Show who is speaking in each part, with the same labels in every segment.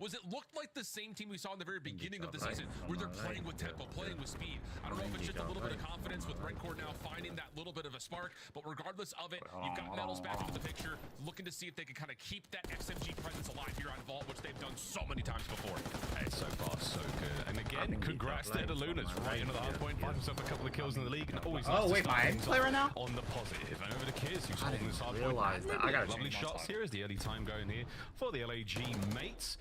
Speaker 1: was it looked like the same team we saw in the very beginning of the season, where they're playing with tempo, playing with speed. I don't know if it's just a little bit of confidence with Rokkr now finding that little bit of a spark, but regardless of it, you've got Metals back into the picture, looking to see if they can kind of keep that SMG presence alive here on Vault, which they've done so many times before.
Speaker 2: It's so far so good. And again, congrats there to Lunas, right into the hard point, finds himself a couple of kills in the league, and always
Speaker 3: wait, my aim play right now?
Speaker 2: On the positive. And over to Kiz, who's holding this hard
Speaker 3: realize
Speaker 2: point.
Speaker 3: that. I gotta
Speaker 2: Lovely shots here as the early time going here for the LAG mates.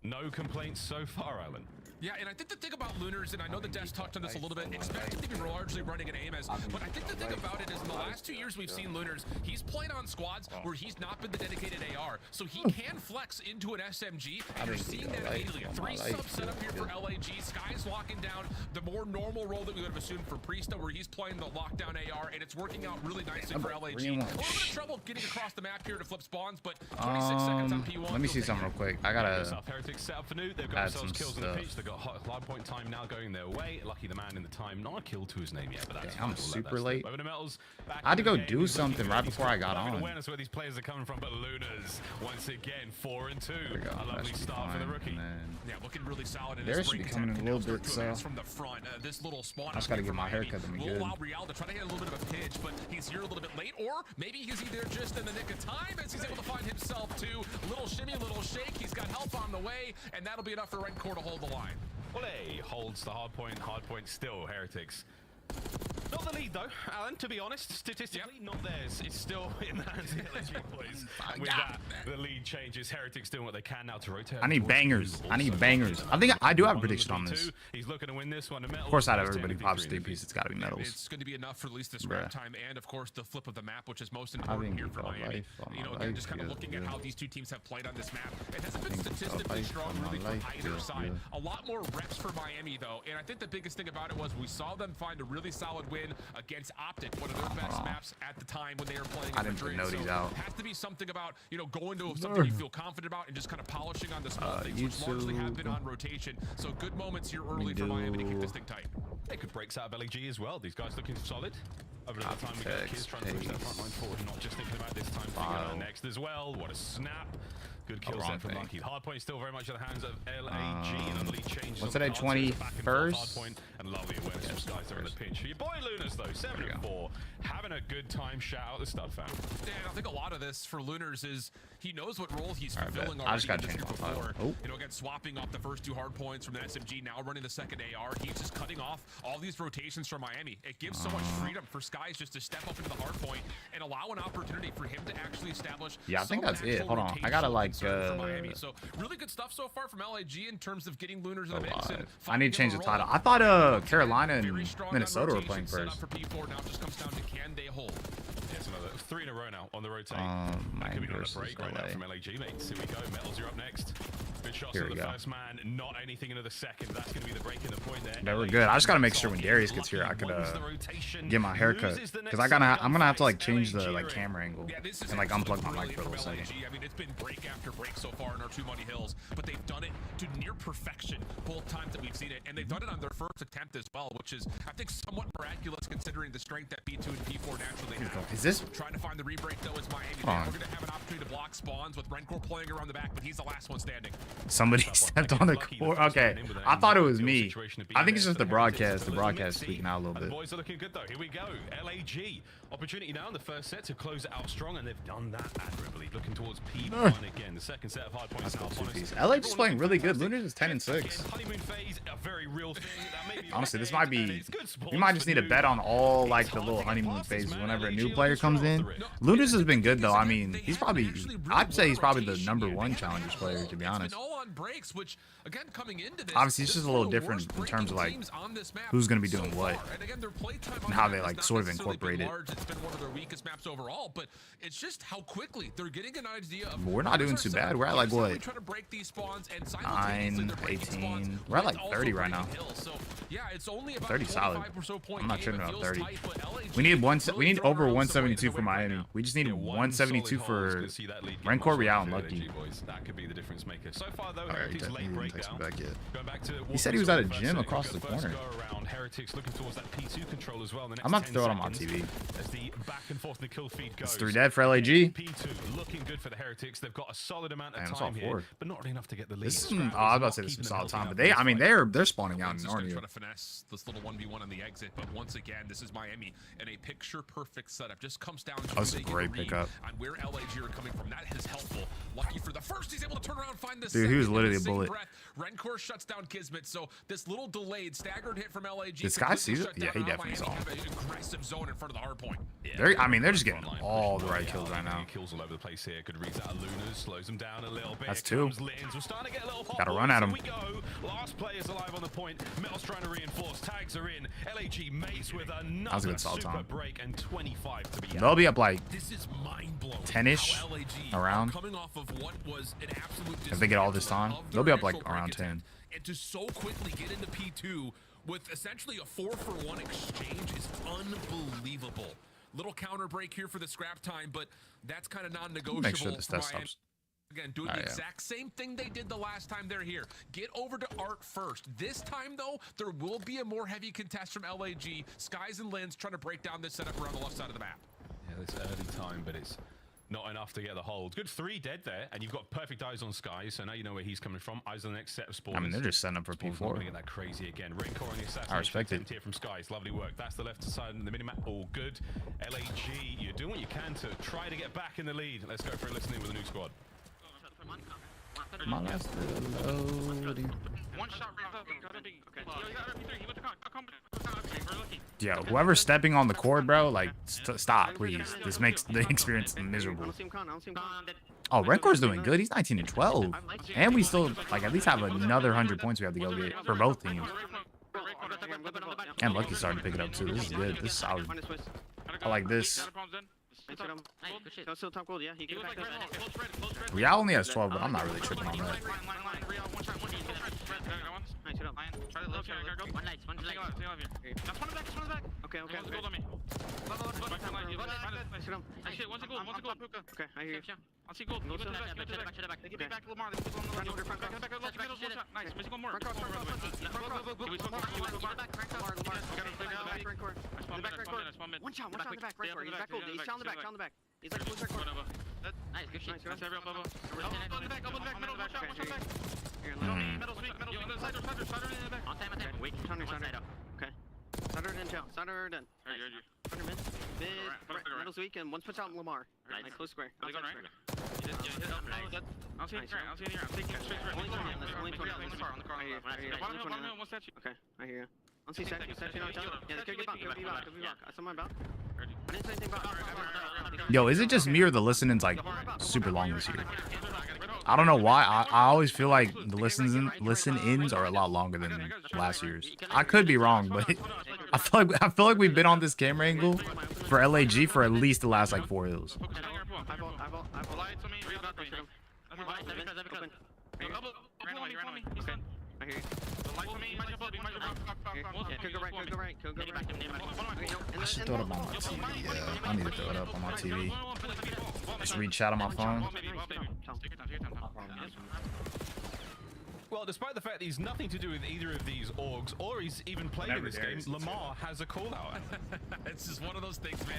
Speaker 2: No complaints so far, Alan.
Speaker 1: Yeah, and I think the thing about Lunars, and I know the devs touched on this a little bit, expected to be largely running an aim as, but I think the thing about it is in the last 2 years we've seen Lunars, he's played on squads where he's not been the dedicated AR, so he can flex into an SMG, and you're seeing that immediately. A 3-sub setup here for LAG. Sky's locking down the more normal role that we would have assumed for Priesta, where he's playing the lockdown AR, and it's working out really nicely for LAG. A little bit of trouble getting across the map here to flip spawns, but 26 seconds on P1.
Speaker 3: Let me see something real quick. I gotta
Speaker 2: Heretics set up for new. They've got themselves kills on the pitch. They've got hard point time now going their way. Lucky the man in the time. Not a kill to his name yet, but that's
Speaker 3: I'm super late.
Speaker 2: Over to Metals.
Speaker 3: I had to go do something right before I got on.
Speaker 2: Awareness where these players are coming from, but Lunas once again 4 and 2. A lovely start for the rookie.
Speaker 1: Yeah, looking really solid.
Speaker 3: There should be coming in a little bit, so
Speaker 1: from the front. This little spawn.
Speaker 3: I just gotta get my haircut to be good.
Speaker 1: Allow Real to try to get a little bit of a pinch, but he's here a little bit late, or maybe he's either just in the nick of time as he's able to find himself too. Little shimmy, little shake. He's got help on the way, and that'll be enough for Rokkr to hold the line.
Speaker 2: Well, holds the hard point still Heretics. Not the lead though, Alan, to be honest. Statistically, not theirs. It's still in the hands of the LG boys. And with that, the lead changes. Heretics doing what they can now to rotate.
Speaker 3: I need bangers. I need bangers. I think I do have a prediction on this.
Speaker 2: He's looking to win this one. Of
Speaker 3: course, out of everybody pops 3 pieces, it's got to be Metals.
Speaker 1: It's going to be enough for at least this round time, and of course the flip of the map, which is most important here for Miami. You know, again, just kind of looking at how these two teams have played on this map. It hasn't been statistically strong really from either side. A lot more reps for Miami though, and I think the biggest thing about it was we saw them find a really solid win against Optic, one of their best maps at the time when they were playing.
Speaker 3: I didn't know these out.
Speaker 1: Has to be something about, you know, going to something you feel confident about and just kind of polishing on the small things, which largely have been on rotation. So good moments here early for Miami to keep this thing tight.
Speaker 2: They could breaks out of LAG as well. These guys looking solid. Over the time we got Kiz trying to push that front line forward, not just thinking about this time, figuring out next as well. What a snap. Good kills there from Lucky. Hardpoint still very much in the hands of LAG, and the lead changes.
Speaker 3: What's it at 21st?
Speaker 2: And lovely awareness from Skies there in the pinch. For your boy Lunas though, 7 and 4, having a good time. Shout out the stud fam.
Speaker 1: Yeah, I think a lot of this for Lunars is he knows what role he's fulfilling already.
Speaker 3: I just got to change my
Speaker 1: before. You know, again, swapping off the first 2 hard points from the SMG, now running the second AR. He's just cutting off all these rotations from Miami. It gives so much freedom for Skies just to step up into the hard point and allow an opportunity for him to actually establish.
Speaker 3: Yeah, I think that's it. Hold on, I gotta like.
Speaker 1: So really good stuff so far from LAG in terms of getting Lunars in the mix.
Speaker 3: I need to change the title. I thought Carolina and Minnesota were playing first.
Speaker 1: For P4 now just comes down to can they hold.
Speaker 2: Yes, another 3 in a row now on the rotate.
Speaker 3: That
Speaker 2: could be on a break right now from LAG, mates. Here we go. Metals, you're up next. Good shots on the first man. Not anything into the second. That's going to be the break in the point there.
Speaker 3: They were good. I just got to make sure when Darius gets here, I could get my haircut. Because I'm gonna have to like change the like camera angle and like unplug my mic for a little second.
Speaker 1: I mean, it's been break after break so far in our 2 Muddy Hills, but they've done it to near perfection both times that we've seen it, and they've done it on their first attempt as well, which is I think somewhat miraculous considering the strength that B2 and P4 naturally have.
Speaker 3: Is this
Speaker 1: trying to find the re-break though? It's Miami. We're gonna have an opportunity to block spawns with Rokkr playing around the back, but he's the last one standing.
Speaker 3: Somebody stepped on the court. Okay, I thought it was me. I think it's just the broadcast. The broadcast speaking out a little bit.
Speaker 2: The boys are looking good though. Here we go. LAG opportunity now in the first set to close it out strong, and they've done that admirably. Looking towards P1 again. The second set of hard points now.
Speaker 3: LAG is playing really good. Lunars is 10 and 6.
Speaker 2: Honeymoon phase, a very real thing.
Speaker 3: Honestly, this might be. We might just need to bet on all like the little honeymoon phases whenever a new player comes in. Lunars has been good though. I mean, he's probably. I'd say he's probably the #1 challengers player, to be honest. Obviously, it's just a little different in terms of like who's going to be doing what and how they like sort of incorporate it.
Speaker 1: It's been one of their weakest maps overall, but it's just how quickly they're getting an idea of.
Speaker 3: We're not doing too bad. We're at like what? 9, 18. We're at like 30 right now.
Speaker 1: Yeah, it's only about
Speaker 3: 30 solid. I'm not tripping about 30. We need over 172 for Miami. We just need 172 for Rokkr, Real, and Lucky.
Speaker 2: That could be the difference maker. So far, though.
Speaker 3: All right,
Speaker 2: Heretics
Speaker 3: he
Speaker 2: late
Speaker 3: didn't text
Speaker 2: breakdown.
Speaker 3: me back yet.
Speaker 2: Going back to
Speaker 3: He said he was at a gym across the corner.
Speaker 2: Heretics looking towards that P2 control as well. In the next
Speaker 3: I'm about to
Speaker 2: 10
Speaker 3: throw it on my
Speaker 2: seconds
Speaker 3: TV.
Speaker 2: As the back and forth in the kill feed goes.
Speaker 3: It's 3 dead for LAG.
Speaker 2: P2 looking good for the Heretics. They've got a solid amount of
Speaker 3: Man,
Speaker 2: time here, but not really enough to get the lead.
Speaker 3: This is, I was about to say this is some solid time, but they, I mean, they're spawning out in
Speaker 1: Trying
Speaker 3: Narnia.
Speaker 1: to finesse this little 1v1 on the exit, but once again, this is Miami in a picture-perfect setup. Just comes down to
Speaker 3: That's a great pickup.
Speaker 1: on where LAG are coming from. That is helpful. Lucky for the first, he's able to turn around and find this.
Speaker 3: Dude, he was literally a bullet.
Speaker 1: Renkor shuts down Kismet, so this little delayed, staggered hit from LAG.
Speaker 3: This guy sees it? Yeah, he definitely saw it.
Speaker 1: Aggressive zone in front of the hard point.
Speaker 3: Yeah, I mean, they're just getting all the right kills right now.
Speaker 2: Kills all over the place here. Good reads out of Lunas, slows them down a little bit.
Speaker 3: That's 2.
Speaker 2: We're starting to get a little hot.
Speaker 3: Gotta run at him.
Speaker 2: We go. Last player's alive on the point. Metal's trying to reinforce. Tags are in. LAG mates with another super break and 25 to be out.
Speaker 3: They'll be up like
Speaker 1: This is mind-blowing.
Speaker 3: 10-ish around.
Speaker 1: Coming off of what was an absolute
Speaker 3: If they get all this time, they'll be up like around 10.
Speaker 1: And to so quickly get into P2 with essentially a 4-for-1 exchange is unbelievable. Little counter break here for the scrap time, but that's kind of non-negotiable.
Speaker 3: Make sure this test stops.
Speaker 1: Again, doing the exact same thing they did the last time they're here. Get over to Art first. This time, though, there will be a more heavy contest from LAG. Skies and Lens trying to break down this setup around the left side of the map.
Speaker 2: Yeah, it's early time, but it's not enough to get the hold. Good 3 dead there, and you've got perfect eyes on Skies, so now you know where he's coming from. Eyes on the next set of spawners.
Speaker 3: I mean, they're just setting up for P4.
Speaker 2: Not gonna get that crazy again. Renkor on the assassination.
Speaker 3: I respect it.
Speaker 2: Here from Skies. Lovely work. That's the left side of the minimap. All good. LAG, you're doing what you can to try to get back in the lead. Let's go for a listening with a new squad.
Speaker 3: My last loading.
Speaker 4: One shot.
Speaker 3: Yeah, whoever's stepping on the cord, bro, like, stop, please. This makes the experience miserable. Oh, Renkor's doing good. He's 19 and 12. And we still, like, at least have another 100 points we have to go get for both teams. And Lucky's starting to pick it up, too. This is good. This is solid. I like this. Real only has 12, but I'm not really tripping on that.
Speaker 4: Okay. I hear you. I'll see gold. Back Lamar. Nice. One shot in the back. He's back gold. He's on the back. He's like close record. Nice, good shit. Nice, elbow in the back. Metal's weak. On time. Wait. Okay. Starter in jail. Starter in. Starter mid. Metal's weak and one puts out Lamar. Like close square.
Speaker 2: I'll see it here. I'm taking it straight.
Speaker 4: Only 20 on the car. Okay, I hear you. I'll see statue on top. Yeah, they could be back. I saw my back. I didn't say anything about.
Speaker 3: Yo, is it just me or the listening's like super long this year? I don't know why. I always feel like the listen-ins are a lot longer than last year's. I could be wrong, but I feel like we've been on this camera angle for LAG for at least the last like 4 hills.
Speaker 4: I hear you. Could go right.
Speaker 3: I should throw it up on my TV. Yeah, I need to throw it up on my TV. Just read chat on my phone.
Speaker 2: Well, despite the fact that he's nothing to do with either of these orgs, or he's even played in this game, Lamar has a call-out.
Speaker 1: It's just one of those things, man.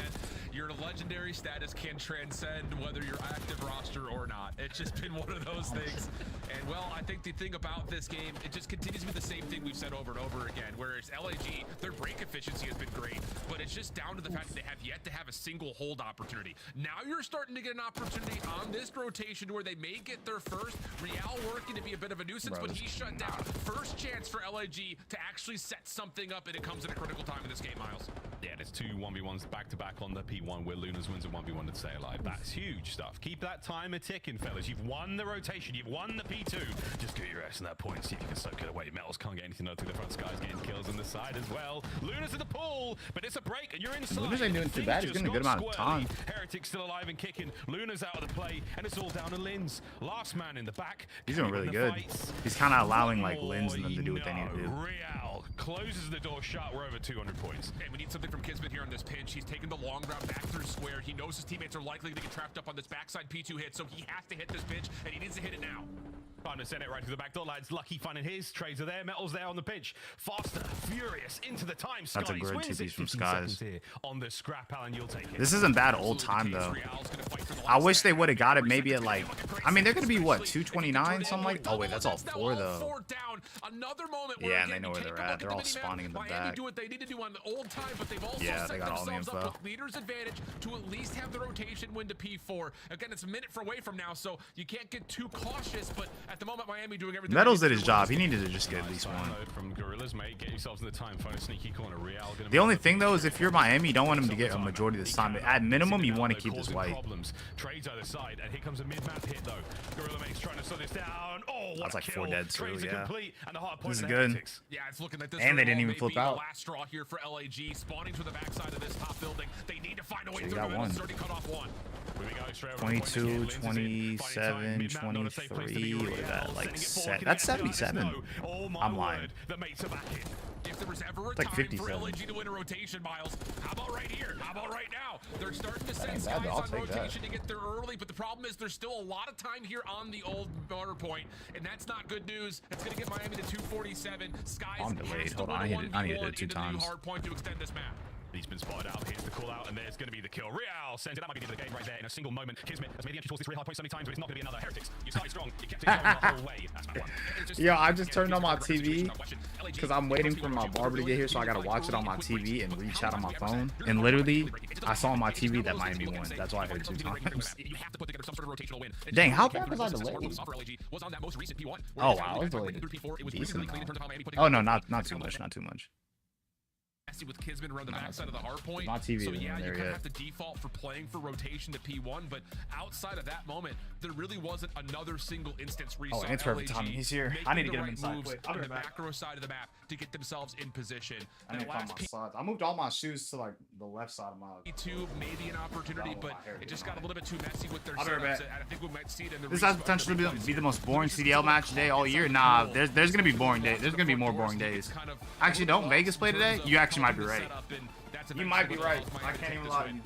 Speaker 1: Your legendary status can transcend whether you're active roster or not. It's just been one of those things. And, well, I think the thing about this game, it just continues to be the same thing we've said over and over again, whereas LAG, their break efficiency has been great, but it's just down to the fact that they have yet to have a single hold opportunity. Now you're starting to get an opportunity on this rotation where they may get their first. Real working to be a bit of a nuisance, but he's shut down. First chance for LAG to actually set something up, and it comes at a critical time in this game, Miles.
Speaker 2: Yeah, there's 2 1v1s back-to-back on the P1 where Lunas wins a 1v1 to stay alive. That's huge stuff. Keep that timer ticking, fellas. You've won the rotation. You've won the P2. Just get your ass in that point. See if you can soak it away. Metals can't get anything out through the front. Skies getting kills on the side as well. Lunas in the pool, but it's a break, and you're inside.
Speaker 3: Lunas ain't doing too bad. He's getting a good amount of time.
Speaker 2: Heretics still alive and kicking. Lunas out of the play, and it's all down to Lins. Last man in the back.
Speaker 3: He's doing really good. He's kind of allowing like Lins and them to do what they need to do.
Speaker 2: Real closes the door shut. We're over 200 points.
Speaker 1: And we need something from Kismet here on this pinch. He's taking the long route back through square. He knows his teammates are likely to get trapped up on this backside P2 hit, so he has to hit this pinch, and he needs to hit it now.
Speaker 2: Trying to send it right to the back door, lads. Lucky finding his. Trades are there. Metal's there on the pitch. Faster, furious, into the time. Skies
Speaker 3: That's a great
Speaker 2: wins
Speaker 3: 2
Speaker 2: it.
Speaker 3: from
Speaker 2: 15
Speaker 3: Skies.
Speaker 2: seconds here on the scrap, Alan. You'll take it.
Speaker 3: This isn't bad old time, though. I wish they would have got it maybe at, like, I mean, they're going to be, what, 229, something like? Oh, wait, that's all 4, though. Yeah, and they know where they're at. They're all spawning in the back. Yeah, they got all the info.
Speaker 1: Leader's advantage to at least have the rotation win to P4. Again, it's a minute away from now, so you can't get too cautious, but at the moment, Miami doing everything.
Speaker 3: Metals did his job. He needed to just get at least one.
Speaker 2: From Guerrillas, mate. Get yourselves in the time. Find a sneaky corner. Real.
Speaker 3: The only thing, though, is if you're Miami, you don't want him to get a majority of this time. At minimum, you want to keep this white.
Speaker 2: Trades either side, and here comes a mid-map hit, though. Gorilla Mate's trying to slow this down. Oh,
Speaker 3: that's like 4 dead, too, yeah.
Speaker 2: This
Speaker 3: is good.
Speaker 1: Yeah, it's looking like this.
Speaker 3: And they didn't even flip out.
Speaker 1: Last straw here for LAG, spawning to the backside of this top building. They need to find a way
Speaker 3: So
Speaker 1: through.
Speaker 3: got one.
Speaker 1: Already cut off one.
Speaker 3: 22, 27, 23. What is that? Like, that's 77. I'm lying.
Speaker 1: If there was ever a
Speaker 3: like
Speaker 1: time
Speaker 3: 57.
Speaker 1: for LAG to win a rotation, Miles, how about right here? How about right now? They're starting to send
Speaker 3: Bad,
Speaker 1: guys
Speaker 3: I'll
Speaker 1: on
Speaker 3: take
Speaker 1: rotation to get there early, but the problem is there's still a lot of time here on the old border point, and that's not good news. It's going to get Miami to 247. Skies
Speaker 3: I'm delayed. Hold on, I need to do it 2 times.
Speaker 1: Hard point to extend this map.
Speaker 2: He's been spotted out. Here's the call out, and there's going to be the kill. Real sends it. That might be the end of the game right there in a single moment. Kismet has made the entry towards this real high point so many times, but it's not going to be another. Heretics, you started strong. You kept it going the whole way. That's one.
Speaker 3: Yo, I just turned on my TV because I'm waiting for my barber to get here, so I got to watch it on my TV and reach out on my phone. And literally, I saw on my TV that Miami won. That's why I heard 2 times. Dang, how bad was I delayed? Oh, wow, I was delayed decent amount. Oh, no, not too much, not too much.
Speaker 1: With Kismet around the backside of the hard point.
Speaker 3: My TV
Speaker 1: so
Speaker 3: isn't
Speaker 1: yeah, you
Speaker 3: there
Speaker 1: kind of
Speaker 3: yet.
Speaker 1: have to default for playing for rotation to P1, but outside of that moment, there really wasn't another single instance where you saw
Speaker 3: it's perfect timing. He's here. I need to get him inside.
Speaker 1: Wait, on the macro side of the map to get themselves in position.
Speaker 3: I need to find my slides. I moved all my shoes to like the left side of my.
Speaker 1: P2 maybe an opportunity, but it just got a little bit too messy with their
Speaker 3: I'll be right
Speaker 1: setups.
Speaker 3: back.
Speaker 1: And I think we might see it in the
Speaker 3: This has potential to be the most boring CDL match today all year. Nah, there's gonna be boring days. There's gonna be more boring days. Actually, don't Vegas play today? You actually might be right. You might be right. I can't even lie to you.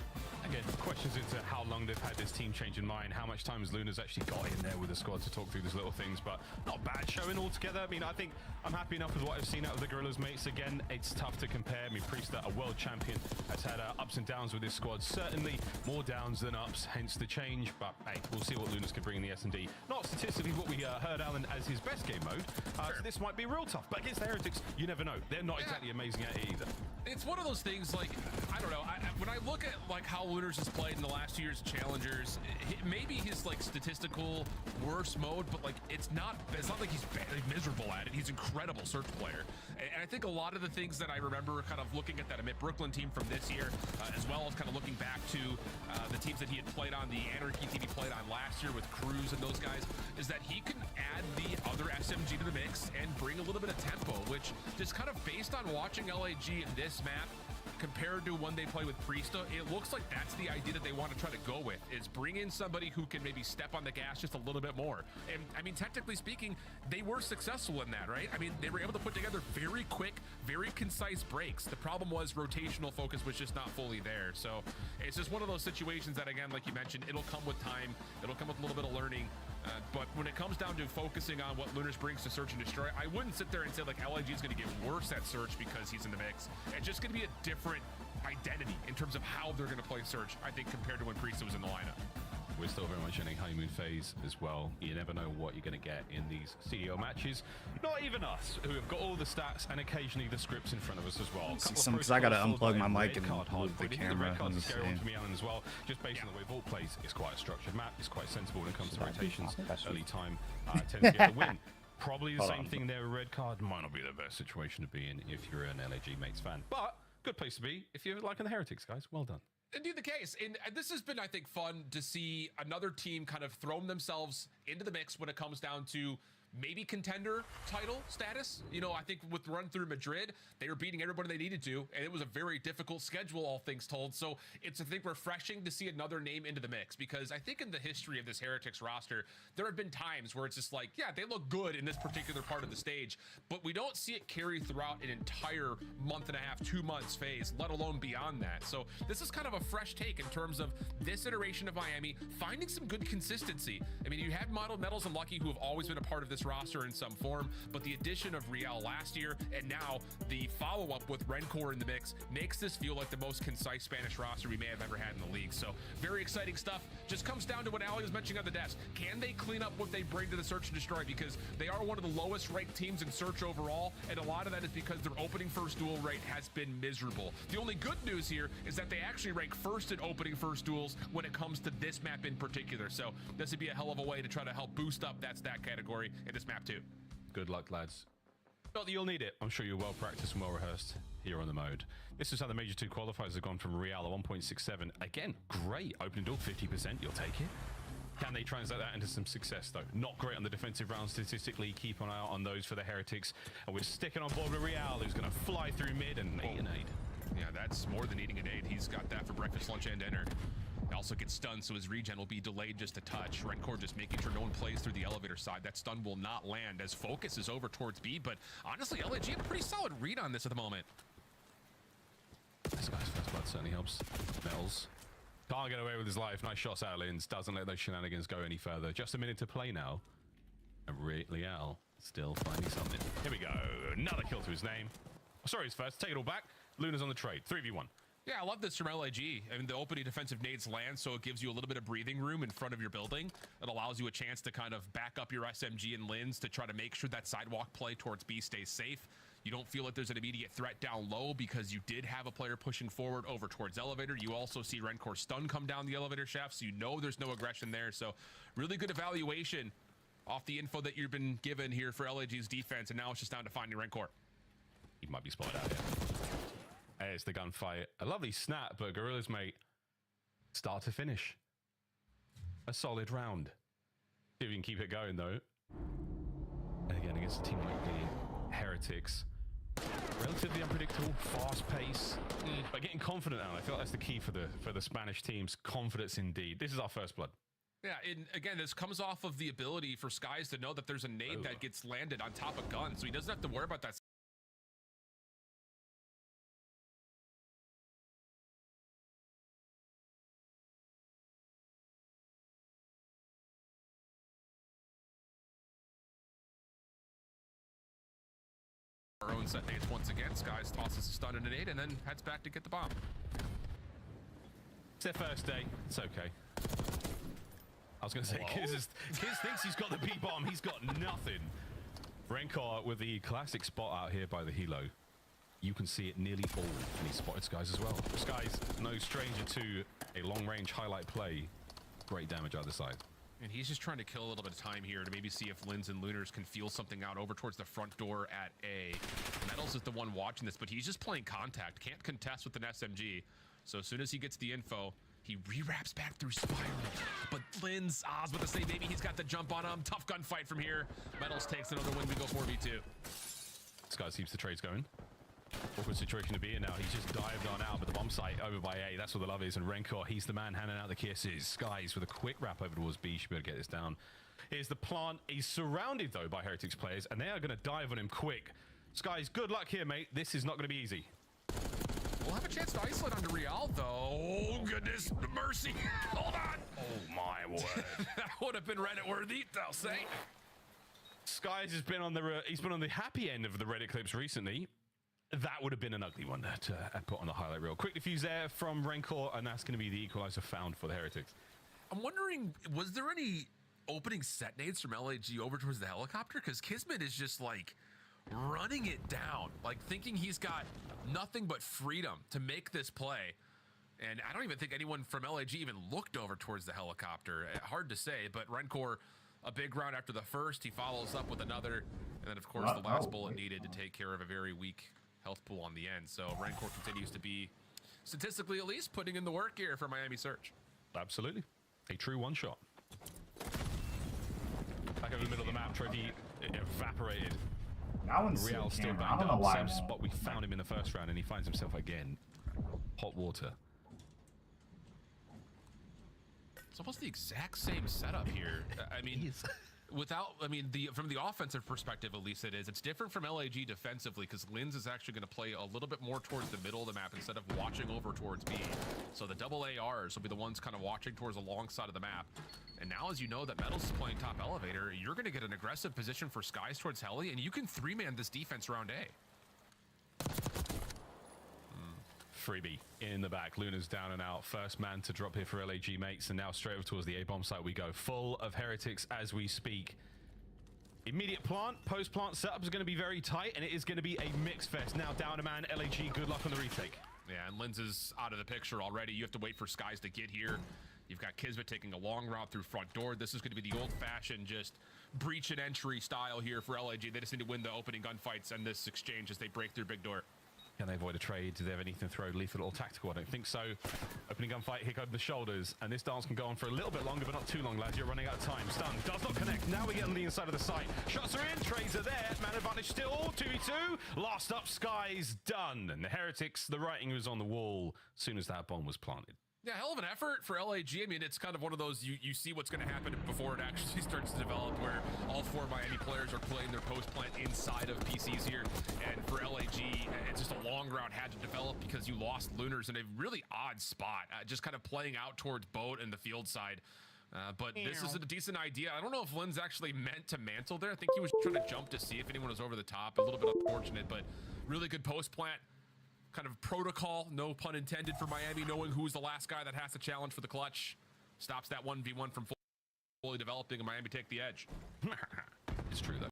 Speaker 2: Again, questions into how long they've had this team change in mind, how much time has Luna's actually got in there with the squad to talk through these little things, but not bad showing altogether. I mean, I think I'm happy enough with what I've seen out of the Guerrillas, mates. Again, it's tough to compare. I mean, Priesta, a world champion, has had ups and downs with this squad. Certainly more downs than ups, hence the change, but hey, we'll see what Lunas can bring in the S&D. Not statistically what we heard Alan as his best game mode, so this might be real tough, but against the Heretics, you never know. They're not exactly amazing at it either.
Speaker 1: It's one of those things, like, I don't know, when I look at like how Lunars has played in the last 2 years of Challengers, maybe his like statistical worst mode, but like it's not like he's miserable at it. He's an incredible search player, and I think a lot of the things that I remember kind of looking at that Amit Brooklyn team from this year, as well as kind of looking back to the teams that he had played on, the Anarchy team he played on last year with Cruz and those guys, is that he can add the other SMG to the mix and bring a little bit of tempo, which just kind of based on watching LAG in this map compared to when they play with Priesta, it looks like that's the idea that they want to try to go with, is bring in somebody who can maybe step on the gas just a little bit more. And I mean, technically speaking, they were successful in that, right? I mean, they were able to put together very quick, very concise breaks. The problem was rotational focus was just not fully there. So it's just one of those situations that, again, like you mentioned, it'll come with time. It'll come with a little bit of learning. But when it comes down to focusing on what Lunars brings to Search and Destroy, I wouldn't sit there and say like LIG is going to get worse at Search because he's in the mix. It's just going to be a different identity in terms of how they're going to play Search, I think, compared to when Priesta was in the lineup.
Speaker 2: We're still very much in a honeymoon phase as well. You never know what you're going to get in these CDL matches. Not even us, who have got all the stats and occasionally the scripts in front of us as well.
Speaker 3: Because I got to unplug my mic and move the camera.
Speaker 2: Let me see. As well. Just based on the way Vault plays, it's quite a structured map. It's quite sensible when it comes to rotations. Early time tends to get the win. Probably the same thing there. A red card might not be the best situation to be in if you're an LAG Mates fan. But good place to be if you're liking the Heretics, guys. Well done.
Speaker 1: Indeed the case. And this has been, I think, fun to see another team kind of throw themselves into the mix when it comes down to maybe contender title status. You know, I think with run through Madrid, they were beating everybody they needed to, and it was a very difficult schedule, all things told. So it's, I think, refreshing to see another name into the mix, because I think in the history of this Heretics roster, there have been times where it's just like, yeah, they look good in this particular part of the stage, but we don't see it carry throughout an entire month and a half, 2 months phase, let alone beyond that. So this is kind of a fresh take in terms of this iteration of Miami finding some good consistency. I mean, you had Model Metals and Lucky, who have always been a part of this roster in some form, but the addition of Real last year and now the follow-up with Renkor in the mix makes this feel like the most concise Spanish roster we may have ever had in the league. So very exciting stuff. Just comes down to what Ali was mentioning on the desk. Can they clean up what they bring to the Search and Destroy? Because they are one of the lowest ranked teams in Search overall, and a lot of that is because their opening first duel rate has been miserable. The only good news here is that they actually rank first in opening first duels when it comes to this map in particular. So this would be a hell of a way to try to help boost up that stat category in this map too.
Speaker 2: Good luck, lads. Not that you'll need it. I'm sure you're well practiced and well rehearsed here on the mode. This is how the Major 2 qualifiers have gone from Real at 1.67. Again, great. Opening duel, 50%. You'll take it. Can they translate that into some success, though? Not great on the defensive round statistically. Keep an eye out on those for the Heretics. And we're sticking on board with Real, who's going to fly through mid and eat an aid.
Speaker 1: Yeah, that's more than eating a nade. He's got that for breakfast, lunch, and dinner. He also gets stunned, so his regen will be delayed just a touch. Renkor just making sure no one plays through the elevator side. That stun will not land as focus is over towards B, but honestly, LAG had a pretty solid read on this at the moment.
Speaker 2: This guy's first blood certainly helps. Mel's can't get away with his life. Nice shots out, Lins. Doesn't let those shenanigans go any further. Just a minute to play now. And Real still finding something. Here we go. Another kill to his name. Sorry, his first. Take it all back. Luna's on the trade. 3v1.
Speaker 1: Yeah, I love this from LAG. I mean, the opening defensive nades land, so it gives you a little bit of breathing room in front of your building. It allows you a chance to kind of back up your SMG and Lins to try to make sure that sidewalk play towards B stays safe. You don't feel like there's an immediate threat down low because you did have a player pushing forward over towards elevator. You also see Renkor's stun come down the elevator shaft, so you know there's no aggression there. So really good evaluation off the info that you've been given here for LAG's defense, and now it's just down to finding Renkor.
Speaker 2: He might be spotted out here. There's the gunfight. A lovely snap, but Guerrillas, mate, start to finish. A solid round. See if we can keep it going, though. And again, against a team like the Heretics. Relatively unpredictable, fast pace, but getting confident now. I feel like that's the key for the Spanish teams. Confidence indeed. This is our first blood.
Speaker 1: Yeah, and again, this comes off of the ability for Skies to know that there's a nade that gets landed on top of gun, so he doesn't have to worry about that. Our own set nades once again. Skies tosses a stun and a nade and then heads back to get the bomb.
Speaker 2: It's their first day. It's okay. I was going to say, Kiz thinks he's got the B-bomb. He's got nothing. Renkor with the classic spot out here by the helo. You can see it nearly all. And he spotted Skies as well. Skies, no stranger to a long-range highlight play. Great damage either side.
Speaker 1: And he's just trying to kill a little bit of time here to maybe see if Lins and Lunars can feel something out over towards the front door at A. Metals is the one watching this, but he's just playing contact. Can't contest with an SMG. So as soon as he gets the info, he re-wraps back through Spiral. But Lins, I was about to say, maybe he's got the jump on him. Tough gunfight from here. Metals takes another win. We go 4v2.
Speaker 2: This guy keeps the trades going. Awkward situation to be in now. He's just dived on out, but the bomb site over by A. That's what the love is. And Renkor, he's the man handing out the kisses. Skies with a quick wrap over towards B. Should be able to get this down. Here's the plant. He's surrounded, though, by Heretics players, and they are going to dive on him quick. Skies, good luck here, mate. This is not going to be easy.
Speaker 1: We'll have a chance to isolate onto Real, though. Oh, goodness mercy. Hold on.
Speaker 2: Oh, my word.
Speaker 1: That would have been Reddit worthy, I'll say.
Speaker 2: Skies has been on the happy end of the Reddit clips recently. That would have been an ugly one to put on the highlight reel. Quick defuse there from Renkor, and that's going to be the equalizer found for the Heretics.
Speaker 1: I'm wondering, was there any opening set nades from LAG over towards the helicopter? Because Kismet is just like running it down, like thinking he's got nothing but freedom to make this play. And I don't even think anyone from LAG even looked over towards the helicopter. Hard to say, but Renkor, a big round after the first, he follows up with another. And then, of course, the last bullet needed to take care of a very weak health pool on the end. So Renkor continues to be, statistically at least, putting in the work here for Miami Search.
Speaker 2: Absolutely. A true one-shot. Back over the middle of the map, Trophy evaporated.
Speaker 3: That one's
Speaker 2: Real still
Speaker 3: I
Speaker 2: banged
Speaker 3: don't know
Speaker 2: up.
Speaker 3: why.
Speaker 2: Same spot we found him in the first round, and he finds himself again. Hot water.
Speaker 1: It's almost the exact same setup here. I mean, from the offensive perspective, at least it is. It's different from LAG defensively because Linz is actually going to play a little bit more towards the middle of the map instead of watching over towards B. So the double ARs will be the ones kind of watching towards the long side of the map. And now, as you know that Metals is playing top elevator, you're going to get an aggressive position for Skies towards Heli, and you can three-man this defense round A.
Speaker 2: Freebie in the back. Luna's down and out. First man to drop here for LAG mates, and now straight over towards the A-bomb site we go. Full of Heretics as we speak. Immediate plant, post-plant setup is going to be very tight, and it is going to be a mix fest. Now down a man, LAG, good luck on the retake.
Speaker 1: Yeah, and Linz is out of the picture already. You have to wait for Skies to get here. You've got Kismet taking a long route through front door. This is going to be the old-fashioned just breach and entry style here for LAG. They just need to win the opening gunfights and this exchange as they break through big door.
Speaker 2: Can they avoid a trade? Do they have anything to throw lethal or tactical? I don't think so. Opening gunfight, Hick over the shoulders, and this dance can go on for a little bit longer, but not too long, lads. You're running out of time. Stun does not connect. Now we get on the inside of the site. Shots are in, trades are there. Man advantage still, 2v2. Last up, Skies done. And the Heretics, the writing was on the wall as soon as that bomb was planted.
Speaker 1: Yeah, hell of an effort for LAG. I mean, it's kind of one of those, you see what's going to happen before it actually starts to develop, where all four Miami players are playing their post plant inside of PCs here. And for LAG, it's just a long route had to develop because you lost Lunars in a really odd spot, just kind of playing out towards boat and the field side. But this is a decent idea. I don't know if Linz actually meant to mantle there. I think he was trying to jump to see if anyone was over the top. A little bit unfortunate, but really good post plant. Kind of protocol, no pun intended, for Miami, knowing who's the last guy that has to challenge for the clutch. Stops that 1v1 from fully developing, and Miami take the edge.
Speaker 2: It's true, though.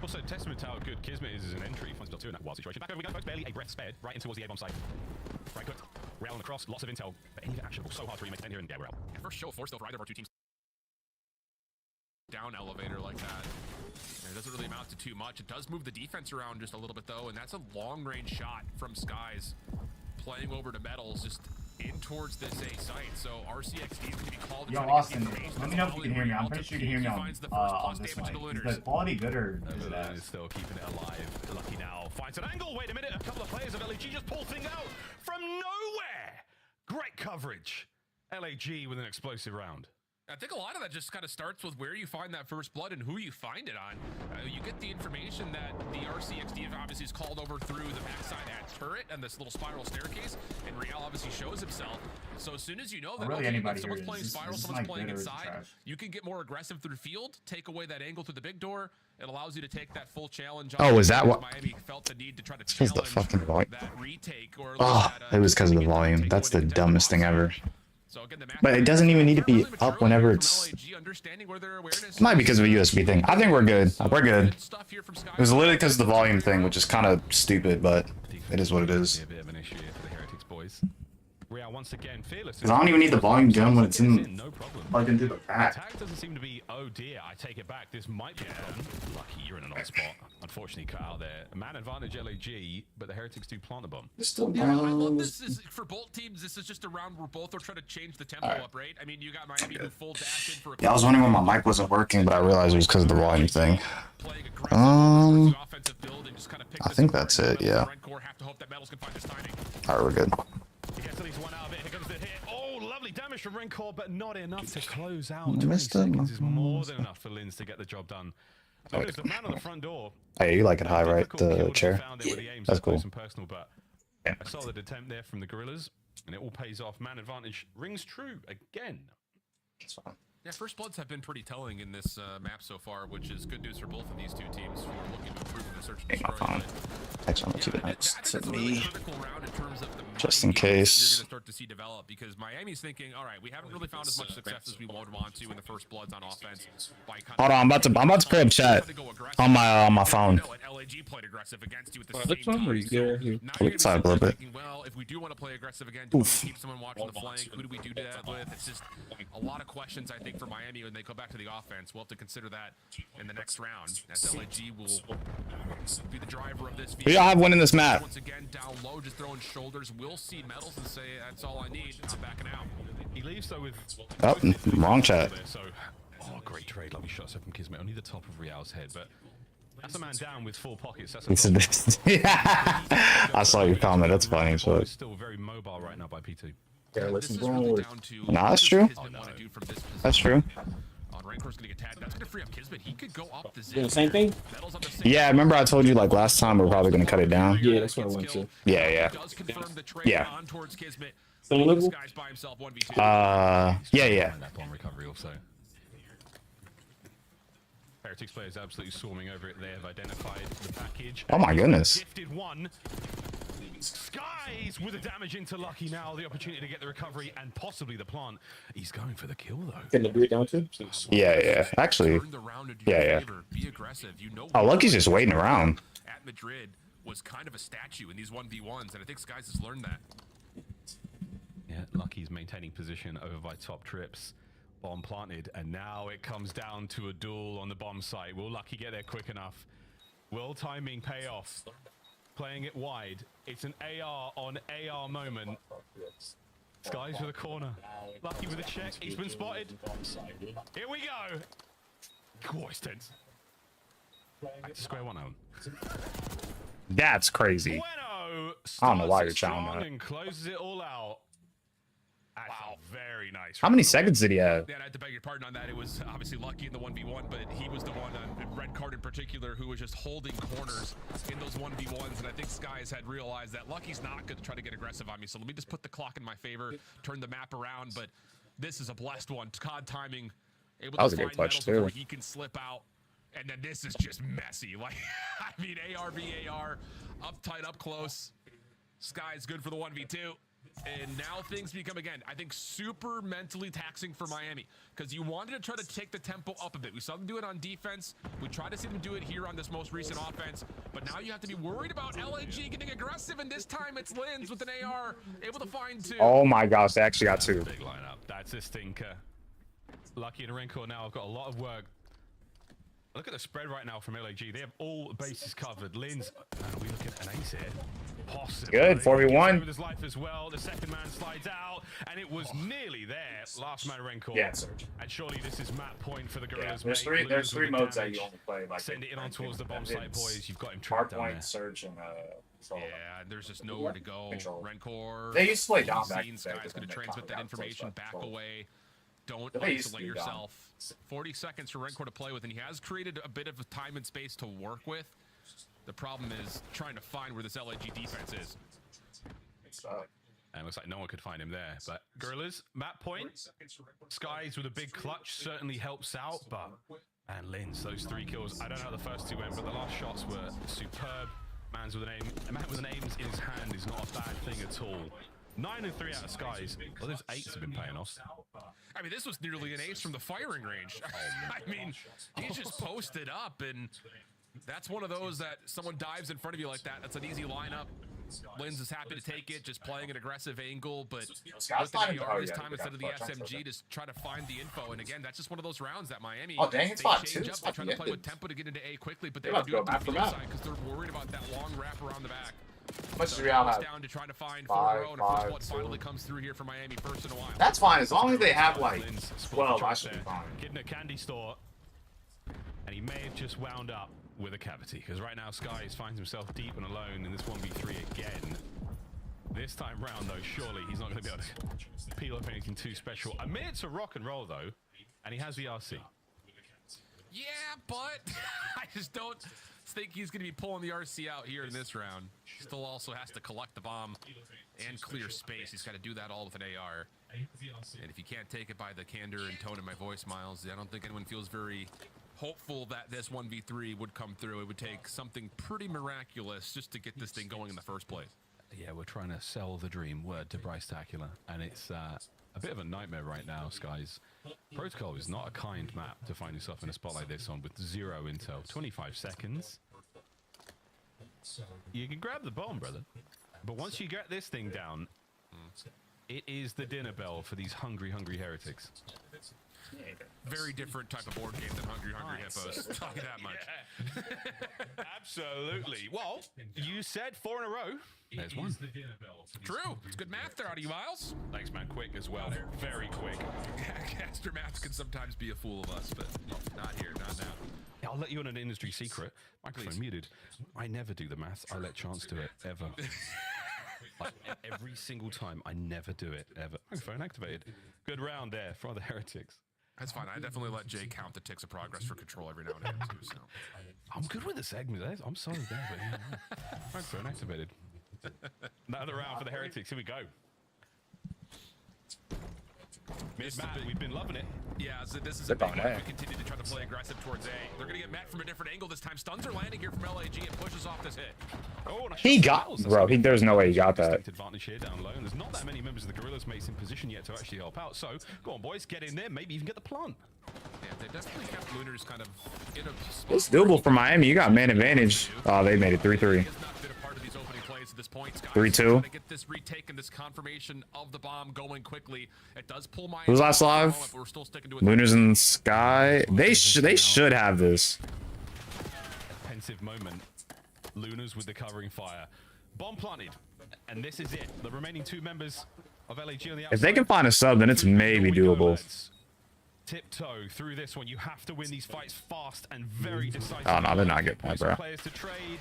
Speaker 2: Also, testament to how good Kismet is as an entry. Finds himself two in that wild situation. Back over we go, folks. Barely a breath spared. Right in towards the A-bomb site. Right good. Rail on the cross. Lots of intel. But any of it actionable. So hard to remake here, and yeah, we're out.
Speaker 1: Yeah, first show of force, though, for either of our two teams. Down elevator like that. It doesn't really amount to too much. It does move the defense around just a little bit, though, and that's a long-range shot from Skies. Playing over to Metals, just in towards this A site. So RCXD is going to be called.
Speaker 3: Yo, Austin, let me know if you can hear me. I'm pretty sure you can hear me on this mic. Is the quality good or is it
Speaker 2: Is still keeping it alive. Lucky now finds an angle. Wait a minute. A couple of players of LAG just pull things out from nowhere. Great coverage. LAG with an explosive round.
Speaker 1: I think a lot of that just kind of starts with where you find that first blood and who you find it on. You get the information that the RCXD obviously is called over through the backside at turret and this little spiral staircase, and Real obviously shows himself. So as soon as you know that someone's playing spiral, someone's playing inside, you can get more aggressive through the field, take away that angle through the big door. It allows you to take that full challenge.
Speaker 3: Oh, is that what?
Speaker 1: Miami felt the need to try to
Speaker 3: challenge the fucking volume.
Speaker 1: That retake, or
Speaker 3: it was because of the volume. That's the dumbest thing ever.
Speaker 1: So again,
Speaker 3: but it doesn't even need to be up whenever it's... It might be because of a USB thing. I think we're good. We're good. It was literally because of the volume thing, which is kind of stupid, but it is what it is.
Speaker 2: A bit of an issue for the Heretics boys. Real once again fearless.
Speaker 3: Because I don't even need the volume down when it's in,
Speaker 2: no problem.
Speaker 3: plugged into the back.
Speaker 2: Attack doesn't seem to be, oh dear, I take it back. This might be lucky you're in an odd spot. Unfortunately cut out there. Man advantage LAG, but the Heretics do plant the bomb.
Speaker 1: Yeah, I love this. For both teams, this is just a round where both are trying to change the tempo up, right? I mean, you got Miami who full dash in for a...
Speaker 3: Yeah, I was wondering when my mic wasn't working, but I realized it was because of the volume thing. I think that's it, yeah. Alright, we're good.
Speaker 2: He gets at least one out of it. Here comes the hit. Oh, lovely damage from Ringcore, but not enough to close out. 20 seconds is more than enough for Linz to get the job done. So there's the man on the front door.
Speaker 3: Hey, you like it high, right? The chair. That's cool.
Speaker 2: Personal, but a solid attempt there from the Guerrillas, and it all pays off. Man advantage rings true again.
Speaker 3: That's fine.
Speaker 1: Yeah, first bloods have been pretty telling in this map so far, which is good news for both of these two teams who are looking to improve in the search and destroy.
Speaker 3: Next one, keep it next to me.
Speaker 1: In
Speaker 3: just in case.
Speaker 1: You're going to start to see develop because Miami's thinking, all right, we haven't really found as much success as we would want to in the first bloods on offense.
Speaker 3: Hold on, I'm about to pull up chat on my phone.
Speaker 1: LAG played aggressive against you at the
Speaker 5: Which one were you here?
Speaker 3: Side a little bit.
Speaker 1: Well, if we do want to play aggressive again, do we keep someone watching the flank? Who do we do that with? It's just a lot of questions, I think, for Miami when they go back to the offense. We'll have to consider that in the next round, as LAG will be the driver of this.
Speaker 3: We all have one in this map.
Speaker 1: Once again, down low, just throwing shoulders. We'll see Metals and say, that's all I need. I'm backing out.
Speaker 2: He leaves though with.
Speaker 3: Oh, wrong chat.
Speaker 2: So, oh, great trade. Lovely shots up from Kismet. Only the top of Real's head, but that's a man down with 4 pockets. That's a
Speaker 3: Yeah. I saw your comment. That's funny. So
Speaker 2: still very mobile right now by P2.
Speaker 3: Nah, that's true. That's true.
Speaker 5: Doing the same thing?
Speaker 3: Yeah, remember I told you like last time we're probably gonna cut it down.
Speaker 5: Yeah, that's what I went to.
Speaker 3: Yeah.
Speaker 5: Same level?
Speaker 3: Yeah.
Speaker 2: That bomb recovery also. Heretics players absolutely swarming over it. They have identified the package.
Speaker 3: Oh my goodness.
Speaker 2: Gifted one. Skies with the damage into Lucky now. The opportunity to get the recovery and possibly the plant. He's going for the kill though.
Speaker 5: Can they do it down too?
Speaker 3: Yeah. Actually, yeah. Oh, Lucky's just waiting around.
Speaker 1: At Madrid was kind of a statue in these 1v1s, and I think Skies has learned that.
Speaker 2: Yeah, Lucky's maintaining position over by top trips. Bomb planted, and now it comes down to a duel on the bomb site. Will Lucky get there quick enough? Will timing pay off? Playing it wide. It's an AR on AR moment. Skies with a corner. Lucky with a check. He's been spotted. Here we go. Oh, it's tense. Back to square one, Owen.
Speaker 3: That's crazy.
Speaker 2: Bueno
Speaker 3: I don't know why you're shouting that.
Speaker 2: and closes it all out. Wow, very nice.
Speaker 3: How many seconds did he have?
Speaker 1: Yeah, I had to beg your pardon on that. It was obviously Lucky in the 1v1, but he was the one on red card in particular who was just holding corners in those 1v1s, and I think Skies had realized that Lucky's not going to try to get aggressive on me, so let me just put the clock in my favor, turn the map around, but this is a blessed one. COD timing, able to find metals before he can slip out, and then this is just messy. Like, I mean, AR v AR, up tight, up close. Skies good for the 1v2. And now things become, again, I think super mentally taxing for Miami because you wanted to try to take the tempo up a bit. We saw them do it on defense. We tried to see them do it here on this most recent offense. But now you have to be worried about LAG getting aggressive, and this time it's Lins with an AR able to find 2.
Speaker 3: Oh my gosh, they actually got 2.
Speaker 2: Big lineup. That's a stinker. Lucky and Renko now have got a lot of work. Look at the spread right now from LAG. They have all bases covered. Lins, are we looking at an ace here? Possibly.
Speaker 3: Good, 4v1.
Speaker 2: With his life as well. The second man slides out, and it was nearly there. Last man Renko.
Speaker 3: Yeah, Serge.
Speaker 2: And surely this is map point for the Guerrillas.
Speaker 3: Yeah, there's three modes that you only play. Like
Speaker 2: send it in on towards the bomb site, boys. You've got him trapped down there.
Speaker 3: Surge, and
Speaker 1: yeah, there's just nowhere to go. Rencor.
Speaker 3: They used to play down back.
Speaker 1: Skies going to transmit that information back away. Don't isolate yourself. 40 seconds for Rencor to play with, and he has created a bit of time and space to work with. The problem is trying to find where this LAG defense is.
Speaker 2: And it looks like no one could find him there. But Guerrillas, map point. Skies with a big clutch certainly helps out, but and Lins, those 3 kills. I don't know how the first 2 went, but the last shots were superb. A man with an aim in his hand is not a bad thing at all. 9 and 3 out of Skies. Well, those 8s have been paying off.
Speaker 1: I mean, this was nearly an ace from the firing range. I mean, he just posted up, and that's one of those that someone dives in front of you like that. That's an easy lineup. Lins is happy to take it, just playing an aggressive angle, but with the AR this time instead of the SMG, just try to find the info. And again, that's just one of those rounds that Miami, they change up, they try to play with tempo to get into A quickly, but they don't do it on the field side because they're worried about that long wrap around the back.
Speaker 3: What's Real have?
Speaker 1: Down to try to find 4-0, and of course what finally comes through here for Miami first in a while.
Speaker 3: That's fine, as long as they have like 12, I should be fine.
Speaker 2: Getting a candy store, and he may have just wound up with a cavity, because right now Skies finds himself deep and alone in this 1v3 again. This time round, though, surely he's not going to be able to peel off anything too special. A minute to rock and roll, though, and he has the RC.
Speaker 1: Yeah, but I just don't think he's going to be pulling the RC out here in this round. Still also has to collect the bomb and clear space. He's got to do that all with an AR. And if you can't take it by the candor and tone in my voice, Miles, I don't think anyone feels very hopeful that this 1v3 would come through. It would take something pretty miraculous just to get this thing going in the first place.
Speaker 2: Yeah, we're trying to sell the dream word to Bryce Tacular, and it's a bit of a nightmare right now, Skies. Protocol is not a kind map to find yourself in a spot like this on with 0 intel. 25 seconds. You can grab the bomb, brother. But once you get this thing down, it is the dinner bell for these hungry, hungry heretics.
Speaker 1: Very different type of board game than Hungry Hippos. Tell you that much.
Speaker 2: Yeah. Absolutely. Well, you said 4 in a row. There's one.
Speaker 1: True. It's good math there out of you, Miles.
Speaker 2: Thanks, man. Quick as well. Very quick.
Speaker 1: Caster maths can sometimes be a fool of us, but not here, not now.
Speaker 2: Yeah, I'll let you on an industry secret. Microphone muted. I never do the maths. I let Chance do it, ever. Like, every single time, I never do it, ever. Microphone activated. Good round there for the Heretics.
Speaker 1: That's fine. I definitely let Jay count the ticks of progress for control every now and then, too, so.
Speaker 2: I'm good with the segment. I'm sorry there, but yeah. Microphone activated. Another round for the Heretics. Here we go. Matt, we've been loving it.
Speaker 1: Yeah, so this is a big one. We continue to try to play aggressive towards A. They're going to get met from a different angle this time. Stuns are landing here from LAG and pushes off this hit.
Speaker 2: Oh,
Speaker 3: he got, bro. There's no way he got that.
Speaker 2: Advantage here down low, and there's not that many members of the Guerrillas mates in position yet to actually help out. So go on, boys, get in there. Maybe even get the plant.
Speaker 1: Yeah, they definitely kept Lunars kind of in a spot.
Speaker 3: It's doable for Miami. You got man advantage. Oh, they made it 3-3. 3-2.
Speaker 1: Get this retake and this confirmation of the bomb going quickly. It does pull my.
Speaker 3: Who's last live?
Speaker 1: We're still sticking to it.
Speaker 3: Lunars in the sky. They should have this.
Speaker 2: Pensive moment. Lunars with the covering fire. Bomb planted, and this is it. The remaining 2 members of LAG on the outside.
Speaker 3: If they can find a sub, then it's maybe doable.
Speaker 2: Tiptoe through this one. You have to win these fights fast and very decisive.
Speaker 3: Oh no, they're not getting that, bro.
Speaker 2: Players to trade.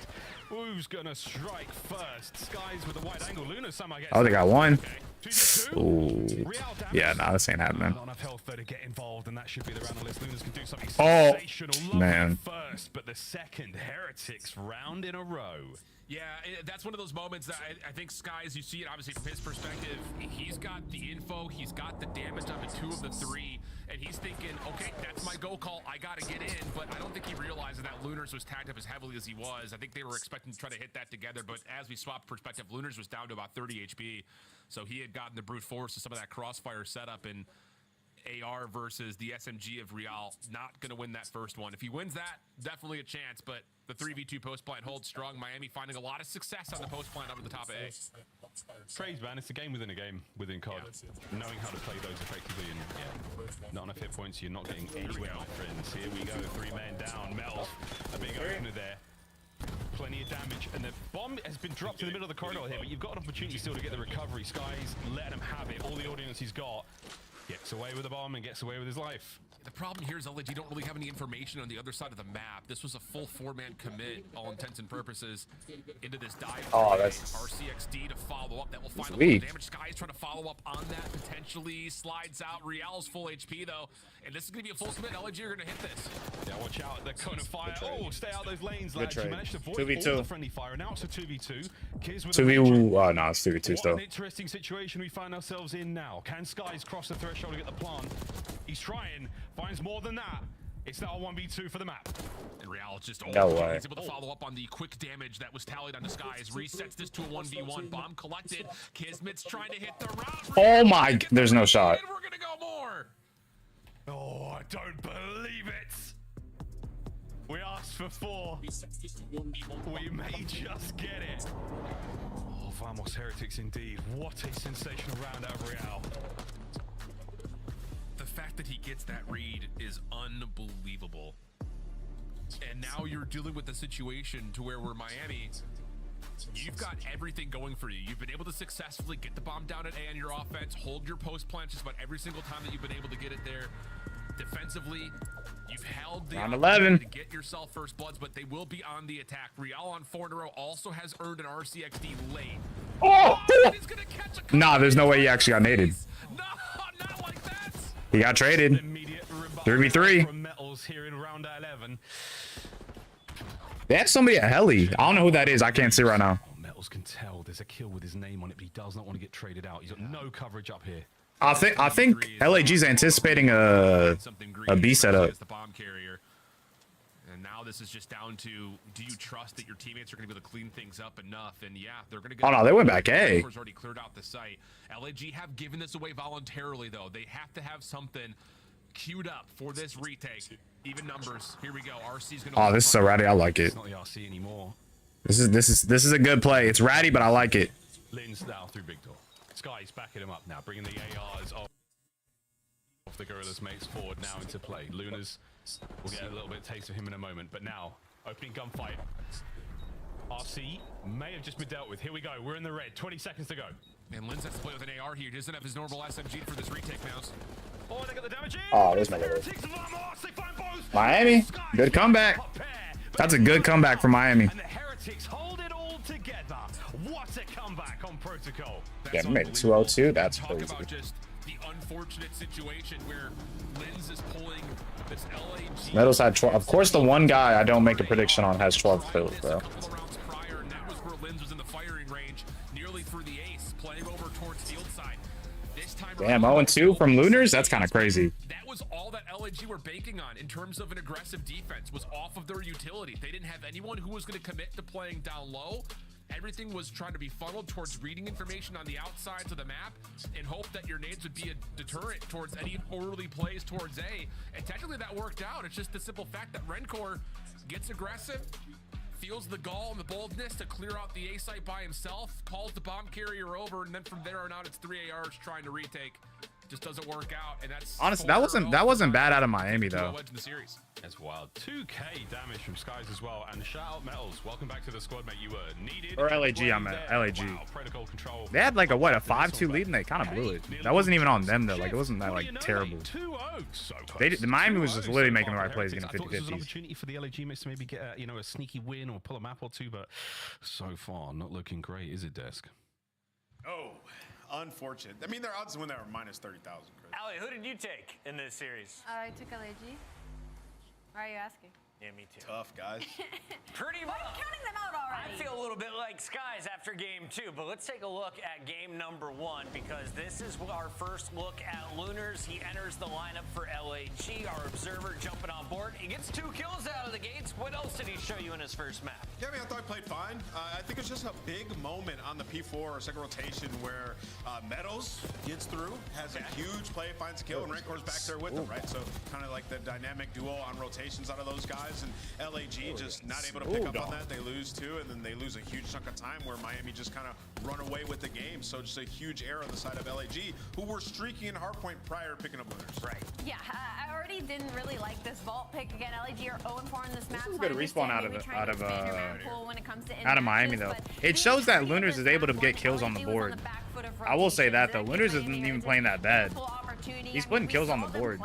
Speaker 2: Who's gonna strike first? Skies with a wide angle. Luna somehow gets.
Speaker 3: Oh, they got one.
Speaker 2: Okay.
Speaker 3: Ooh. Yeah, nah, this ain't happening.
Speaker 2: Not enough health though to get involved, and that should be the round on the list. Lunas can do something
Speaker 3: sensational. Man.
Speaker 2: First, but the second Heretics round in a row.
Speaker 1: Yeah, that's one of those moments that I think Skies, you see it obviously from his perspective. He's got the info, he's got the damage on the 2 of the 3, and he's thinking, okay, that's my go call, I gotta get in. But I don't think he realized that Lunars was tagged up as heavily as he was. I think they were expecting to try to hit that together, but as we swapped perspective, Lunars was down to about 30 HP, so he had gotten the brute force of some of that crossfire setup, and AR versus the SMG of Real, not going to win that first one. If he wins that, definitely a chance, but the 3v2 post plant holds strong. Miami finding a lot of success on the post plant up at the top of A.
Speaker 2: Trades, man. It's a game within a game within COD. Yeah. Knowing how to play those effectively, and yeah, not enough hit points, you're not getting anywhere, my friends. Here we go, 3 men down. Mel, a big opener there. Plenty of damage, and the bomb has been dropped in the middle of the corridor here, but you've got an opportunity still to get the recovery. Skies, let him have it. All the audience he's got. Gets away with the bomb and gets away with his life.
Speaker 1: The problem here is LAG don't really have any information on the other side of the map. This was a full 4-man commit, all intents and purposes, into this dive.
Speaker 3: Oh, that's
Speaker 1: RCXD to follow up. That will find a little damage. Sky is trying to follow up on that. Potentially slides out. Real's full HP though, and this is going to be a full submit. LAG are going to hit this.
Speaker 2: Yeah, watch out. They're cone of fire. Oh, stay out those lanes, lads.
Speaker 3: You
Speaker 2: managed to avoid
Speaker 3: 2v2.
Speaker 2: all the friendly fire. Now it's a 2v2.
Speaker 3: 2v2. Oh no, it's 2v2 still.
Speaker 2: What an interesting situation we find ourselves in now. Can Skies cross the threshold to get the plant? He's trying. Finds more than that. It's now a 1v2 for the map.
Speaker 1: And Real just
Speaker 3: He's
Speaker 1: able to follow up on the quick damage that was tallied on Skies. Resets this to a 1v1. Bomb collected. Kismet's trying to hit the route.
Speaker 3: Oh my, there's no shot.
Speaker 1: And we're gonna go more.
Speaker 2: Oh, I don't believe it. We asked for 4. We may just get it. Oh, Vamos Heretics indeed. What a sensational round out of Real.
Speaker 1: The fact that he gets that read is unbelievable. And now you're dealing with the situation to where we're Miami. You've got everything going for you. You've been able to successfully get the bomb down at A on your offense, hold your post plant just about every single time that you've been able to get it there. Defensively, you've held the
Speaker 3: round 11
Speaker 1: to get yourself first bloods, but they will be on the attack. Real on 4 in a row also has earned an RCXD late.
Speaker 3: Oh!
Speaker 1: He's gonna catch a
Speaker 3: Nah, there's no way he actually got naded.
Speaker 1: No, not like that.
Speaker 3: He got traded. 3v3.
Speaker 2: From Metals here in round 11.
Speaker 3: They have somebody at heli. I don't know who that is. I can't see right now.
Speaker 2: Oh, Metals can tell there's a kill with his name on it, but he does not want to get traded out. He's got no coverage up here.
Speaker 3: I think LAG's anticipating a B setup.
Speaker 1: The bomb carrier. And now this is just down to, do you trust that your teammates are going to be able to clean things up enough? And yeah, they're going to go.
Speaker 3: Oh no, they went back A.
Speaker 1: Already cleared out the site. LAG have given this away voluntarily though. They have to have something queued up for this retake. Even numbers. Here we go. RC's going to.
Speaker 3: Oh, this is so ratty. I like it.
Speaker 2: It's not the RC anymore.
Speaker 3: This is a good play. It's ratty, but I like it.
Speaker 2: Lynn's now through big door. Sky's backing him up now, bringing the ARs off the Guerrillas mates forward now into play. Lunas will get a little bit of taste of him in a moment, but now opening gunfight. RC may have just been dealt with. Here we go. We're in the red. 20 seconds to go.
Speaker 1: And Linz has to play with an AR here. He doesn't have his normal SMG for this retake, Mouse.
Speaker 2: Oh, they got the damage in.
Speaker 3: Oh, there's my little. Miami, good comeback. That's a good comeback for Miami.
Speaker 2: And the Heretics hold it all together. What a comeback on Protocol.
Speaker 3: Yeah, we made it 202. That's
Speaker 1: Talk
Speaker 3: crazy.
Speaker 1: about just the unfortunate situation where Linz is pulling this LAG.
Speaker 3: Meadows had 12. Of course, the one guy I don't make a prediction on has 12 kills, bro.
Speaker 1: A couple of rounds prior, and that was where Linz was in the firing range, nearly through the ace, playing over towards field side. This time
Speaker 3: Damn, 0-2 from Lunars? That's kind of crazy.
Speaker 1: That was all that LAG were banking on in terms of an aggressive defense, was off of their utility. They didn't have anyone who was going to commit to playing down low. Everything was trying to be funneled towards reading information on the outsides of the map and hope that your nades would be a deterrent towards any early plays towards A. And technically that worked out. It's just the simple fact that Rencor gets aggressive, feels the gall and the boldness to clear out the A site by himself, calls the bomb carrier over, and then from there on out it's 3 ARs trying to retake. Just doesn't work out, and that's
Speaker 3: Honestly, that wasn't bad out of Miami though.
Speaker 2: That's wild. 2k damage from Skies as well. And shout out Metals, welcome back to the squad, mate. You were needed.
Speaker 3: Or LAG, I meant LAG.
Speaker 2: Wow, Protocol control.
Speaker 3: They had like a 5-2 lead and they kind of blew it. That wasn't even on them though. Like it wasn't that like terrible.
Speaker 2: 2-0. So
Speaker 3: The Miami was just literally making the right plays, getting
Speaker 2: I thought this was an
Speaker 3: 50-50s.
Speaker 2: opportunity for the LAG mates to maybe get a sneaky win or pull a map or two, but so far not looking great, is it, Desk?
Speaker 6: Oh, unfortunate. I mean, their odds to win that were minus 30,000.
Speaker 7: Ali, who did you take in this series?
Speaker 8: I took LAG. Why are you asking?
Speaker 7: Yeah, me too.
Speaker 6: Tough, guys.
Speaker 7: Pretty
Speaker 8: Why
Speaker 7: much.
Speaker 8: are you counting them out already?
Speaker 7: I feel a little bit like Skies after game 2, but let's take a look at game number 1 because this is our first look at Lunars. He enters the lineup for LAG, our observer jumping on board. He gets 2 kills out of the gates. What else did he show you in his first map?
Speaker 6: Yeah, I mean, I thought he played fine. I think it's just a big moment on the P4 or second rotation where Meadows gets through, has a huge play, finds a kill, and Rancor's back there with him, right? So kind of like the dynamic duo on rotations out of those guys, and LAG just not able to pick up on that. They lose 2, and then they lose a huge chunk of time where Miami just kind of run away with the game. So just a huge error on the side of LAG, who were streaking in hardpoint prior to picking up Lunars.
Speaker 7: Right.
Speaker 8: Yeah, I already didn't really like this vault pick. Again, LAG are 0-4 in this map.
Speaker 3: This is a good respawn out of
Speaker 8: of
Speaker 3: Miami though. It shows that Lunars is able to get kills on the board. I will say that though. Lunars isn't even playing that bad. He's putting kills on the board.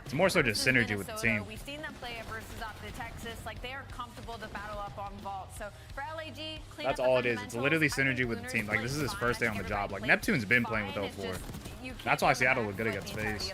Speaker 3: It's more so just synergy with the team.
Speaker 8: We've seen them play it versus Optic Texas. Like they are comfortable to battle up on vault. So for LAG,
Speaker 3: that's all it is. It's literally synergy with the team. Like this is his first day on the job. Like Neptune's been playing with 04. That's why Seattle looked good against FaZe.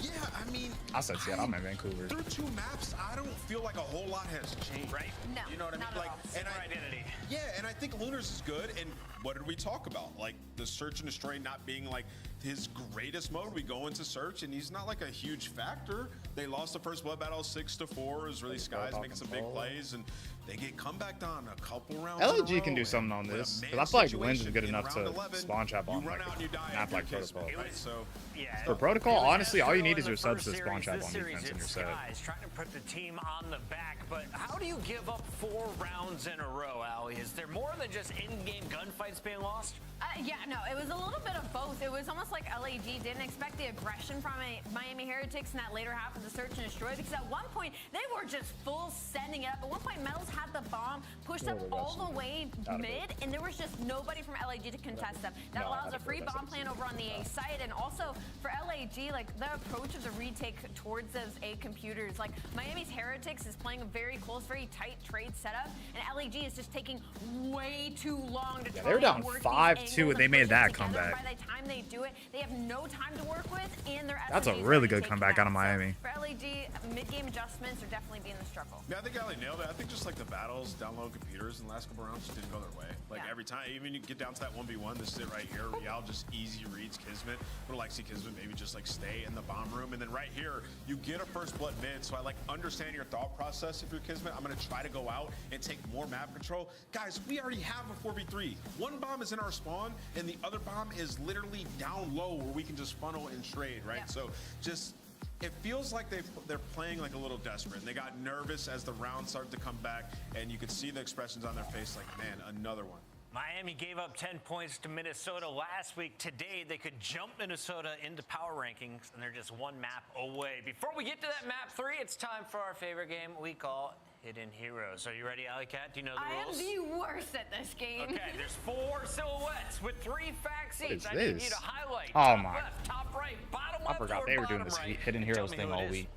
Speaker 6: Yeah, I mean,
Speaker 3: I said Seattle, I'm in Vancouver.
Speaker 6: Through 2 maps, I don't feel like a whole lot has changed.
Speaker 7: Right.
Speaker 8: No,
Speaker 6: You know what I mean?
Speaker 8: not at
Speaker 6: Like,
Speaker 8: all.
Speaker 6: and
Speaker 7: Identity.
Speaker 6: Yeah, and I think Lunars is good. And what did we talk about? Like the search and destroy not being like his greatest mode. We go into search, and he's not like a huge factor. They lost the first blood battle 6-4. It was really Skies making some big plays, and they get comeback down a couple rounds.
Speaker 3: LAG can do something on this because I feel like Linz is good enough to spawn trap on like a map like Protocol.
Speaker 6: So
Speaker 7: Yeah.
Speaker 3: For Protocol, honestly, all you need is your subs to spawn trap on defense in your set.
Speaker 7: Trying to put the team on the back, but how do you give up 4 rounds in a row, Ali? Is there more than just in-game gunfights being lost?
Speaker 8: Yeah, no, it was a little bit of both. It was almost like LAG didn't expect the aggression from Miami Heretics in that later half of the search and destroy, because at one point they were just full sending it up. At one point, Metals had the bomb pushed up all the way mid, and there was just nobody from LAG to contest them. That allows a free bomb plan over on the A site, and also for LAG, like the approach of the retake towards those A computers, like Miami's Heretics is playing a very close, very tight trade setup, and LAG is just taking way too long to try
Speaker 3: they were down
Speaker 8: and work
Speaker 3: 5-2 and they made that comeback.
Speaker 8: By the time they do it, they have no time to work with, and their
Speaker 3: That's a
Speaker 8: SMGs
Speaker 3: really
Speaker 8: are
Speaker 3: good
Speaker 8: taking
Speaker 3: comeback
Speaker 8: that.
Speaker 3: out of Miami.
Speaker 8: So for LAG, mid-game adjustments are definitely being the struggle.
Speaker 6: yeah, I think Ali nailed it. I think just like the battles, down low computers in the last couple rounds just didn't go their way. Like every time, even you get down to that 1v1, this is it right here. Real just easy reads Kismet. Would like to see Kismet maybe just like stay in the bomb room. And then right here, you get a first blood mid. So I like understand your thought process if you're Kismet. I'm going to try to go out and take more map control. Guys, we already have a 4v3. One bomb is in our spawn, and the other bomb is literally down low where we can just funnel and trade, right?
Speaker 8: Yeah.
Speaker 6: So just... it feels like they're playing like a little desperate, and they got nervous as the round started to come back, and you could see the expressions on their face like, man, another one.
Speaker 7: Miami gave up 10 points to Minnesota last week. Today, they could jump Minnesota into power rankings, and they're just one map away. Before we get to that map 3, it's time for our favorite game we call Hidden Heroes. Are you ready, Alley Cat? Do you know the rules?
Speaker 8: I am the worst at this game.
Speaker 7: Okay, there's 4 silhouettes with 3 facts each.
Speaker 3: What
Speaker 7: I
Speaker 3: is
Speaker 7: need you to
Speaker 3: this?
Speaker 7: highlight
Speaker 3: Oh
Speaker 7: top
Speaker 3: my.
Speaker 7: left, top right, bottom
Speaker 3: I
Speaker 7: left,
Speaker 3: forgot
Speaker 7: or
Speaker 3: they were doing
Speaker 7: bottom
Speaker 3: this
Speaker 7: right.
Speaker 3: Hidden
Speaker 7: And tell
Speaker 3: Heroes
Speaker 7: me
Speaker 3: thing
Speaker 7: who it
Speaker 3: all
Speaker 7: is.
Speaker 3: week.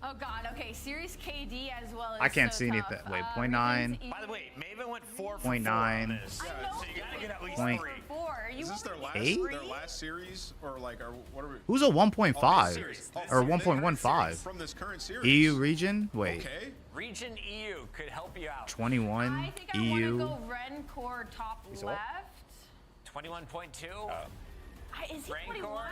Speaker 8: Oh God. Okay, Series KD as well as.
Speaker 3: I can't
Speaker 8: so
Speaker 3: see
Speaker 8: tough.
Speaker 3: anything. Wait,
Speaker 8: Regions
Speaker 3: 0.9.
Speaker 7: By the way, Maven went 4 for
Speaker 3: 0.9.
Speaker 7: 4 on this.
Speaker 8: I know.
Speaker 7: So you gotta get at least
Speaker 3: Point.
Speaker 7: 3.
Speaker 8: 4. You
Speaker 6: Is this their last,
Speaker 3: 8?
Speaker 6: their last series, or like, or what are we?
Speaker 3: Who's a 1.5 or
Speaker 6: they
Speaker 3: 1.15?
Speaker 6: from this current series.
Speaker 3: EU region? Wait,
Speaker 6: Okay.
Speaker 7: Region EU could help you out.
Speaker 3: 21
Speaker 8: I think I
Speaker 3: EU.
Speaker 8: want to go Rencor top
Speaker 3: Is it what?
Speaker 8: left.
Speaker 7: 21.2.
Speaker 8: Is he
Speaker 7: Rancor?
Speaker 8: 21?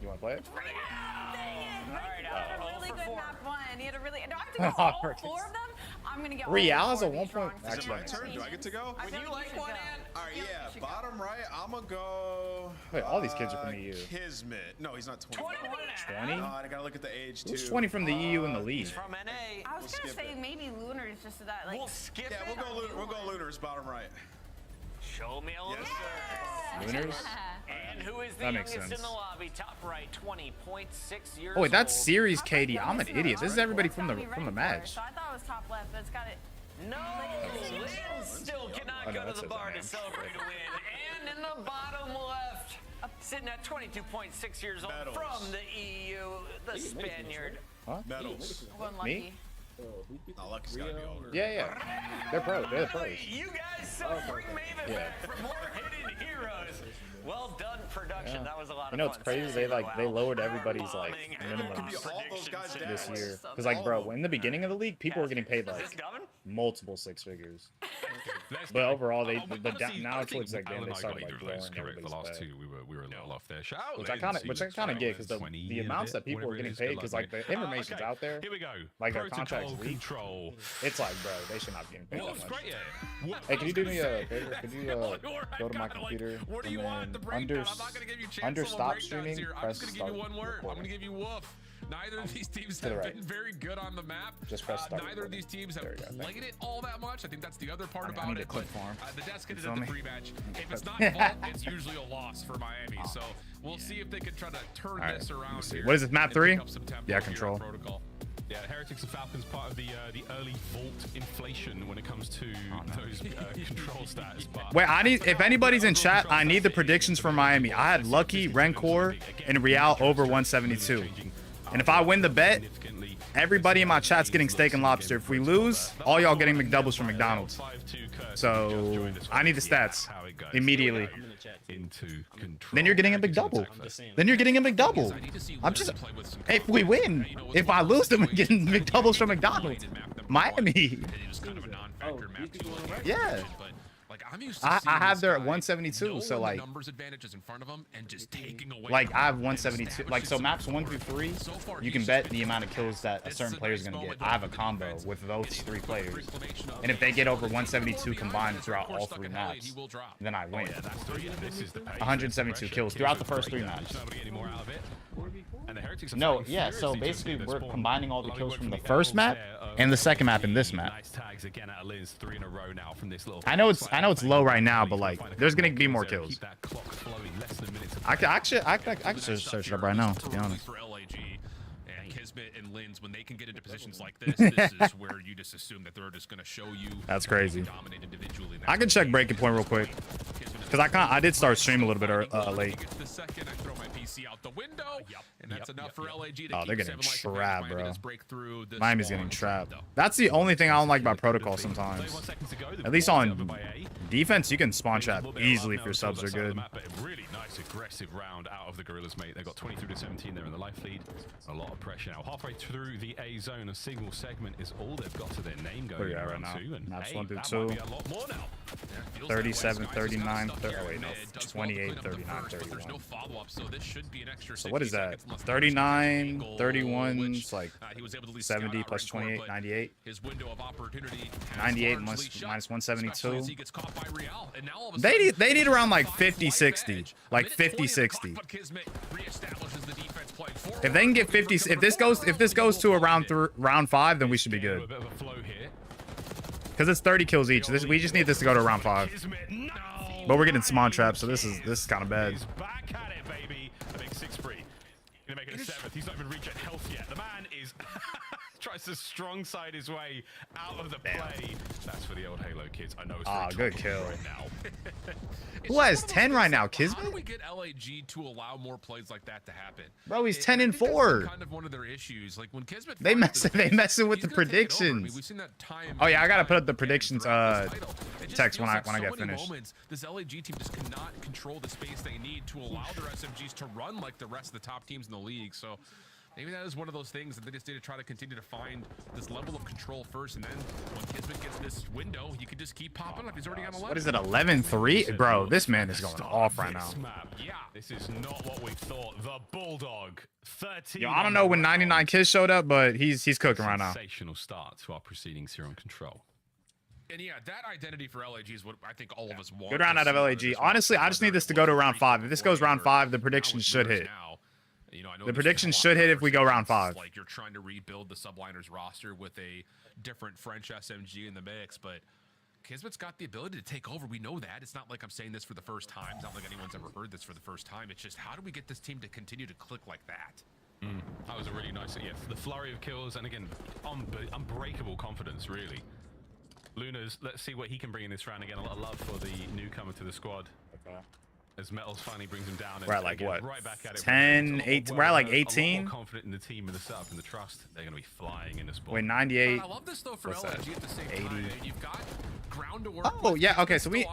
Speaker 3: You want to play it?
Speaker 8: Dang it!
Speaker 7: All right,
Speaker 8: He had a
Speaker 7: 0
Speaker 8: really
Speaker 7: for
Speaker 8: good
Speaker 7: 4.
Speaker 8: map 1. He had a really. Do I have to go all 4 of them? I'm gonna get.
Speaker 3: Real
Speaker 8: all
Speaker 3: is a
Speaker 8: 4 to be
Speaker 3: 1
Speaker 8: strong.
Speaker 3: point-
Speaker 6: Is it
Speaker 3: Actually,
Speaker 6: my
Speaker 3: that
Speaker 6: turn? Do I get to go?
Speaker 8: I
Speaker 7: Would
Speaker 8: feel
Speaker 7: you
Speaker 8: like
Speaker 7: like
Speaker 8: should
Speaker 7: one,
Speaker 8: go.
Speaker 7: Ann?
Speaker 6: All right,
Speaker 8: I feel like
Speaker 6: yeah.
Speaker 8: you should go.
Speaker 6: Bottom right, I'm gonna go.
Speaker 3: Wait, all these kids are from the EU.
Speaker 6: Kismet. No, he's not 20.
Speaker 3: 20?
Speaker 6: I gotta look at the age too.
Speaker 3: Who's 20 from the EU in the league?
Speaker 7: From NA.
Speaker 8: I was gonna
Speaker 6: skip
Speaker 8: say
Speaker 6: it.
Speaker 8: maybe Lunars just so that like.
Speaker 7: We'll skip
Speaker 6: Yeah,
Speaker 7: it.
Speaker 6: we'll go Lunars, bottom right.
Speaker 7: Show me a little.
Speaker 6: Yes,
Speaker 3: Winners?
Speaker 7: And who is the
Speaker 3: That makes
Speaker 7: youngest in
Speaker 3: sense.
Speaker 7: the lobby? Top right, 20.6 years
Speaker 3: Oh wait, that's
Speaker 7: old.
Speaker 3: Series
Speaker 8: I thought
Speaker 3: KD.
Speaker 8: the
Speaker 3: I'm an
Speaker 8: youngest in
Speaker 3: idiot. This is
Speaker 8: Rencor.
Speaker 3: everybody
Speaker 8: It's
Speaker 3: from
Speaker 8: gotta
Speaker 3: the
Speaker 8: be
Speaker 3: from the
Speaker 8: Rencor,
Speaker 3: match.
Speaker 8: So I thought it was top left, but it's got it.
Speaker 7: No, Lynn still cannot
Speaker 3: Oh, no,
Speaker 7: go
Speaker 3: that
Speaker 7: to the
Speaker 3: says
Speaker 7: bar
Speaker 3: her
Speaker 7: to
Speaker 3: name.
Speaker 7: celebrate a win. And in the bottom left, sitting at 22.6 years old
Speaker 6: Medals.
Speaker 7: from the EU, the Spaniard.
Speaker 6: Medals.
Speaker 8: One
Speaker 3: Me?
Speaker 8: lucky.
Speaker 6: Oh, Lucky's gotta be older.
Speaker 3: Yeah, yeah. They're pro. They're the pros.
Speaker 7: You guys celebrate Maven
Speaker 3: Yeah.
Speaker 7: for more hidden heroes. Well done, production.
Speaker 3: Yeah.
Speaker 7: That was a lot of
Speaker 3: You know
Speaker 7: fun.
Speaker 3: what's crazy? They lowered everybody's like minimum
Speaker 6: Could be all those guys down.
Speaker 3: this year. Because like, bro, in the beginning of the league, people were getting paid
Speaker 7: Is this
Speaker 3: like
Speaker 7: Govin?
Speaker 3: multiple 6 figures.
Speaker 2: Let's
Speaker 3: But
Speaker 2: go.
Speaker 3: overall, they
Speaker 2: Honestly,
Speaker 3: now
Speaker 2: I think
Speaker 3: towards like the
Speaker 2: Alan
Speaker 3: end,
Speaker 2: and
Speaker 3: they
Speaker 2: I
Speaker 3: started
Speaker 2: got
Speaker 3: like
Speaker 2: either
Speaker 3: lowering
Speaker 2: votes correct. The
Speaker 3: everybody's
Speaker 2: last
Speaker 3: pay.
Speaker 2: 2, we were a little off there. Shout out,
Speaker 3: Which I
Speaker 2: Lynn,
Speaker 3: kinda-
Speaker 2: see
Speaker 3: which I
Speaker 2: what's
Speaker 3: kinda
Speaker 2: going
Speaker 3: get,
Speaker 2: on.
Speaker 3: 'cause the
Speaker 2: 20
Speaker 3: the
Speaker 2: and a
Speaker 3: amounts
Speaker 2: bit,
Speaker 3: that people
Speaker 2: whatever
Speaker 3: are
Speaker 2: it
Speaker 3: getting
Speaker 2: is.
Speaker 3: paid,
Speaker 2: Good luck,
Speaker 3: 'cause, like,
Speaker 2: mate.
Speaker 3: the information's
Speaker 2: Okay,
Speaker 3: out there.
Speaker 2: Here we go.
Speaker 3: Like, our
Speaker 2: Protocol
Speaker 3: contracts leak.
Speaker 2: control.
Speaker 3: It's like, bro, they should not be getting paid
Speaker 2: Well,
Speaker 3: that
Speaker 2: it's
Speaker 3: much.
Speaker 2: great. Yeah.
Speaker 3: Hey, can you do me a favor? Could you
Speaker 1: Alright,
Speaker 3: go to my
Speaker 1: kinda
Speaker 3: computer
Speaker 1: What do you
Speaker 3: and
Speaker 1: want? The
Speaker 3: then
Speaker 1: breakdown. I'm not gonna give you
Speaker 3: under
Speaker 1: chance
Speaker 3: stop
Speaker 1: breakdowns
Speaker 3: streaming,
Speaker 1: here. I'm
Speaker 3: press
Speaker 1: just gonna give you
Speaker 3: start
Speaker 1: one word. I'm
Speaker 3: recording.
Speaker 1: gonna give you woof. Neither of these teams
Speaker 3: To the
Speaker 1: have
Speaker 3: right.
Speaker 1: been very good on the map.
Speaker 3: Just press start
Speaker 1: Neither of
Speaker 3: recording.
Speaker 1: these teams have
Speaker 3: There we go, thank
Speaker 1: played it all that much. I think that's the other part
Speaker 3: I
Speaker 1: about
Speaker 3: need to
Speaker 1: it.
Speaker 3: click
Speaker 1: But,
Speaker 3: for 'em.
Speaker 1: the desk
Speaker 3: You
Speaker 1: is
Speaker 3: feel
Speaker 1: at the
Speaker 3: me?
Speaker 1: pre-match. If it's not vault, it's usually a loss for Miami. So we'll see if they can try to turn
Speaker 3: Alright,
Speaker 1: this
Speaker 3: let me
Speaker 1: around
Speaker 3: see.
Speaker 1: here.
Speaker 3: What is this, map
Speaker 1: and
Speaker 3: 3?
Speaker 1: pick up some tempo
Speaker 3: Yeah,
Speaker 1: here on
Speaker 3: control.
Speaker 1: Protocol.
Speaker 2: Yeah, Heretics and Falcons part of the early vault inflation when it comes to those control stats. But
Speaker 3: Wait, I need, if anybody's in chat, I need the predictions for Miami. I had Lucky, Rencor, and Real over 172. And if I win the bet, everybody in my chat's getting steak and lobster. If we lose, all y'all getting McDoubles from McDonald's. So I need the stats immediately.
Speaker 2: Into control.
Speaker 3: Then you're getting a McDouble. Then you're getting a McDouble. I'm just, if we win, if I lose, then we're getting McDoubles from McDonald's. Miami.
Speaker 1: It was kind of a non-factor map to look at.
Speaker 3: Yeah.
Speaker 1: But like I'm used to
Speaker 3: I
Speaker 1: seeing
Speaker 3: have
Speaker 1: this
Speaker 3: their at
Speaker 1: guy
Speaker 3: 172,
Speaker 1: know
Speaker 3: so
Speaker 1: when the
Speaker 3: like,
Speaker 1: numbers advantages in front of him and just taking away.
Speaker 3: like
Speaker 1: from
Speaker 3: I have
Speaker 1: him and
Speaker 3: 172. Like, so
Speaker 1: establishing
Speaker 3: maps
Speaker 1: some
Speaker 3: 1 through
Speaker 1: rapport.
Speaker 3: 3,
Speaker 1: So far,
Speaker 3: you
Speaker 1: he's
Speaker 3: can
Speaker 1: just
Speaker 3: bet
Speaker 1: been
Speaker 3: the amount of kills that a
Speaker 1: This
Speaker 3: certain
Speaker 1: is
Speaker 3: player is
Speaker 1: nice
Speaker 3: going to get.
Speaker 1: moment
Speaker 3: I have a
Speaker 1: for the
Speaker 3: combo
Speaker 1: defense.
Speaker 3: with those
Speaker 1: Getting
Speaker 3: 3
Speaker 1: the
Speaker 3: players.
Speaker 1: reclamation of
Speaker 3: And if they get over
Speaker 1: the
Speaker 3: 172
Speaker 1: beyond
Speaker 3: combined
Speaker 1: that,
Speaker 3: throughout
Speaker 1: of course,
Speaker 3: all
Speaker 1: stuck
Speaker 3: 3
Speaker 1: in LA,
Speaker 3: maps,
Speaker 1: he will drop.
Speaker 3: then I win.
Speaker 2: Yeah, that's this is the pace.
Speaker 3: 172
Speaker 2: Pressure.
Speaker 3: kills
Speaker 2: Kids
Speaker 3: throughout the
Speaker 2: are
Speaker 3: first 3
Speaker 2: great.
Speaker 3: maps.
Speaker 2: Just not able to get any more out of it. And the Heretics are
Speaker 3: No,
Speaker 2: fighting
Speaker 3: yeah, so
Speaker 2: furiously to
Speaker 3: basically
Speaker 2: see their
Speaker 3: we're
Speaker 2: spawn.
Speaker 3: combining all the
Speaker 2: Lovely
Speaker 3: kills
Speaker 2: work
Speaker 3: from the
Speaker 2: the
Speaker 3: first
Speaker 2: L's
Speaker 3: map
Speaker 2: there,
Speaker 3: and the second map in this map.
Speaker 2: Nice tags again out of Linz, 3 in a row now from this little.
Speaker 3: I know it's low right now, but like there's gonna be more kills.
Speaker 2: Keep that clock flowing, less than a minute to
Speaker 3: I
Speaker 2: play.
Speaker 3: can search it up right now, to be honest.
Speaker 1: For LAG and Kismet and Linz, when they can get into positions like this, this is where you just assume that they're just going to show you.
Speaker 3: That's crazy.
Speaker 1: Dominate individually.
Speaker 3: I can check breaking point real quick, because I did start stream a little bit late.
Speaker 1: The second I throw my PC out the window, and that's enough for LAG to
Speaker 3: Oh,
Speaker 1: keep
Speaker 3: they're getting
Speaker 1: 7 life
Speaker 3: trapped,
Speaker 1: advantage. Miami
Speaker 3: bro.
Speaker 1: does break through this
Speaker 3: Miami's
Speaker 1: wall
Speaker 3: getting
Speaker 1: on
Speaker 3: trapped.
Speaker 1: top, though.
Speaker 3: That's the only thing I don't like about Protocol sometimes.
Speaker 2: 31 seconds to go.
Speaker 3: At least
Speaker 2: Over
Speaker 3: on
Speaker 2: by A.
Speaker 3: defense, you can spawn
Speaker 2: Maybe a
Speaker 3: trap
Speaker 2: little bit
Speaker 3: easily
Speaker 2: of
Speaker 3: if your
Speaker 2: love now
Speaker 3: subs are
Speaker 2: towards that side of
Speaker 3: good.
Speaker 2: the map, but a really nice aggressive round out of the Guerrillas, mate. They got 23 to 17 there in the life lead. A lot of pressure now. Halfway through the A zone, a single segment is all they've got to their name going
Speaker 3: Where you
Speaker 2: in
Speaker 3: at right
Speaker 2: round
Speaker 3: now?
Speaker 2: 2. And
Speaker 3: Maps
Speaker 2: hey,
Speaker 3: 1 through
Speaker 2: that
Speaker 3: 2.
Speaker 2: might be a lot more now.
Speaker 1: Yeah, feels
Speaker 3: 37,
Speaker 1: that way. Skies is kinda
Speaker 3: 39,
Speaker 1: stuck
Speaker 3: 30,
Speaker 1: here,
Speaker 3: oh wait, no,
Speaker 1: and it does well to
Speaker 3: 28,
Speaker 1: clean up the
Speaker 3: 39,
Speaker 1: first, but there's
Speaker 3: 31.
Speaker 1: no follow-up, so this should be an extra
Speaker 3: So what is
Speaker 1: 60
Speaker 3: that?
Speaker 1: seconds unless
Speaker 3: 39,
Speaker 1: goal,
Speaker 3: 31,
Speaker 1: which,
Speaker 3: it's like
Speaker 1: he was able to at least
Speaker 3: 70
Speaker 1: scout out
Speaker 3: plus
Speaker 1: Rencor,
Speaker 3: 28,
Speaker 1: but
Speaker 3: 98.
Speaker 1: his window of opportunity has
Speaker 3: 98
Speaker 1: largely
Speaker 3: minus
Speaker 1: shut,
Speaker 3: 172.
Speaker 1: especially as he gets caught by Real, and now all of a
Speaker 3: They
Speaker 1: sudden,
Speaker 3: need around like
Speaker 1: finds
Speaker 3: 50,
Speaker 1: life
Speaker 3: 60.
Speaker 1: edge. A
Speaker 3: Like
Speaker 1: minute
Speaker 3: 50,
Speaker 1: 20 on the
Speaker 3: 60.
Speaker 1: clock, but Kismet reestablishes the defense playing forward.
Speaker 3: If they can get 50, if this goes to around round 5, then we should be
Speaker 2: Getting
Speaker 3: good.
Speaker 2: a bit of a flow here.
Speaker 3: Because it's 30 kills each. We just need this to go to round 5.
Speaker 2: Kismet, no!
Speaker 3: But we're getting Simon trapped, so this is kind of bad.
Speaker 2: He's back at it, baby. A big 6-3. Gonna make it a 7th. He's not even reached health yet. The man is tries to strong side his way out of the play. That's for the old Halo kids. I know it's
Speaker 3: good kill.
Speaker 2: Right now.
Speaker 3: Who has 10 right now, Kismet?
Speaker 1: How do we get LAG to allow more plays like that to happen?
Speaker 3: Bro, he's 10 and 4.
Speaker 1: Kind of one of their issues. Like when Kismet
Speaker 3: they messing with the predictions.
Speaker 1: I mean, we've seen that time.
Speaker 3: Oh yeah, I gotta put up the predictions text when I get finished.
Speaker 1: Moments, this LAG team just cannot control the space they need to allow their SMGs to run like the rest of the top teams in the league. So maybe that is one of those things that they just need to try to continue to find this level of control first, and then when Kismet gets this window, you can just keep popping up. He's already on 11.
Speaker 3: What is it, 11-3? Bro, this man is going off right now.
Speaker 2: Yeah, this is not what we thought. The Bulldog, 13.
Speaker 3: Yo, I don't know when 99 Kids showed up, but he's cooking right now.
Speaker 2: Sensational start to our proceedings here on Control.
Speaker 1: And yeah, that identity for LAG is what I think all of us want.
Speaker 3: Good round out of LAG. Honestly, I just need this to go to round 5. If this goes round 5, the predictions should hit.
Speaker 1: You know, I know
Speaker 3: The predictions should hit if we go round 5.
Speaker 1: Like you're trying to rebuild the subliners roster with a different French SMG in the mix, but Kismet's got the ability to take over. We know that. It's not like I'm saying this for the first time. It's not like anyone's ever heard this for the first time. It's just, how do we get this team to continue to click like that?
Speaker 2: That was a really nice, yeah, the flurry of kills, and again, unbreakable confidence, really. Lunas, let's see what he can bring in this round. Again, a lot of love for the newcomer to the squad. Okay. As Metals finally brings him down.
Speaker 3: We're at like what?
Speaker 2: Right back at it.
Speaker 3: 10, 8. We're at like 18.
Speaker 2: More confident in the team and the setup and the trust. They're going to be flying in this ball.
Speaker 3: Wait, 98.
Speaker 1: I love this though for LAG at the same
Speaker 3: 80.
Speaker 1: time. You've got ground to work.
Speaker 3: Oh yeah, okay. So we.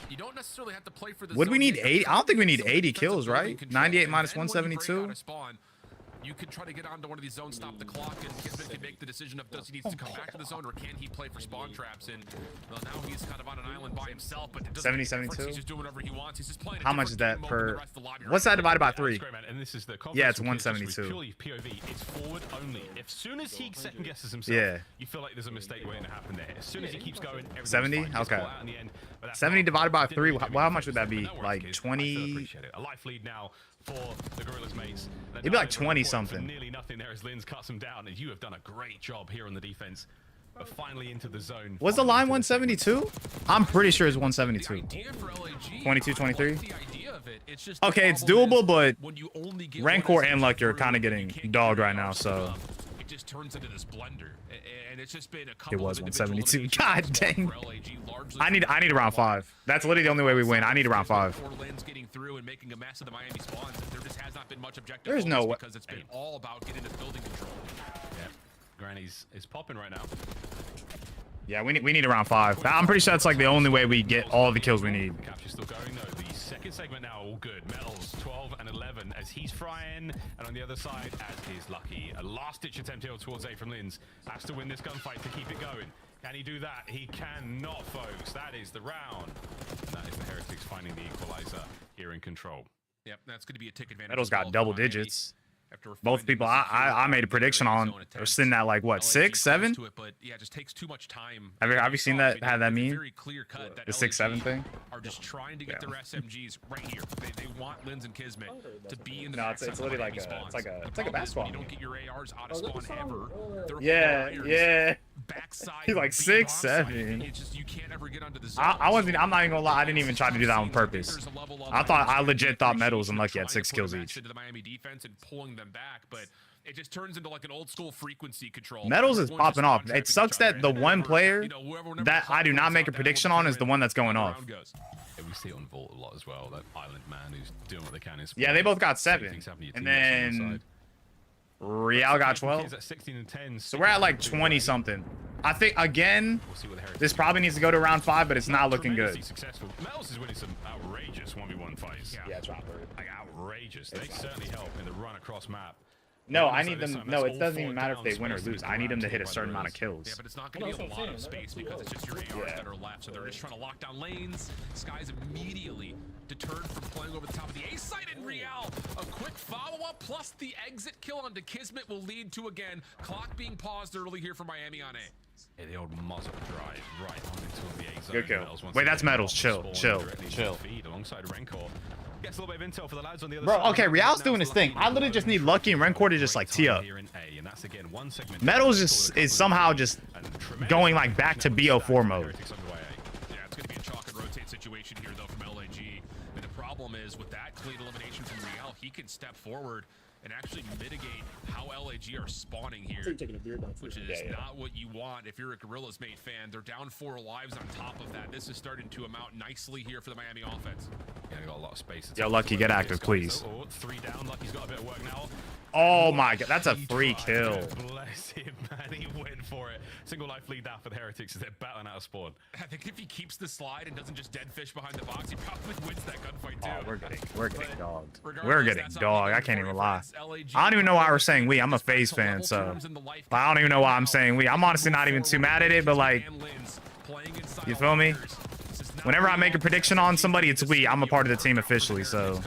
Speaker 1: You don't necessarily have to play for the.
Speaker 3: Would we need 80? I don't think we need 80 kills, right? 98 minus 172.
Speaker 1: You could try to get onto one of these zones, stop the clock, and Kismet can make the decision of does he needs to come back to the zone or can he play for spawn traps. And well, now he's kind of on an island by himself, but it doesn't
Speaker 3: 70, 72.
Speaker 1: He's just doing whatever he wants. He's just playing.
Speaker 3: How much is that per? What's that divided by 3?
Speaker 2: And this is the
Speaker 3: yeah, it's 172.
Speaker 2: Purely POV. It's forward only. As soon as he second guesses himself, you feel like there's a mistake waiting to happen there. As soon as he keeps going,
Speaker 3: 70. Okay. 70 divided by 3. Well, how much would that be? Like 20.
Speaker 2: A life lead now for the Guerrillas mates.
Speaker 3: It'd be like 20 something.
Speaker 2: Nearly nothing there as Linz cuts him down, and you have done a great job here on the defense. But finally into the zone.
Speaker 3: Was the line 172? I'm pretty sure it's 172. 22, 23. Okay, it's doable, but Rancor and Lucky are kind of getting dogged right now, so.
Speaker 1: It just turns into this blender, and it's just been a couple.
Speaker 3: It was 172. God dang. I need a round 5. That's literally the only way we win. I need a round 5.
Speaker 1: Getting through and making a mess of the Miami spawns. There just has not been much objective.
Speaker 3: There's no way.
Speaker 1: Because it's been all about getting this building control.
Speaker 2: Yeah, Granny's is popping right now.
Speaker 3: Yeah, we need a round 5. I'm pretty sure that's like the only way we get all the kills we need.
Speaker 2: The capture's still going though. The second segment now all good. Metals 12 and 11 as he's frying, and on the other side as is Lucky. A last-ditch attempt here towards A from Linz. Has to win this gunfight to keep it going. Can he do that? He cannot, folks. That is the round. And that is the Heretics finding the equalizer here in Control.
Speaker 1: Yep, that's going to be a tick advantage.
Speaker 3: Metal's got double digits. Both people I made a prediction on are sitting at like what, 6, 7?
Speaker 1: But yeah, it just takes too much time.
Speaker 3: Have you seen that? Had that mean?
Speaker 1: Very clear cut that
Speaker 3: the 6, 7 thing?
Speaker 1: Are just trying to get their SMGs right here. They want Linz and Kismet to be in the.
Speaker 3: No, it's literally like a basketball.
Speaker 1: You don't get your ARs out of spawn ever.
Speaker 3: Yeah.
Speaker 1: Backside.
Speaker 3: He's like 6, 7.
Speaker 1: It's just you can't ever get onto the zone.
Speaker 3: I'm not even gonna lie. I didn't even try to do that on purpose. I legit thought Metals and Lucky had 6 kills each.
Speaker 1: Into the Miami defense and pulling them back, but it just turns into like an old school frequency control.
Speaker 3: Metals is popping off. It sucks that the one player that I do not make a prediction on is the one that's going off.
Speaker 2: Yeah, we see it on Vault a lot as well. That island man who's doing what they can.
Speaker 3: Yeah, they both got 7, and then Real got 12. So we're at like 20 something. I think again, this probably needs to go to round 5, but it's not looking good.
Speaker 2: Metals is winning some outrageous 1v1 fights.
Speaker 3: Yeah, it's right.
Speaker 2: Like outrageous. They certainly help in the run across map.
Speaker 3: No, I need them. No, it doesn't even matter if they win or lose. I need them to hit a certain amount of kills.
Speaker 1: Yeah, but it's not going to be a lot of space because it's just your ARs that are left. So they're just trying to lock down lanes. Sky's immediately deterred from playing over the top of the A site in Real. A quick follow-up plus the exit kill onto Kismet will lead to, again, clock being paused early here for Miami on A.
Speaker 2: Yeah, the old muzzle drive right on into the A zone.
Speaker 3: Good kill. Wait, that's Metals. Chill.
Speaker 2: Alongside Rancor. Gets a little bit of intel for the lads on the other
Speaker 3: side. Okay, Real's doing his thing. I literally just need Lucky and Rancor to just like tee up. Metals just is somehow just going like back to BO4 mode.
Speaker 1: Yeah, it's going to be a chalk and rotate situation. is with that clean elimination from Real, he can step forward and actually mitigate how LAG are spawning here, which is not what you want if you're a Guerrillas mate fan. They're down 4 lives on top of that. This is starting to amount nicely here for the Miami offense.
Speaker 2: Yeah, they got a lot of space.
Speaker 3: Yo, Lucky, get active, please.
Speaker 2: Oh, 3 down. Lucky's got a bit of work now.
Speaker 3: Oh my god, that's a free kill.
Speaker 2: Bless him, man. He went for it. Single life lead now for the Heretics as they're battling out of spawn.
Speaker 1: I think if he keeps the slide and doesn't just dead fish behind the box, he probably wins that gunfight too.
Speaker 3: Oh, we're getting dogged. We're getting dogged. I can't even lie. I don't even know why we're saying we. I'm a FaZe fan, so I don't even know why I'm saying we. I'm honestly not even too mad at it, but like, you feel me? Whenever I make a prediction on somebody, it's we. I'm a part of the team officially, so.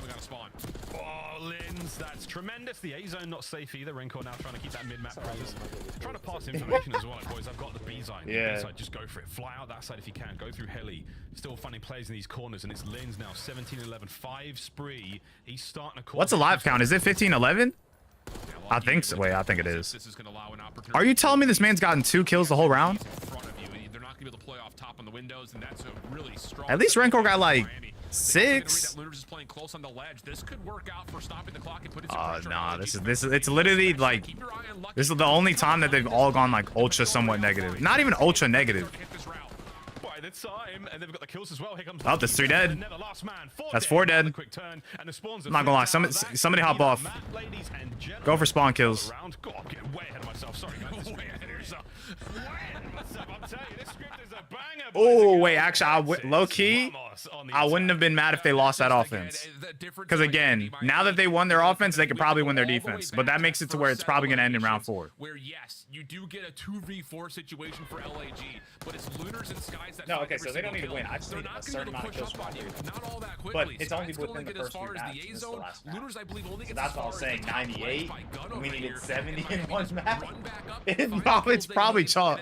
Speaker 2: That's tremendous. The A zone not safe either. Renko now trying to keep that mid-map presence. Trying to pass information as well. Like, boys, I've got the B zone.
Speaker 3: Yeah.
Speaker 2: Side, just go for it. Fly out that side if you can. Go through heli. Still finding plays in these corners, and it's Lins now 17-11, 5 spree. He's starting to.
Speaker 3: What's the live count? Is it 15-11? I think so. Wait, I think it is. Are you telling me this man's gotten 2 kills the whole round? At least Renko got like 6.
Speaker 1: This could work out for stopping the clock and putting
Speaker 3: Nah, this is it's literally like this is the only time that they've all gone like ultra somewhat negative. Not even ultra negative.
Speaker 2: And they've got the kills as well. Here comes
Speaker 3: Oh, there's 3 dead. That's 4 dead. I'm not gonna lie. Somebody hop off. Go for spawn kills. Oh wait, actually, low key, I wouldn't have been mad if they lost that offense. Because again, now that they won their offense, they could probably win their defense. But that makes it to where it's probably gonna end in round 4.
Speaker 1: Where yes, you do get a 2v4 situation for LAG, but it's Lunars and Skies that.
Speaker 3: No, okay, so they don't need to win. I just need a certain amount of kills from you.
Speaker 1: Not all that quickly.
Speaker 3: But it's only within the first 3 maps. This is the last map.
Speaker 1: Lunars, I believe, only
Speaker 3: So
Speaker 1: gets
Speaker 3: that's what I was saying. 98. We needed 70 in 1 map.
Speaker 1: It's
Speaker 3: probably chalk.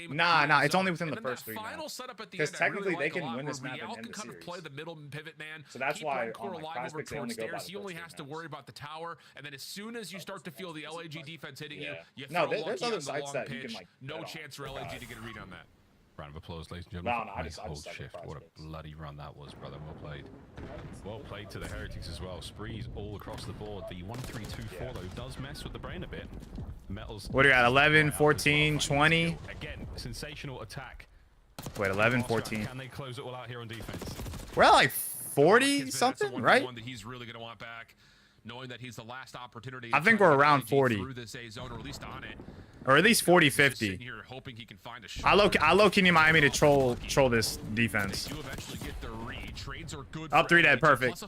Speaker 3: Nah, it's only within the first 3 maps.
Speaker 1: Because
Speaker 3: technically they can win this map and end the
Speaker 1: kind of play
Speaker 3: series.
Speaker 1: the middle pivot man.
Speaker 3: So that's why on like
Speaker 1: alive over
Speaker 3: prospects they only
Speaker 1: towards
Speaker 3: go by
Speaker 1: stairs.
Speaker 3: the
Speaker 1: He only
Speaker 3: first
Speaker 1: has
Speaker 3: 3
Speaker 1: to
Speaker 3: maps.
Speaker 1: worry about the tower, and then as soon as you start to feel the LAG defense hitting you, you
Speaker 3: No,
Speaker 1: throw
Speaker 3: there's
Speaker 1: Lucky
Speaker 3: other
Speaker 1: on the
Speaker 3: sites
Speaker 1: long
Speaker 3: that you
Speaker 1: pitch.
Speaker 3: can like.
Speaker 1: No chance for LAG to get a read on that.
Speaker 2: Round of applause, ladies and gentlemen.
Speaker 3: No, I just
Speaker 2: hold
Speaker 3: said
Speaker 2: shift.
Speaker 3: the
Speaker 2: What a
Speaker 3: prospects.
Speaker 2: bloody run that was, brother. Well played. Well played to the Heretics as well. Sprees all across the board. The 1-3-2-4 though does mess with the brain a bit. Metals.
Speaker 3: What do you got? 11, 14, 20.
Speaker 2: Again, sensational attack.
Speaker 3: Wait, 11, 14.
Speaker 2: Can they close it all out here on defense?
Speaker 3: We're at like 40 something, right?
Speaker 1: One that he's really going to want back, knowing that he's the last opportunity.
Speaker 3: I think we're around 40.
Speaker 1: Through this A zone, or at least on it.
Speaker 3: Or at least 40, 50.
Speaker 1: Here hoping he can find a
Speaker 3: I low-key need Miami to troll this defense.
Speaker 1: You eventually get the read. Trades are good.
Speaker 3: Up 3 dead, perfect.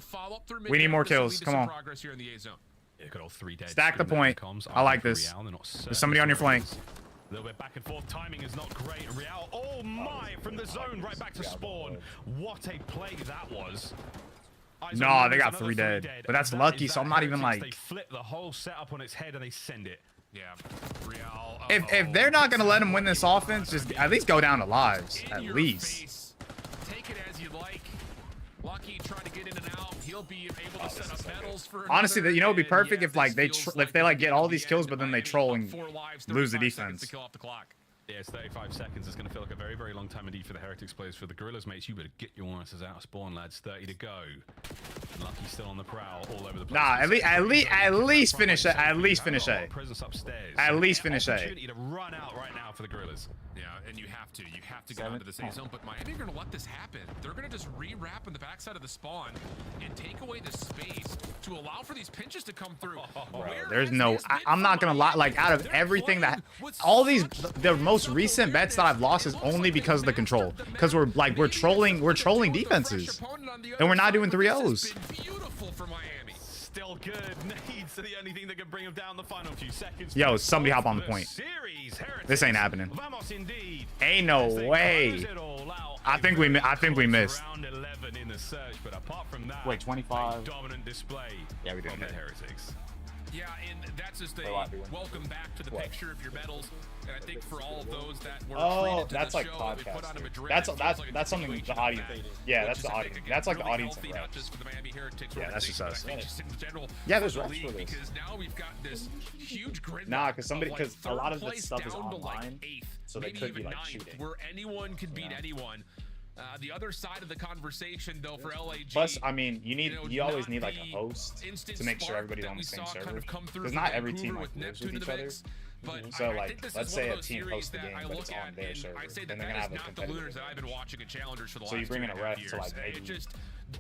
Speaker 3: We need more kills. Come on.
Speaker 1: Progress here in the A zone.
Speaker 2: Yeah, got all 3 dead.
Speaker 3: Stack the point. I like this. There's somebody on your flank.
Speaker 2: A little bit back and forth. Timing is not great. Real, oh my, from the zone right back to spawn. What a play that was.
Speaker 3: No, they got 3 dead. But that's lucky, so I'm not even like.
Speaker 2: They flip the whole setup on its head and they send it.
Speaker 1: Yeah. Real.
Speaker 3: If they're not gonna let him win this offense, just at least go down to lives. At least.
Speaker 1: Take it as you like. Lucky trying to get in and out. He'll be able to set up medals for.
Speaker 3: Honestly, you know, it'd be perfect if like if they like get all these kills, but then they troll and lose the defense.
Speaker 1: To kill off the clock.
Speaker 2: Yeah, it's 35 seconds. It's going to feel like a very, very long time indeed for the Heretics players. For the Guerrillas, mates, you better get your asses out of spawn, lads. 30 to go. Lucky still on the prowl, all over the place.
Speaker 3: Nah, at least finish A. At least finish A.
Speaker 2: Presence upstairs.
Speaker 3: At least finish A.
Speaker 2: Opportunity to run out right now for the Guerrillas.
Speaker 1: Yeah, and you have to get onto the safe zone. But Miami are going to let this happen. They're going to just re-wrap in the backside of the spawn and take away the space to allow for these pinches to come through.
Speaker 3: Bro, there's no. I'm not gonna lie. Like out of everything that, all these, the most recent bets that I've lost is only because of the control. Because we're trolling defenses, and we're not doing 3-0s.
Speaker 1: Beautiful for Miami.
Speaker 2: Still good. Needs the only thing that can bring him down the final few seconds.
Speaker 3: Yo, somebody hop on the point. This ain't happening. Ain't no way. I think we missed.
Speaker 2: Round 11 in the search, but apart from that,
Speaker 5: Wait, 25.
Speaker 2: dominant display.
Speaker 3: Yeah, we did.
Speaker 2: On the Heretics.
Speaker 1: Yeah, and that's just a welcome back to the picture of your medals. And I think for all of those that were treated to
Speaker 3: that's
Speaker 1: the
Speaker 3: like
Speaker 1: show, we put on a
Speaker 3: podcast.
Speaker 1: Madrid,
Speaker 3: That's something the audience. Yeah, that's the audience. That's like the audience.
Speaker 1: Not just for the Miami Heretics.
Speaker 3: Yeah, that's just us.
Speaker 1: I think just in general.
Speaker 3: Yeah, there's
Speaker 1: for the
Speaker 3: refs for
Speaker 1: league,
Speaker 3: this.
Speaker 1: because now we've got this huge grid.
Speaker 3: Nah, because a lot of
Speaker 1: this
Speaker 3: this stuff is online, so they could be like cheating.
Speaker 1: Where anyone can beat anyone. The other side of the conversation, though, for LAG.
Speaker 3: Plus, I mean, you always need like a host to make sure everybody's on the same server. Because not every team like lives with each other. So like, let's say a team hosts the game, but it's on their server, then they're gonna have a competitive
Speaker 1: that I've been watching at Challengers for the last.
Speaker 3: So you bring in a ref
Speaker 1: years.
Speaker 3: to like maybe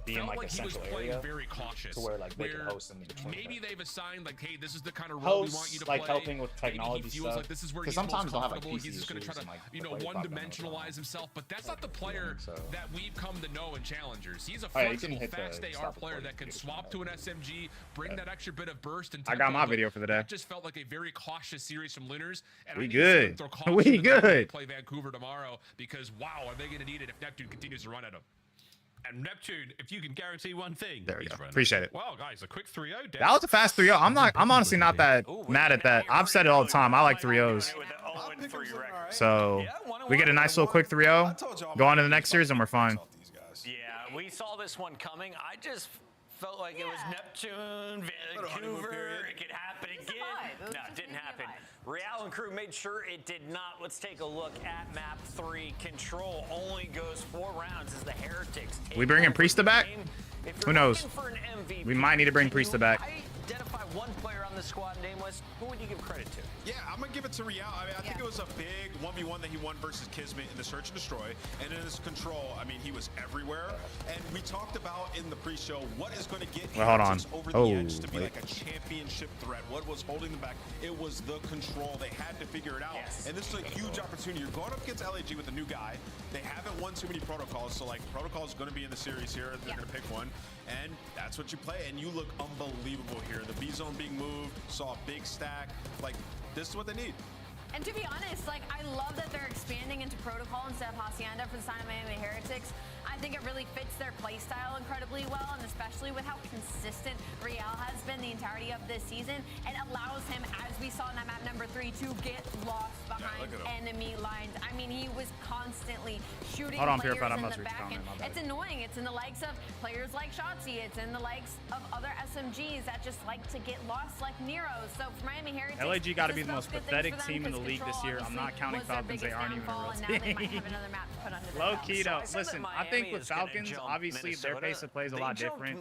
Speaker 3: be in like a central area to where like they can host them in between.
Speaker 1: Maybe they've assigned like, hey, this is the kind of role we want you to play.
Speaker 3: Like helping with technology stuff.
Speaker 1: Like this is where
Speaker 3: because
Speaker 1: he's
Speaker 3: sometimes
Speaker 1: most
Speaker 3: they'll have like
Speaker 1: comfortable.
Speaker 3: PC
Speaker 1: He's just gonna try to,
Speaker 3: and, like,
Speaker 1: one-dimensionalize himself. But that's not the player that we've come to know in Challengers. He's a
Speaker 3: yeah,
Speaker 1: flexible, fast AR player that can swap to an SMG, bring that extra bit of burst. And
Speaker 3: I got my video for the day.
Speaker 1: It just felt like a very cautious series from Lunars. And
Speaker 3: we good. We good.
Speaker 1: Play Vancouver tomorrow because wow, are they gonna need it if Neptune continues to run at them?
Speaker 2: And Neptune, if you can guarantee one thing,
Speaker 3: there we go. Appreciate it.
Speaker 2: Well, guys, a quick 3-0.
Speaker 3: That was a fast 3-0. I'm honestly not that mad at that. I've said it all the time. I like 3-0s. So we get a nice little quick 3-0. Go on to the next series and we're fine.
Speaker 7: Yeah, we saw this one coming. I just felt like it was Neptune, Vancouver. It could happen again. No, it didn't happen. Real and crew made sure it did not. Let's take a look at map 3. Control only goes 4 rounds as the Heretics.
Speaker 3: We bringing Priesta back? Who knows? We might need to bring Priesta back.
Speaker 7: Identify one player on the squad, Nameless. Who would you give credit to?
Speaker 6: Yeah, I'm gonna give it to Real. I mean, I think it was a big 1v1 that he won versus Kismet in the Search and Destroy, and in his Control, I mean, he was everywhere. And we talked about in the pre-show what is going to get him over the edge to be like a championship threat. What was holding them back? It was the Control. They had to figure it out, and this is a huge opportunity. You're going up against LAG with a new guy. They haven't won too many protocols, so like protocol is going to be in the series here. They're going to pick one, and that's what you play. And you look unbelievable here. The B zone being moved, saw a big stack. Like, this is what they need.
Speaker 8: And to be honest, like, I love that they're expanding into protocol instead of Hacienda for the side of Miami Heretics. I think it really fits their play style incredibly well, and especially with how consistent Real has been the entirety of this season. It allows him, as we saw in that map number 3, to get lost behind enemy lines. I mean, he was constantly shooting players in the back end. It's annoying. It's in the likes of players like Shotzi. It's in the likes of other SMGs that just like to get lost like Nero. So for Miami Heretics,
Speaker 3: LAG got to be the most pathetic team in the league this year. I'm not counting Falcons. They aren't even a real team. Low key though. Listen, I think with Falcons, obviously their pace of play is a lot different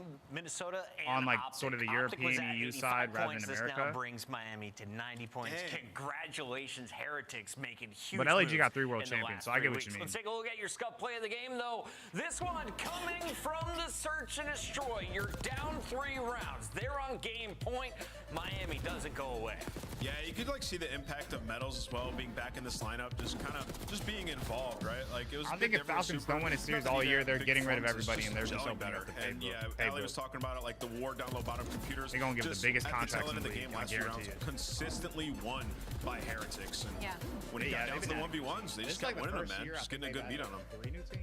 Speaker 3: on like sort of the European EU side rather than America.
Speaker 7: Now brings Miami to 90 points. Congratulations, Heretics, making huge.
Speaker 3: But LAG got 3 world champions, so I get what you mean.
Speaker 7: Let's take a look at your scuff play of the game, though. This one coming from the Search and Destroy. You're down 3 rounds. They're on game point. Miami doesn't go away.
Speaker 6: Yeah, you could like see the impact of Metals as well, being back in this lineup, just being involved, right? Like it was.
Speaker 3: I think if Falcons don't win a series all year, they're getting rid of everybody, and they're just so better.
Speaker 6: And yeah, Ali was talking about it, like the war down low bottom computers.
Speaker 3: They're gonna give the biggest contracts in the
Speaker 6: game last year. Consistently won by Heretics. And when he got down to the 1v1s, they just kept winning them, man. Just getting a good beat on them.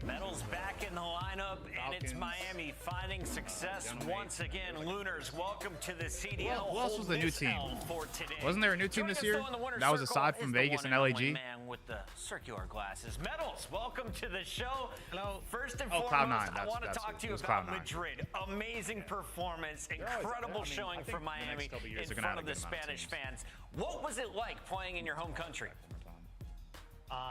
Speaker 7: Metals back in the lineup, and it's Miami finding success once again. Lunars, welcome to the CDL.
Speaker 3: Who else was the new team? Wasn't there a new team this year? That was aside from Vegas and LAG.
Speaker 7: Man with the circular glasses. Metals, welcome to the show.
Speaker 3: Hello.
Speaker 7: First and foremost, I want to talk to you about
Speaker 3: Cloud9.
Speaker 7: Madrid. Amazing performance, incredible showing from Miami in front of the Spanish fans. What was it like playing in your home country?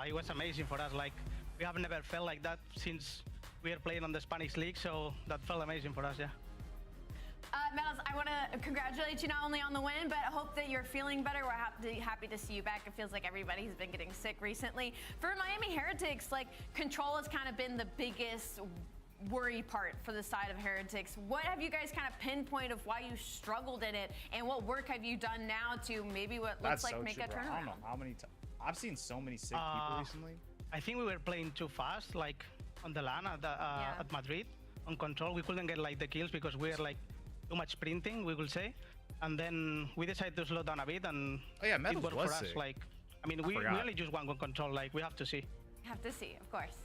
Speaker 9: It was amazing for us. Like, we have never felt like that since we are playing on the Spanish league, so that felt amazing for us, yeah.
Speaker 8: Metals, I want to congratulate you not only on the win, but I hope that you're feeling better. We're happy to see you back. It feels like everybody's been getting sick recently. For Miami Heretics, like, Control has kind of been the biggest worry part for the side of Heretics. What have you guys kind of pinpoint of why you struggled in it, and what work have you done now to maybe what looks like make a turnaround?
Speaker 3: I don't know how many times. I've seen so many sick people recently.
Speaker 9: I think we were playing too fast, like on the LAN at Madrid. On Control, we couldn't get like the kills because we were like too much sprinting, we will say. And then we decided to slow down a bit, and
Speaker 3: Metals
Speaker 9: it worked
Speaker 3: was
Speaker 9: for us.
Speaker 3: sick.
Speaker 9: Like, I mean, we only just won Control. Like, we have to see.
Speaker 8: Have to see, of course.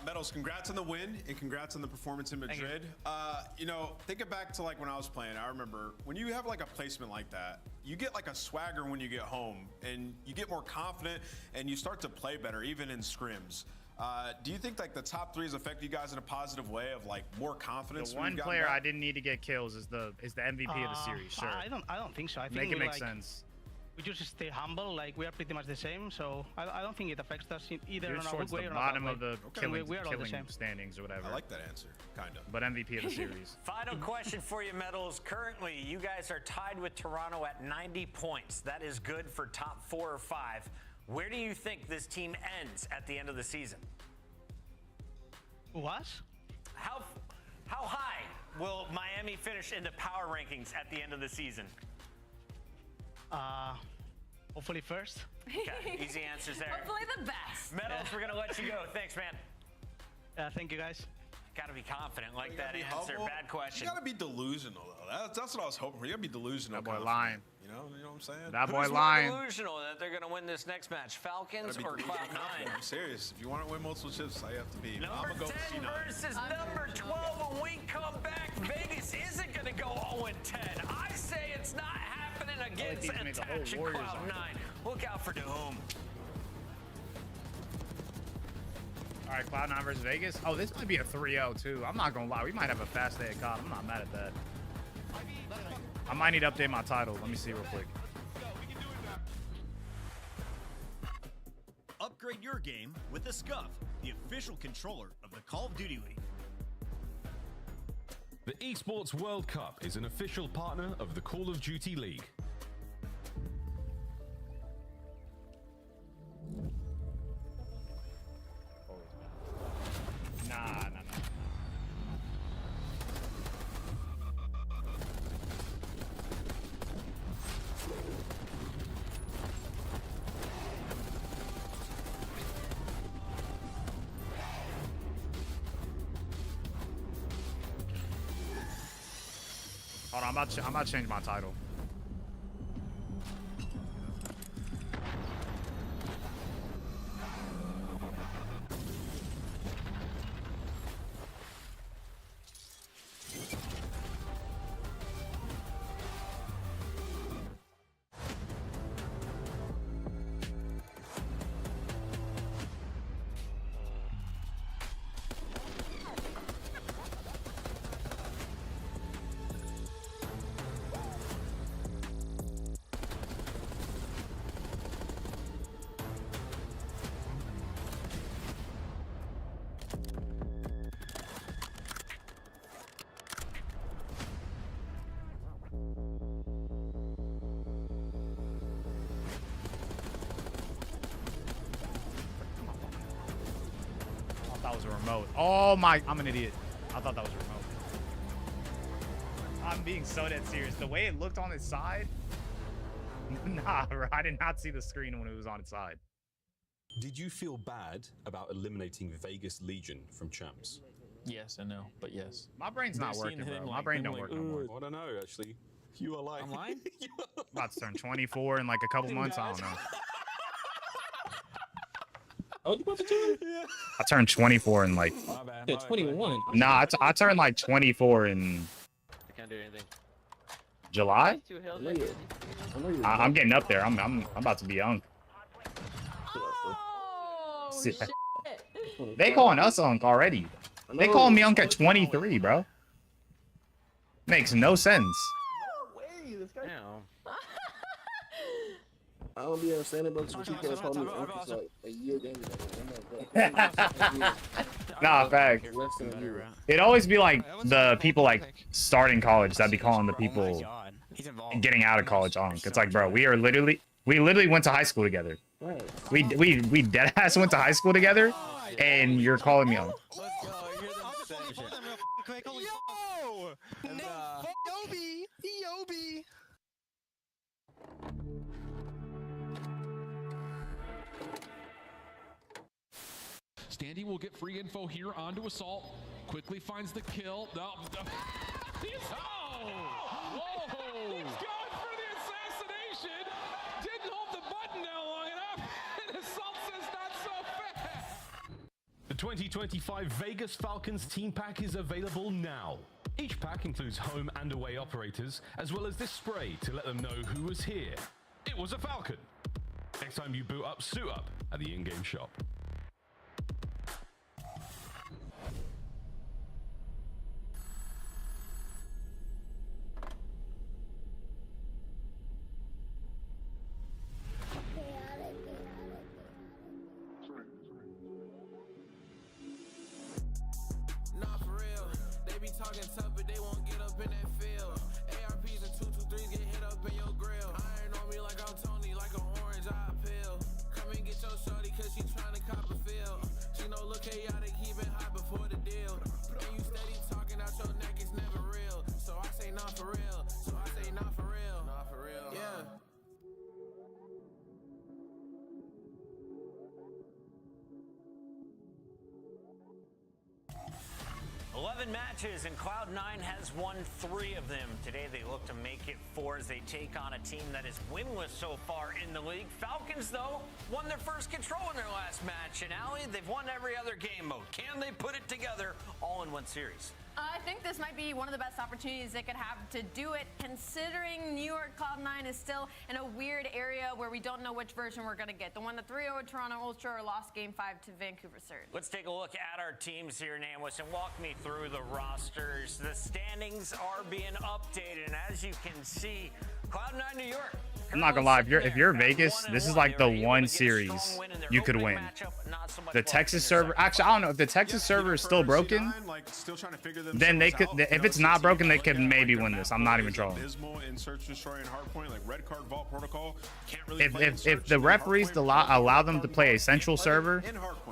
Speaker 6: Metals, congrats on the win and congrats on the performance in Madrid. You know, thinking back to like when I was playing, I remember when you have like a placement like that, you get like a swagger when you get home, and you get more confident, and you start to play better, even in scrims. Do you think like the top 3 has affected you guys in a positive way of like more confidence?
Speaker 3: The one player I didn't need to get kills is the MVP of the series. Sure.
Speaker 9: I don't think so. I think
Speaker 3: make it make sense.
Speaker 9: we just stay humble. Like we are pretty much the same, so I don't think it affects us either
Speaker 3: You're
Speaker 9: in a
Speaker 3: towards
Speaker 9: good way
Speaker 3: the
Speaker 9: or
Speaker 3: bottom
Speaker 9: not.
Speaker 3: of the
Speaker 9: We are all the same
Speaker 3: standings or whatever.
Speaker 6: I like that answer, kind of.
Speaker 3: But MVP of the series.
Speaker 7: Final question for you, Metals. Currently, you guys are tied with Toronto at 90 points. That is good for top 4 or 5. Where do you think this team ends at the end of the season?
Speaker 9: What?
Speaker 7: How high will Miami finish in the power rankings at the end of the season?
Speaker 9: Hopefully first.
Speaker 7: Okay, easy answers there.
Speaker 8: Hopefully the best.
Speaker 7: Metals, we're gonna let you go. Thanks, man.
Speaker 9: Thank you, guys.
Speaker 7: Gotta be confident like
Speaker 6: You
Speaker 7: that
Speaker 6: gotta be
Speaker 7: answer.
Speaker 6: humble.
Speaker 7: Bad question.
Speaker 6: You gotta be delusional though. That's what I was hoping for. You gotta be delusional.
Speaker 3: That boy
Speaker 6: confident,
Speaker 3: lying.
Speaker 6: You know what I'm saying?
Speaker 3: That boy
Speaker 7: Who's
Speaker 3: lying.
Speaker 7: more delusional that they're gonna win this next match, Falcons
Speaker 6: Gotta be
Speaker 7: or
Speaker 6: delusional
Speaker 7: Cloud9?
Speaker 6: confident. I'm serious. If you want to win multiple chips, that's how you have to be.
Speaker 7: Number
Speaker 6: I'm gonna go
Speaker 7: 10
Speaker 6: with C9.
Speaker 7: versus number 12. When we come back, Vegas isn't going to go 0-10. I say it's not happening against
Speaker 3: he's made the whole
Speaker 7: attaching
Speaker 3: Warriors
Speaker 7: Cloud9. Look out for Doom.
Speaker 3: All right, Cloud9 versus Vegas. Oh, this might be a 3-0 too. I'm not gonna lie. We might have a fast day at COD. I'm not mad at that. I might need to update my title. Let me see real quick.
Speaker 10: Upgrade your game with the Scuff, the official controller of the Call of Duty League.
Speaker 2: The Esports World Cup is an official partner of the Call of Duty League.
Speaker 3: Nah. Hold on, I'm about to change my title. That was a remote. Oh my, I'm an idiot. I thought that was a remote. I'm being so dead serious. The way it looked on its side, nah, bro, I did not see the screen when it was on its side.
Speaker 11: Did you feel bad about eliminating Vegas Legion from Champs?
Speaker 12: Yes and no, but yes.
Speaker 3: My brain's not working, bro. My brain don't work no more.
Speaker 11: I don't know, actually. You are lying.
Speaker 12: I'm lying?
Speaker 3: About to turn 24 in like a couple months. I don't know.
Speaker 5: Oh, you about to turn?
Speaker 11: Yeah.
Speaker 3: I turned 24 in like.
Speaker 12: My bad.
Speaker 5: Yeah, 21.
Speaker 3: Nah, I turned like 24 in
Speaker 4: I can't do anything.
Speaker 3: July.
Speaker 5: I know you're
Speaker 3: I'm getting up there. I'm about to be young.
Speaker 8: Oh, shit.
Speaker 3: They calling us Unk already. They calling me Unk at 23, bro. Makes no sense.
Speaker 5: No way, this guy.
Speaker 4: Yeah.
Speaker 5: I don't be understanding, but you can't call me uncle for like a year younger.
Speaker 3: Nah, fact.
Speaker 5: Less than a year.
Speaker 3: It'd always be like the people like starting college that'd be calling the people getting out of college Unk. It's like, bro, we literally went to high school together.
Speaker 5: Right.
Speaker 3: We dead ass went to high school together, and you're calling me Unk.
Speaker 12: Let's go. You're the same shit. Yo! Yobi! Yobi!
Speaker 1: Standy will get free info here onto Assault. Quickly finds the kill. No, he's whoa! He's going for the assassination. Didn't hold the button down long enough. And Assault says not so fast.
Speaker 2: The 2025 Vegas Falcons team pack is available now. Each pack includes home and away operators, as well as this spray to let them know who was here. It was a Falcon. Next time you boot up, suit up at the in-game shop.
Speaker 7: 11 matches, and Cloud9 has won 3 of them. Today, they look to make it 4 as they take on a team that is winless so far in the league. Falcons, though, won their first control in their last match. And, Allie, they've won every other game mode. Can they put it together all in one series?
Speaker 8: I think this might be one of the best opportunities they could have to do it, considering New York Cloud9 is still in a weird area where we don't know which version we're going to get. The one that 3-0 at Toronto Ultra or lost Game 5 to Vancouver Surge.
Speaker 7: Let's take a look at our teams here, Nameless, and walk me through the rosters. The standings are being updated, and as you can see, Cloud9 New York.
Speaker 3: I'm not gonna lie, if you're Vegas, this is like the one series you could win. The Texas server, actually, I don't know if the Texas server is still broken. Then they could, if it's not broken, they could maybe win this. I'm not even trolling. If the referees allow them to play a central server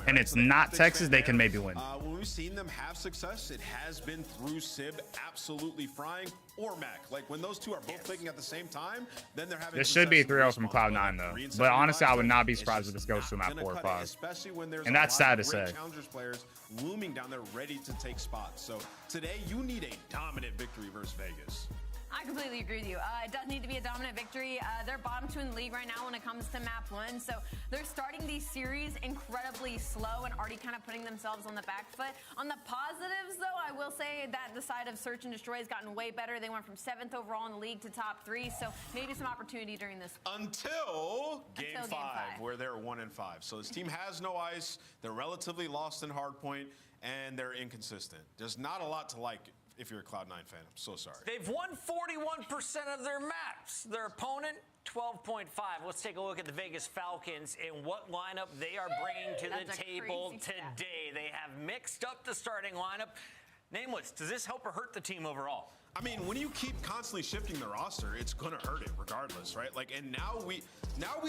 Speaker 3: and it's not Texas, they can maybe win.
Speaker 6: When we've seen them have success, it has been through Sib absolutely frying or Mac. Like when those two are both clicking at the same time, then they're having.
Speaker 3: This should be 3-0 from Cloud9 though. But honestly, I would not be surprised if this goes to map 4 or 5.
Speaker 6: Especially when there's
Speaker 3: and that's sad to say.
Speaker 6: Challengers players looming down there ready to take spots. So today you need a dominant victory versus Vegas.
Speaker 8: I completely agree with you. It does need to be a dominant victory. They're bottom 2 in the league right now when it comes to map 1. So they're starting these series incredibly slow and already kind of putting themselves on the back foot. On the positives, though, I will say that the side of Search and Destroy has gotten way better. They went from 7th overall in the league to top 3. So maybe some opportunity during this.
Speaker 6: Until Game 5, where they're 1-5. So this team has no ice. They're relatively lost in hardpoint, and they're inconsistent. There's not a lot to like if you're a Cloud9 fan. I'm so sorry.
Speaker 7: They've won 41% of their maps. Their opponent, 12.5. Let's take a look at the Vegas Falcons and what lineup they are bringing to the table today. They have mixed up the starting lineup. Nameless, does this help or hurt the team overall?
Speaker 6: I mean, when you keep constantly shifting the roster, it's gonna hurt it regardless, right? Like, and now we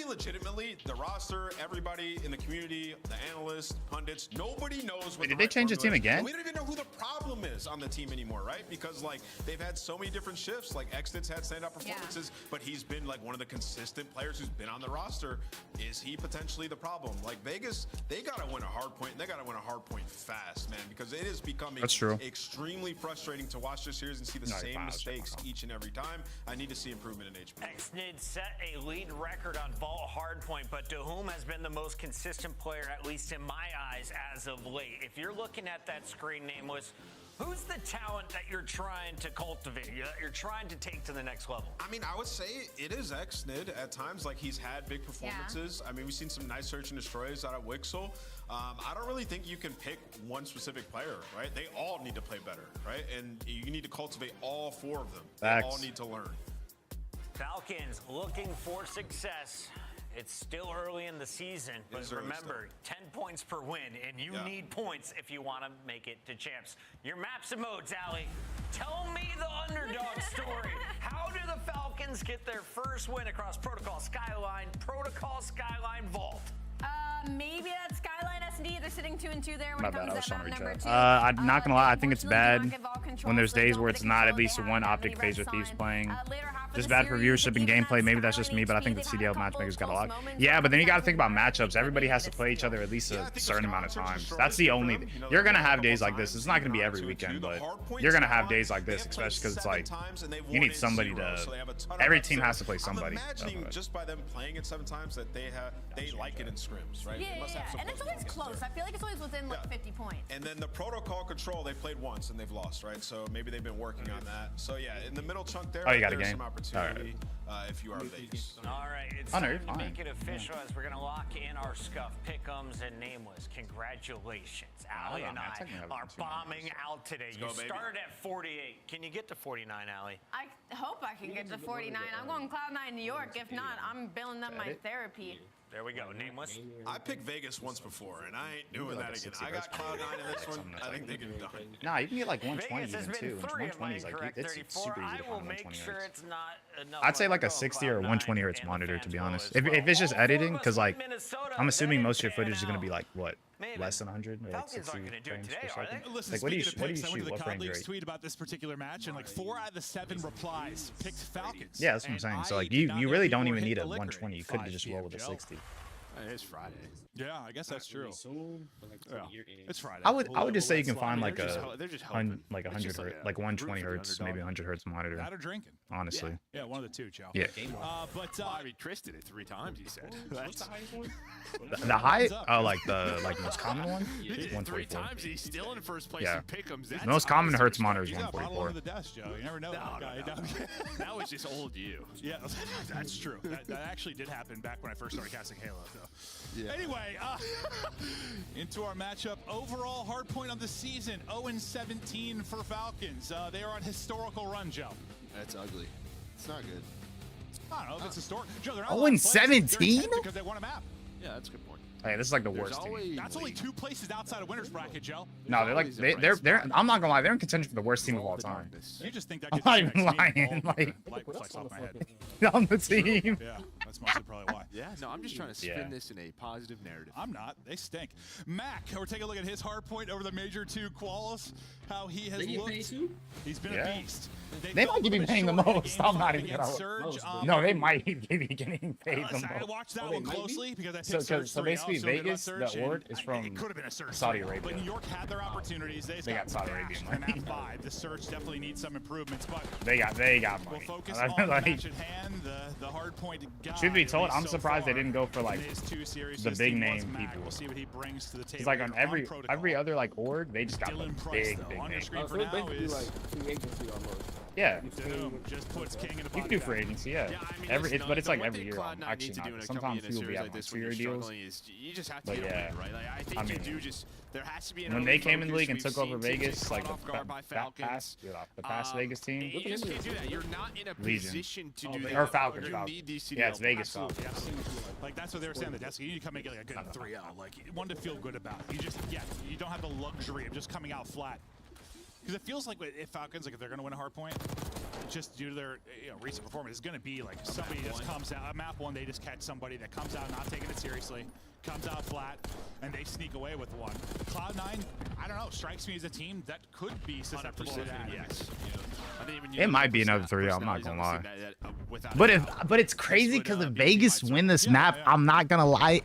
Speaker 6: legitimately, the roster, everybody in the community, the analysts, pundits, nobody knows what.
Speaker 3: Wait, did they change the team again?
Speaker 6: We don't even know who the problem is on the team anymore, right? Because like they've had so many different shifts. Like Extit's had standout performances, but he's been like one of the consistent players who's been on the roster. Is he potentially the problem? Like Vegas, they gotta win a hard point. And they gotta win a hard point fast, man, because it is becoming extremely frustrating to watch this series and see the same mistakes each and every time. I need to see improvement in HP.
Speaker 7: Xnid set a lead record on Vault Hardpoint, but to whom has been the most consistent player, at least in my eyes, as of late? If you're looking at that screen, Nameless, who's the talent that you're trying to cultivate, that you're trying to take to the next level?
Speaker 6: I mean, I would say it is Xnid at times. Like, he's had big performances. I mean, we've seen some nice search and destroys out of Wixel. I don't really think you can pick one specific player, right? They all need to play better, right? And you need to cultivate all 4 of them. They all need to learn.
Speaker 7: Falcons looking for success. It's still early in the season, but remember, 10 points per win, and you need points if you want to make it to champs. Your maps and modes, Allie. Tell me the underdog story. How do the Falcons get their first win across Protocol Skyline, Vault?
Speaker 8: Maybe that's Skyline S&D. They're sitting 2-2 there when it comes to map number 2.
Speaker 3: I'm not gonna lie, I think it's bad when there's days where it's not at least one Optic Phaser Thieves playing. Just bad for viewership and gameplay. Maybe that's just me, but I think the CDL matchmakers got a lot. Yeah, but then you got to think about matchups. Everybody has to play each other at least a certain amount of times. That's the only. You're gonna have days like this. It's not gonna be every weekend, but you're gonna have days like this, especially because it's like you need somebody to. Every team has to play somebody.
Speaker 6: I'm imagining just by them playing it 7 times that they like it in scrims, right?
Speaker 8: Yeah, and it's always close. I feel like it's always within like 50 points.
Speaker 6: And then the Protocol Control, they played once and they've lost, right? So maybe they've been working on that. So yeah, in the middle chunk there,
Speaker 3: you got a
Speaker 6: there's
Speaker 3: game.
Speaker 6: some opportunity if you are Vegas.
Speaker 7: All right, it's time to make it official as we're going to lock in our Scuff Pick'ems and Nameless. Congratulations. Allie and I are bombing out today. You started at 48. Can you get to 49, Allie?
Speaker 8: I hope I can get to 49. I'm going Cloud9 New York. If not, I'm billing them my therapy.
Speaker 7: There we go. Nameless.
Speaker 6: I picked Vegas once before, and I ain't doing that again. I got Cloud9 in this one. I think they can be done.
Speaker 3: Nah, you can get like 120 even too. 120 is like it's super easy to find 120 hertz. I'd say like a 60 or 120 hertz monitor, to be honest. If it's just editing, because like I'm assuming most of your footage is gonna be like what, less than 100 or like 60 frames per second.
Speaker 12: Listen,
Speaker 3: like what do you shoot?
Speaker 12: What frame rate? Tweet about this particular match, and like 4 out of the 7 replies picked Falcons.
Speaker 3: Yeah, that's what I'm saying. So like you really don't even need a 120. You could just roll with a 60.
Speaker 13: It's Friday.
Speaker 12: Yeah, I guess that's true. Yeah. It's Friday.
Speaker 3: I would just say you can find like a
Speaker 13: they're just hoping.
Speaker 3: like 100 hertz, like 120 hertz, maybe 100 hertz monitor.
Speaker 12: That or drinking.
Speaker 3: Honestly.
Speaker 12: Yeah, one of the two, Joe.
Speaker 3: Yeah.
Speaker 12: But
Speaker 13: I mean, Chris did it 3 times. He said.
Speaker 5: What's the highest one?
Speaker 3: The high, like the most common one,
Speaker 13: He did it 3
Speaker 3: 144.
Speaker 13: times. He's still in first place
Speaker 3: Yeah.
Speaker 13: in pick'ems.
Speaker 3: The most common hertz monitor is
Speaker 12: He's got a bottle
Speaker 3: 144.
Speaker 12: under the desk, Joe. You never know that guy.
Speaker 13: No. That was just old you.
Speaker 12: Yeah, that's true. That actually did happen back when I first started casting Halo. So. Yeah. Anyway, into our matchup. Overall hard point on the season, 0-17 for Falcons. They are on historical run, Joe.
Speaker 13: That's ugly. It's not good.
Speaker 12: I don't know if it's historic. Joe, they're not
Speaker 3: 0-17?
Speaker 12: because they won a map.
Speaker 13: Yeah, that's a good point.
Speaker 3: Hey, this is like the worst team.
Speaker 12: That's only 2 places outside of winners bracket, Joe.
Speaker 3: No, they're like they're. I'm not gonna lie, they're in contention for the worst team of all time.
Speaker 12: You just think that
Speaker 3: I'm
Speaker 12: gets
Speaker 3: not even lying. Like
Speaker 12: light reflects off my head.
Speaker 3: on the team.
Speaker 12: Yeah, that's mostly probably why.
Speaker 13: Yeah, no, I'm just trying to spin this in a positive narrative.
Speaker 12: I'm not. They stink. Mac, we're taking a look at his hard point over the Major 2 quals. How he has looked. He's been a beast.
Speaker 3: They might be paying the most. I'm not even gonna. No, they might be getting paid the
Speaker 12: I
Speaker 3: most.
Speaker 12: watched that one closely because I picked Surge
Speaker 3: So
Speaker 12: 3L,
Speaker 3: basically,
Speaker 12: so good
Speaker 3: Vegas,
Speaker 12: about
Speaker 3: the
Speaker 12: Surge,
Speaker 3: award
Speaker 12: and
Speaker 3: is from
Speaker 12: it could have been a Surge
Speaker 3: Saudi
Speaker 12: 3L,
Speaker 3: Arabia.
Speaker 12: But New York had their opportunities. They
Speaker 3: got Saudi Arabian
Speaker 12: in
Speaker 3: money.
Speaker 12: map 5. The Surge definitely needs some improvements, but
Speaker 3: They got
Speaker 12: we'll
Speaker 3: money.
Speaker 12: focus on the match at hand. The hard point guy.
Speaker 3: Truth be told, I'm
Speaker 12: so
Speaker 3: surprised they
Speaker 12: far
Speaker 3: didn't go for like
Speaker 12: in his 2 series.
Speaker 3: the
Speaker 12: His
Speaker 3: big
Speaker 12: team was
Speaker 3: name
Speaker 12: Mac.
Speaker 3: people.
Speaker 12: We'll see what he brings to the table.
Speaker 3: It's like on
Speaker 12: here
Speaker 3: every other like org, they just got the
Speaker 12: Dylan Price,
Speaker 3: big
Speaker 12: though, on your
Speaker 3: name.
Speaker 12: screen
Speaker 5: So
Speaker 12: for
Speaker 5: it's
Speaker 12: now
Speaker 5: basically
Speaker 12: is
Speaker 5: like free agency almost.
Speaker 3: Yeah.
Speaker 12: Boom, just puts King in the
Speaker 3: You
Speaker 12: body
Speaker 3: can do
Speaker 12: bag.
Speaker 3: free agency, yeah.
Speaker 13: I mean,
Speaker 3: But it's like
Speaker 13: one
Speaker 3: every
Speaker 13: thing
Speaker 3: year.
Speaker 13: Cloud9
Speaker 3: Actually,
Speaker 13: needs to do in
Speaker 3: not.
Speaker 13: a
Speaker 3: Sometimes
Speaker 13: company in a
Speaker 3: people be
Speaker 13: series
Speaker 3: having
Speaker 13: like
Speaker 3: like
Speaker 13: this when
Speaker 3: 2-year
Speaker 13: you're
Speaker 3: deals.
Speaker 13: struggling is you just have to
Speaker 3: But
Speaker 13: get
Speaker 3: yeah.
Speaker 13: a win, right? Like, I think
Speaker 3: I
Speaker 13: you
Speaker 3: mean,
Speaker 13: do just there has to be an
Speaker 3: When
Speaker 13: early
Speaker 3: they came in the
Speaker 13: focus.
Speaker 3: league and
Speaker 13: We've
Speaker 3: took over
Speaker 13: seen teams
Speaker 3: Vegas,
Speaker 13: get
Speaker 3: like
Speaker 13: caught off guard by Falcons.
Speaker 3: the past Vegas team.
Speaker 13: You just can't do that. You're not in a
Speaker 3: Legion.
Speaker 13: position to do that.
Speaker 3: Or Falcons.
Speaker 13: You need these CDL.
Speaker 3: Yeah, it's Vegas
Speaker 12: Absolutely,
Speaker 3: Falcons.
Speaker 12: absolutely. Like that's what they were saying on the desk. You need to come and get like a good 3L, like one to feel good about. You just you don't have the luxury of just coming out flat. Because it feels like if Falcons, like if they're going to win a hard point, just due to their recent performance, it's going to be like somebody just comes out, map 1, they just catch somebody that comes out not taking it seriously, comes out flat, and they sneak away with one. Cloud9, I don't know, strikes me as a team that could be susceptible to that.
Speaker 13: Yes.
Speaker 3: It might be another 3L, I'm not gonna lie. But it's crazy because if Vegas win this map, I'm not gonna lie.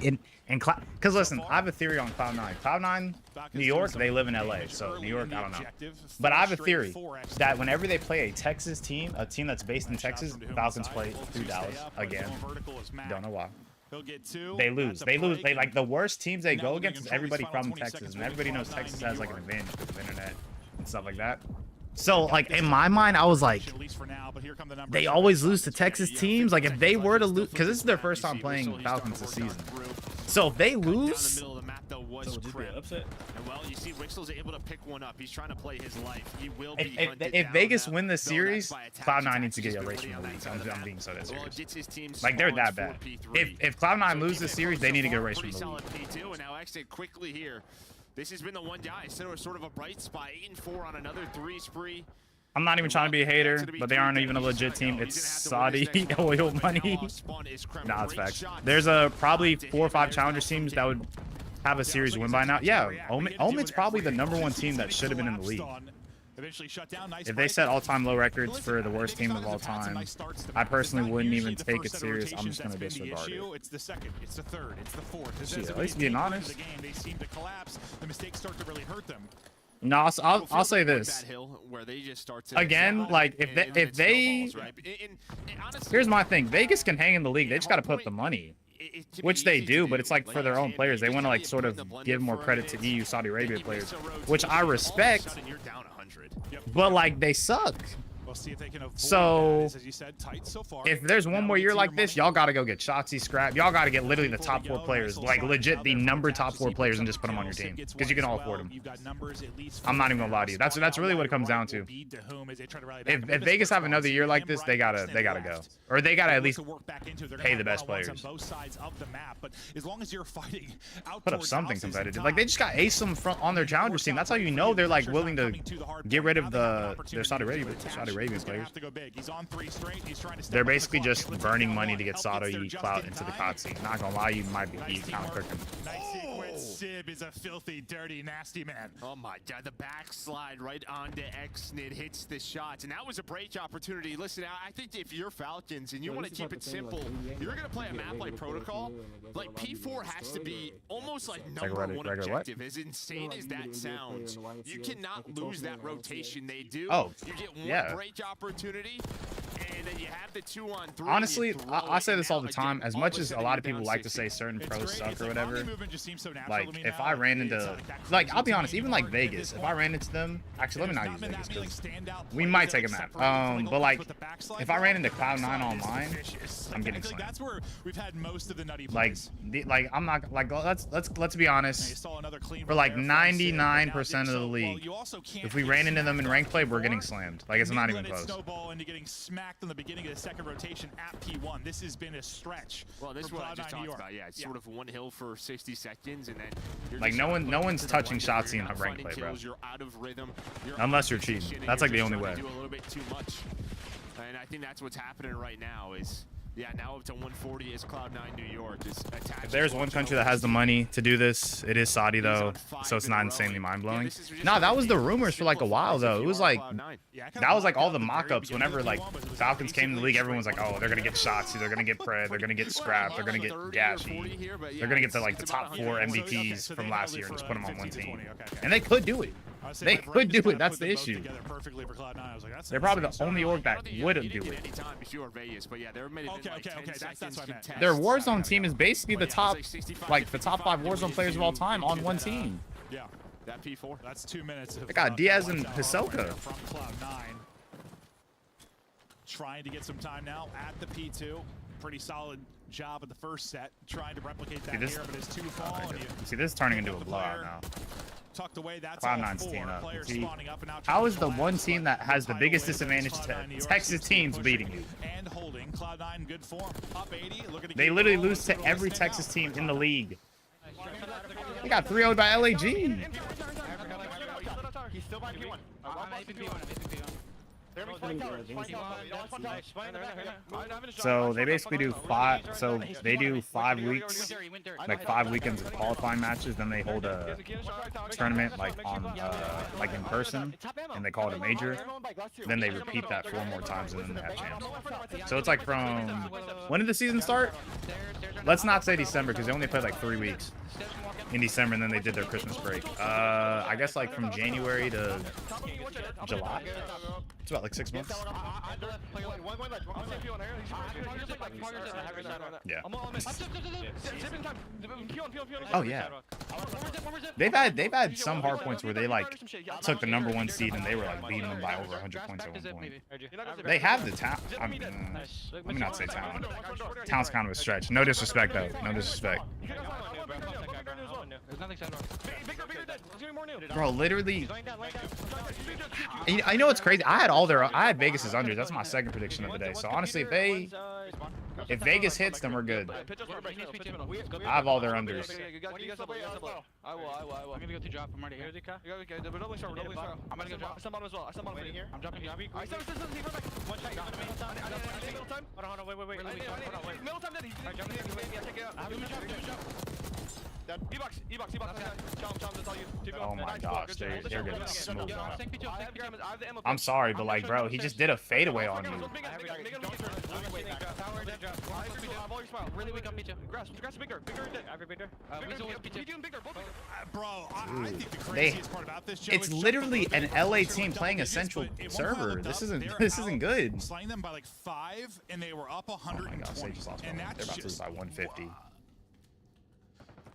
Speaker 3: Because listen, I have a theory on Cloud9. Cloud9, New York, they live in LA, so New York, I don't know. But I have a theory that whenever they play a Texas team, a team that's based in Texas, Falcons play through Dallas again. Don't know why. They lose. They like the worst teams they go against is everybody from Texas, and everybody knows Texas has like an advantage because of internet and stuff like that. So like in my mind, I was like, they always lose to Texas teams. Like if they were to lose, because this is their first time playing Falcons this season. So if they lose,
Speaker 13: Well, you see Wixel's able to pick one up. He's trying to play his life. He will be
Speaker 3: if Vegas win this series, Cloud9 needs to get erased from the league. I'm being so that serious. Like they're that bad. If Cloud9 loses this series, they need to get erased from the league.
Speaker 13: P2, and now exit quickly here. This has been the one guy. Sort of a bright spot. 8-4 on another 3 spree.
Speaker 3: I'm not even trying to be a hater, but they aren't even a legit team. It's Saudi oil money. Nah, it's facts. There's probably 4 or 5 challenger teams that would have a series win by now. Yeah, Omen's probably the #1 team that should have been in the league. If they set all-time low records for the worst team of all time, I personally wouldn't even take it serious. I'm just going to disregard it.
Speaker 12: It's the second, it's the third, it's the fourth.
Speaker 3: Shit, at least being honest.
Speaker 12: They seem to collapse. The mistakes start to really hurt them.
Speaker 3: No, I'll say this. Again, like if they here's my thing. Vegas can hang in the league. They just got to put up the money. Which they do, but it's like for their own players. They want to like sort of give more credit to EU Saudi Arabia players, which I respect. But like they suck. So if there's one more year like this, y'all gotta go get Shotzzy, Scrap. Y'all gotta get literally the top 4 players, like legit the top 4 players, and just put them on your team because you can all afford them. I'm not even gonna lie to you. That's really what it comes down to. If Vegas have another year like this, they gotta go, or they gotta at least pay the best players. Put up something competitive. Like they just got Ace on their challengers team. That's how you know they're like willing to get rid of their Saudi Arabia Arabian
Speaker 12: He's gonna
Speaker 3: players.
Speaker 12: have to go big. He's on 3 straight. He's trying to step
Speaker 3: They're
Speaker 12: up the
Speaker 3: basically
Speaker 12: clock.
Speaker 3: just
Speaker 12: Let's
Speaker 3: burning
Speaker 12: take
Speaker 3: money
Speaker 12: one.
Speaker 3: to get
Speaker 12: Help
Speaker 3: Sato
Speaker 12: gets there
Speaker 3: Yi
Speaker 12: just
Speaker 3: clout
Speaker 12: in
Speaker 3: into the
Speaker 12: time.
Speaker 3: cutscene. Not gonna lie, you might be kind of cooking.
Speaker 12: Nice sequence. Sib is a filthy, dirty, nasty man.
Speaker 13: Oh my god, the backslide right onto Xnid hits the shots, and that was a break opportunity. Listen, I think if you're Falcons and you want to keep it simple, you're going to play a map like Protocol. Like, P4 has to be almost like number one objective. As insane as that sounds, you cannot lose that rotation they do.
Speaker 3: Oh,
Speaker 13: you get
Speaker 3: yeah.
Speaker 13: one break opportunity, and then you have the 2-on-3.
Speaker 3: Honestly, I say this all the time. As much as a lot of people like to say certain pros suck or whatever, like if I ran into, like, I'll be honest, even like Vegas, if I ran into them, actually let me not use Vegas because we might take a map. But like if I ran into Cloud9 online, I'm getting slammed.
Speaker 12: That's where we've had most of the nutty
Speaker 3: Like,
Speaker 12: plays.
Speaker 3: I'm not like let's be honest. For like 99% of the league, if we ran into them in rank play, we're getting slammed. Like, it's not even close.
Speaker 12: Snowball into getting smacked in the beginning of the second rotation at P1. This has been a stretch.
Speaker 13: Well, this is
Speaker 12: for
Speaker 13: what I just
Speaker 12: Cloud9 New
Speaker 13: talked
Speaker 12: York.
Speaker 13: about. Yeah, it's sort of one hill for 60 seconds, and then you're
Speaker 3: Like,
Speaker 13: just
Speaker 3: no
Speaker 13: out of
Speaker 3: one's
Speaker 13: rhythm
Speaker 3: touching
Speaker 13: to the one
Speaker 3: Shotzzy
Speaker 13: where
Speaker 3: in
Speaker 13: you're
Speaker 3: a
Speaker 13: not
Speaker 3: rank
Speaker 13: finding
Speaker 3: play, bro.
Speaker 13: kills, you're out of rhythm, you're
Speaker 3: Unless you're
Speaker 13: position,
Speaker 3: cheating.
Speaker 13: and
Speaker 3: That's
Speaker 13: you're
Speaker 3: like the
Speaker 13: just
Speaker 3: only
Speaker 13: trying
Speaker 3: way.
Speaker 13: to do a little bit too much. And I think that's what's happening right now is, yeah, now up to 140 is Cloud9 New York.
Speaker 3: If there's one country that has the money to do this, it is Saudi, though, so it's not insanely mind-blowing. Nah, that was the rumors for like a while, though. It was like, that was like all the mock-ups. Whenever like Falcons came to the league, everyone's like, oh, they're gonna get Shotzzy, they're gonna get Pred, they're gonna get Scrap, they're gonna get Gashi, they're gonna get the top 4 MVPs from last year and just put them on one team. And they could do it. They could do it. That's the issue. They're probably the only org that wouldn't do it. Their Warzone team is basically the top, like the top 5 Warzone players of all time on one team.
Speaker 12: Yeah, that P4. That's 2 minutes.
Speaker 3: They got Diaz and Hisoka.
Speaker 12: From Cloud9. Trying to get some time now at the P2. Pretty solid job at the first set. Trying to replicate that here, but it's too fall.
Speaker 3: See, this is turning into a blowout now.
Speaker 12: Tucked away, that's
Speaker 3: Cloud9's team up. See, how is the one team that has the biggest disadvantage to Texas teams beating you?
Speaker 12: And holding Cloud9 good form. Up 80, looking to
Speaker 3: They literally lose to every Texas team in the league. They got 3-0'd by LAG.
Speaker 14: He's still by P1.
Speaker 3: So they basically do 5. So they do 5 weeks, like 5 weekends of qualifying matches. Then they hold a tournament like on like in person, and they call it a major. Then they repeat that 4 more times, and then they have champs. So it's like from when did the season start? Let's not say December because they only played like 3 weeks in December, and then they did their Christmas break. I guess like from January to July. It's about like 6 months. Yeah. Oh yeah. They've had some hard points where they like took the #1 seed and they were like beating them by over 100 points at one point. They have the talent. Let me not say talent. Talent's kind of a stretch. No disrespect though. No disrespect. Bro, literally. I know it's crazy. I had Vegas's unders. That's my second prediction of the day. So honestly, if Vegas hits, then we're good. I have all their unders.
Speaker 14: I will. I'm gonna go to drop. I'm already here. I'm gonna go drop. I stand bottom as well. I stand bottom here. I'm dropping. One shot. Hold on. Wait. Middle time dead. I have E-box.
Speaker 3: Oh my gosh, they're getting smooth on. I'm sorry, but like, bro, he just did a fadeaway on you.
Speaker 14: Really weak on P2. Grass bigger.
Speaker 12: Bro, I think the craziest part about this, Joe,
Speaker 3: it's literally an LA team playing a central server. This isn't good.
Speaker 12: Slaying them by like 5, and they were up 120.
Speaker 3: Oh my gosh, they just lost.
Speaker 12: And
Speaker 3: They're
Speaker 12: that's
Speaker 3: about to lose
Speaker 12: just
Speaker 3: by 150.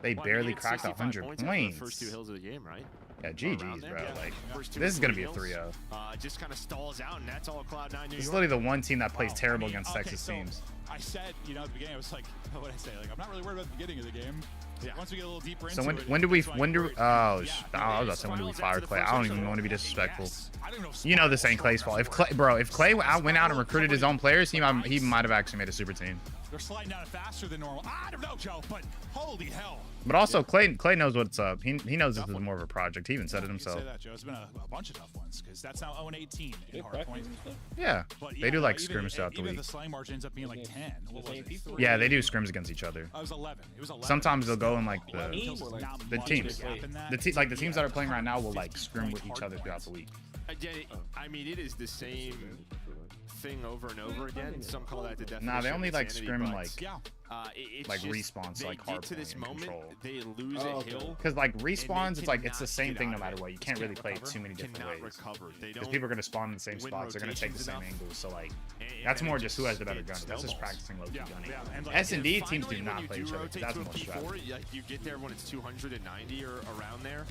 Speaker 3: They barely cracked 100 points.
Speaker 13: First 2 hills of the game, right?
Speaker 3: Yeah, GG's, bro. Like, this is gonna be a 3-0.
Speaker 13: Just kind of stalls out, and that's all Cloud9 New York.
Speaker 3: It's literally the one team that plays terrible against Texas teams.
Speaker 12: I said, at the beginning, I was like, what did I say? Like, I'm not really worried about the beginning of the game. Yeah. Once we get a little deeper into it.
Speaker 3: So when do we fire Clay? I don't even want to be disrespectful. You know this ain't Clay's fault. If Clay went out and recruited his own players, he might have actually made a super team.
Speaker 12: They're sliding down faster than normal. I don't know, Joe, but Holy hell.
Speaker 3: But also, Clay knows what's up. He knows this is more of a project. He even said it
Speaker 12: You can
Speaker 3: himself.
Speaker 12: say that, Joe. It's been a bunch of tough ones because that's now 0-18 in hardpoint.
Speaker 3: Yeah,
Speaker 12: But
Speaker 3: they do like
Speaker 12: even,
Speaker 3: scrims throughout the
Speaker 12: even
Speaker 3: week.
Speaker 12: the slang margin ends up being like 10. What was it?
Speaker 3: Yeah, they do scrims against each other.
Speaker 12: I was 11. It was 11.
Speaker 3: Sometimes they'll go in like the teams.
Speaker 12: Like
Speaker 3: the teams that are playing right now will like scrim with each other throughout the week.
Speaker 13: Again, I mean, it is the same thing over and over again. Some call that the definition.
Speaker 3: Nah, they only
Speaker 13: of
Speaker 3: like
Speaker 13: insanity,
Speaker 3: scrim
Speaker 13: but,
Speaker 3: like
Speaker 13: it's
Speaker 3: like
Speaker 13: just,
Speaker 3: respawns,
Speaker 13: they
Speaker 3: like
Speaker 13: get
Speaker 3: hard
Speaker 13: to this
Speaker 3: point and
Speaker 13: moment,
Speaker 3: control.
Speaker 13: they lose a hill.
Speaker 3: Because like respawns, it's like it's the
Speaker 13: cannot
Speaker 3: same
Speaker 13: get
Speaker 3: thing
Speaker 13: out
Speaker 3: no
Speaker 13: of
Speaker 3: matter
Speaker 13: it.
Speaker 3: what. You can't really play it too many different
Speaker 13: Cannot
Speaker 3: ways.
Speaker 13: recover. They
Speaker 3: Because
Speaker 13: don't
Speaker 3: people are gonna spawn in the same
Speaker 13: win
Speaker 3: spots. They're gonna take the
Speaker 13: rotations
Speaker 3: same
Speaker 13: enough.
Speaker 3: angles. So like
Speaker 13: And
Speaker 3: that's
Speaker 13: then
Speaker 3: more
Speaker 13: it
Speaker 3: just who has the better
Speaker 13: it
Speaker 3: gun. That's just
Speaker 13: snowballs.
Speaker 3: practicing low key gunning.
Speaker 12: And like,
Speaker 3: S&D teams
Speaker 13: Finally,
Speaker 3: do
Speaker 13: when
Speaker 3: not
Speaker 13: you
Speaker 3: play
Speaker 13: do
Speaker 3: each other.
Speaker 13: rotate
Speaker 3: That's
Speaker 13: to a
Speaker 3: more
Speaker 13: P4,
Speaker 3: strategy.
Speaker 13: like you get there when it's 290 or around there.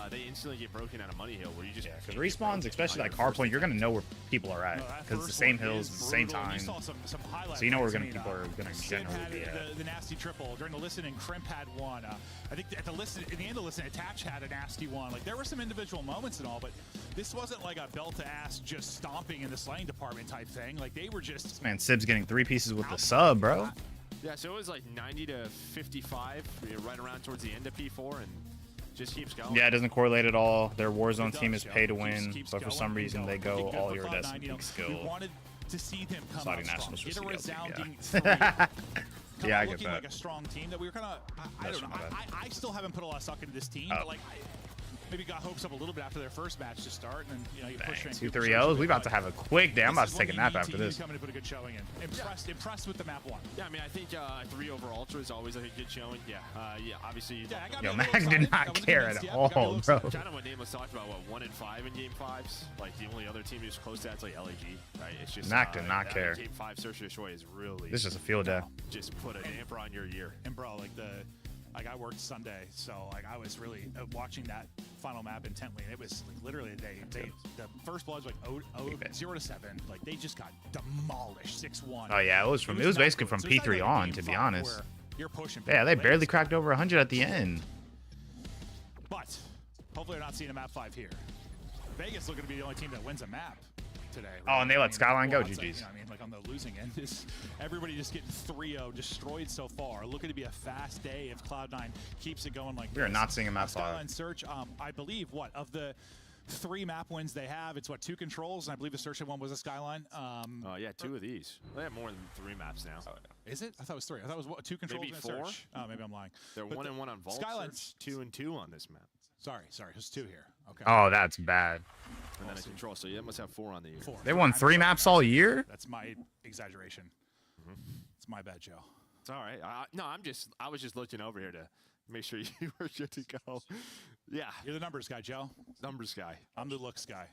Speaker 13: They instantly get broken out of money hill where you just
Speaker 3: Because respawns, especially like hardpoint, you're gonna know where people are at because it's the same hills, the same time. So you know where people are gonna generally be at.
Speaker 12: The nasty triple during the listen, and Crimp had one. I think at the listen, in the end of the listen, Attach had a nasty one. Like there were some individual moments and all, but this wasn't like a belt to ass just stomping in the slaying department type thing. Like they were just.
Speaker 3: Man, Sib's getting 3 pieces with the sub, bro.
Speaker 13: Yeah, so it was like 90 to 55, right around towards the end of P4, and just keeps going.
Speaker 3: Yeah, it doesn't correlate at all. Their Warzone team is pay to win, but for some reason they go all iridescent peak skill.
Speaker 12: To see them come
Speaker 3: Saudi
Speaker 12: out
Speaker 3: Nationals
Speaker 12: strong.
Speaker 3: for
Speaker 12: Get a
Speaker 3: CDL team,
Speaker 12: resounding
Speaker 3: yeah.
Speaker 12: 3.
Speaker 3: Yeah, I get
Speaker 12: looking
Speaker 3: that.
Speaker 12: like a strong team that we were kind of. I don't know. I still haven't put a lot of stock into this team, but like maybe got hopes up a little bit after their first match to start, and you know you push
Speaker 3: 2-3 L's. We about to have a quick day. I'm about to take a nap after this.
Speaker 12: Coming to put a good showing in. Impressed with the map one.
Speaker 13: Yeah, I mean, I think 3 over ultra is always like a good showing. Yeah, yeah, obviously.
Speaker 3: Yo, Mac did not care at all, bro.
Speaker 13: Kind of what Nameless talked about, what 1 and 5 in game 5s. Like the only other team who's close to that's like LAG, right? It's just
Speaker 3: Mac did not care.
Speaker 13: Game 5 search and destroy is really.
Speaker 3: This is just a field day.
Speaker 13: Just put a damper on your year.
Speaker 12: And bro, like I worked Sunday, so like I was really watching that final map intently, and it was like literally the first blood was like 0 to 7. Like they just got demolished 6-1.
Speaker 3: Oh yeah, it was basically from P3 on, to be honest.
Speaker 12: You're pushing.
Speaker 3: Yeah, they barely cracked over 100 at the end.
Speaker 12: But hopefully they're not seeing a map 5 here. Vegas looking to be the only team that wins a map today. Right?
Speaker 3: Oh, and they let Skyline go, GG's.
Speaker 12: Like, you know, I mean, like on the losing end, is everybody just getting 3-0 destroyed so far. Looking to be a fast day if Cloud9 keeps it going like
Speaker 3: We are not seeing a map 5.
Speaker 12: Skyline Search, I believe, of the 3 map wins they have, it's 2 controls, and I believe the Search one was a Skyline.
Speaker 13: Yeah, 2 of these. They have more than 3 maps now.
Speaker 12: Is it? I thought it was 3. I thought it was 2 controls
Speaker 13: maybe
Speaker 12: and
Speaker 13: 4.
Speaker 12: Search. Oh, maybe I'm lying.
Speaker 13: They're 1 and 1 on Vault.
Speaker 12: Skyline's
Speaker 13: 2 and 2 on this map.
Speaker 12: Sorry, it's 2 here. Okay.
Speaker 3: Oh, that's bad.
Speaker 13: And then a control, so you must have 4 on the year.
Speaker 12: 4.
Speaker 3: They won 3 maps all year?
Speaker 12: That's my exaggeration. It's my bad, Joe.
Speaker 13: It's all right. No, I was just looking over here to make sure you were good to go. Yeah.
Speaker 12: You're the numbers guy, Joe.
Speaker 13: Numbers guy.
Speaker 12: I'm the looks guy.